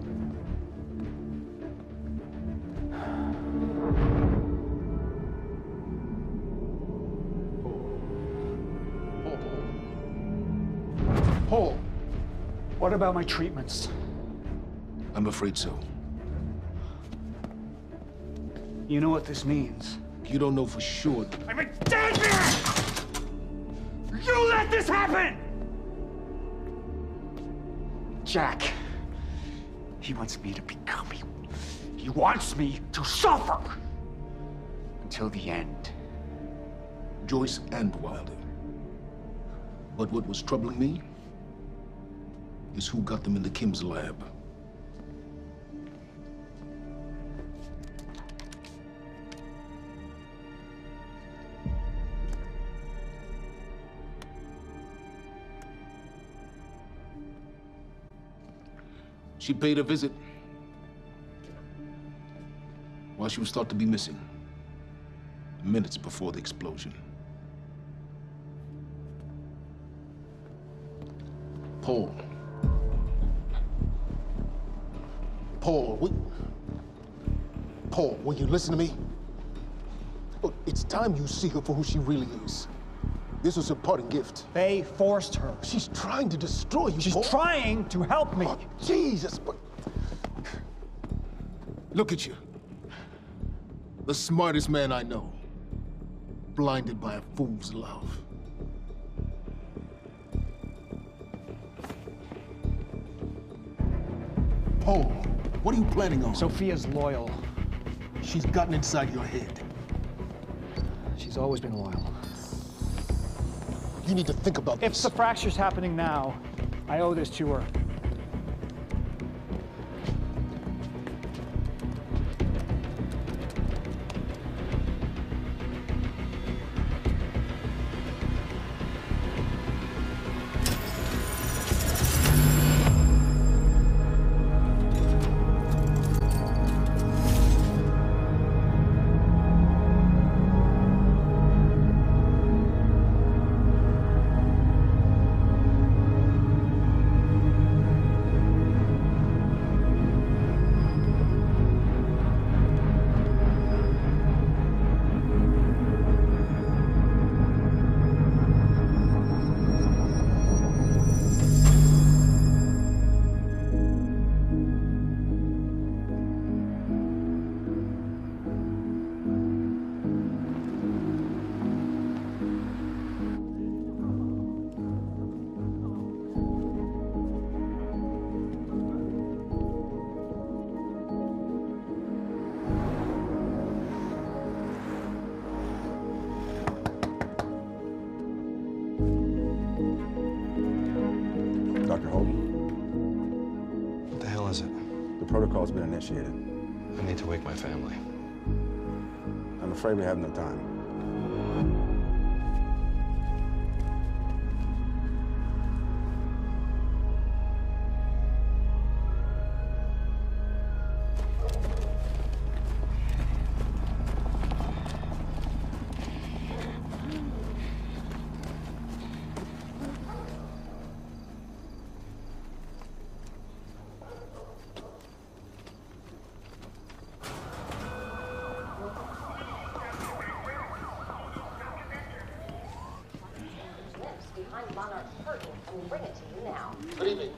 Paul, what about my treatments? I'm afraid so. You know what this means? You don't know for sure. I'm in danger! You let this happen! Jack, he wants me to become you. He wants me to suffer until the end. Joyce and Wilder. But what was troubling me is who got them into Kim's lab. She paid a visit while she was thought to be missing, minutes before the explosion. Paul, will you listen to me? Look, it's time you see her for who she really is. This was her parting gift. They forced her. She's trying to destroy you, She's Paul. trying to help me. Oh, Jesus, but... Look at you. The smartest man I know. Blinded by a fool's love. Paul, what are you planning on? Sophia's loyal. she's gotten inside your head. She's always been loyal. You need to think about this. If the fracture's happening now, I owe this to her. Dr. Holden? What the hell is it? The protocol's been initiated. I need to wake my family. I'm afraid we have no time. Good evening.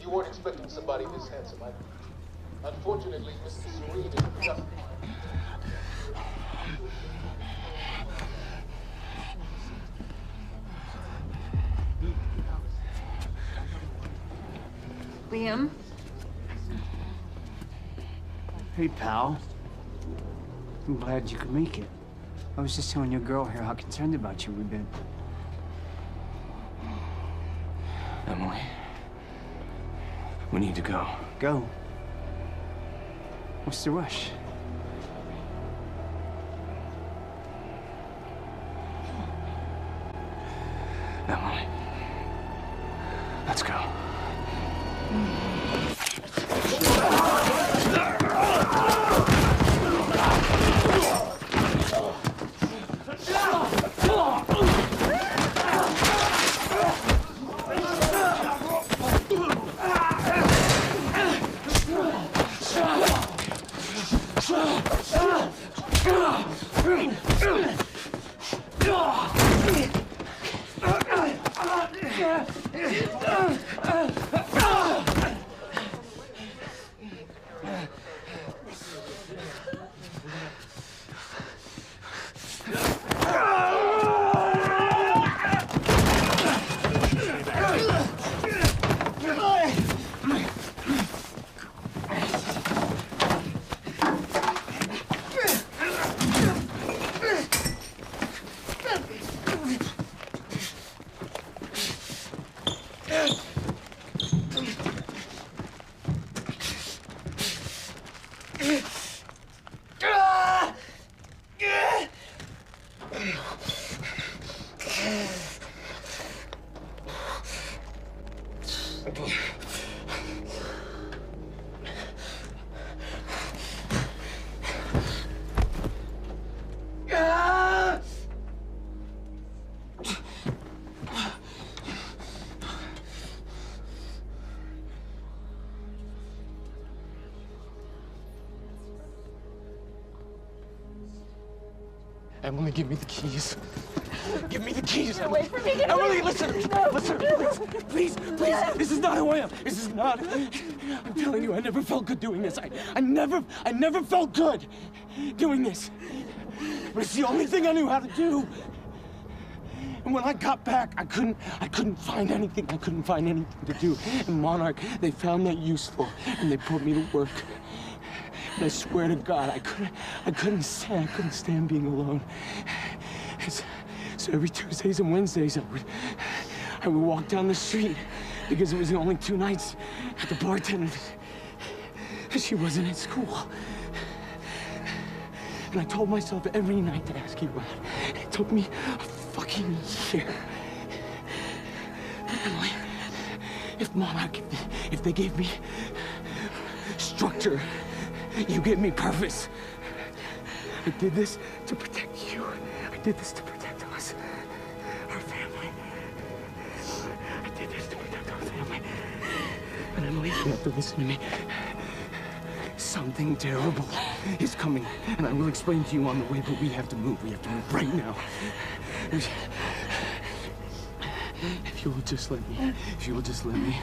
You weren't expecting somebody this handsome, unfortunately, Mr. Serene is just... Liam? Hey, pal. I'm glad you could make it. I was just telling your girl here how concerned about you we've been. Emily, we need to go. Go? What's the rush? Emily, let's go. Emily, give me the keys. Give me the keys, Get Emily. away from me, get Emily, away. listen. No. Listen, please. This is not who I am. This is not. I'm telling you, I never felt good doing this. I never felt good doing this. But it's the only thing I knew how to do. And when I got back, I couldn't find anything. I couldn't find anything to do. And Monarch, they found that useful, and they put me to work. And I swear to God, I couldn't stand being alone. So every Tuesdays and Wednesdays, I would walk down the street because it was the only 2 nights at the bartender. She wasn't at school. And I told myself every night to ask you out. It took me a fucking year. But Emily, if Monarch, if they gave me structure, you gave me purpose. I did this to protect you. I did this to protect us, our family. I did this to protect our family. And Emily, you have to listen to me. Something terrible is coming, and I will explain to you on the way, but we have to move. We have to move right now. If you will just let me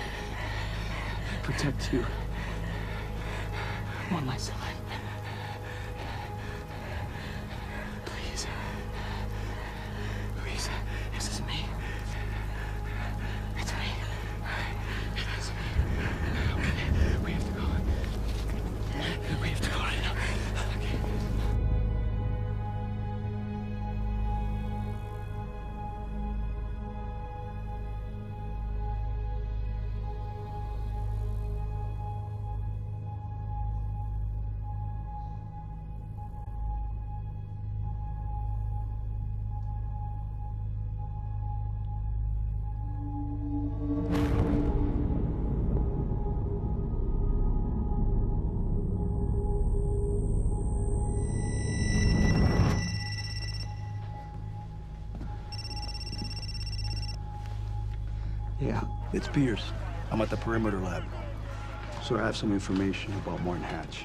protect you one last time. Please. Please, this is me. It's me. It is me. Okay, we have to go. We have to go right now. Okay. Yeah, it's Pierce. I'm at the perimeter lab. So I have some information about Martin Hatch.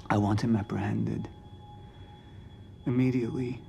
I want him apprehended. Immediately.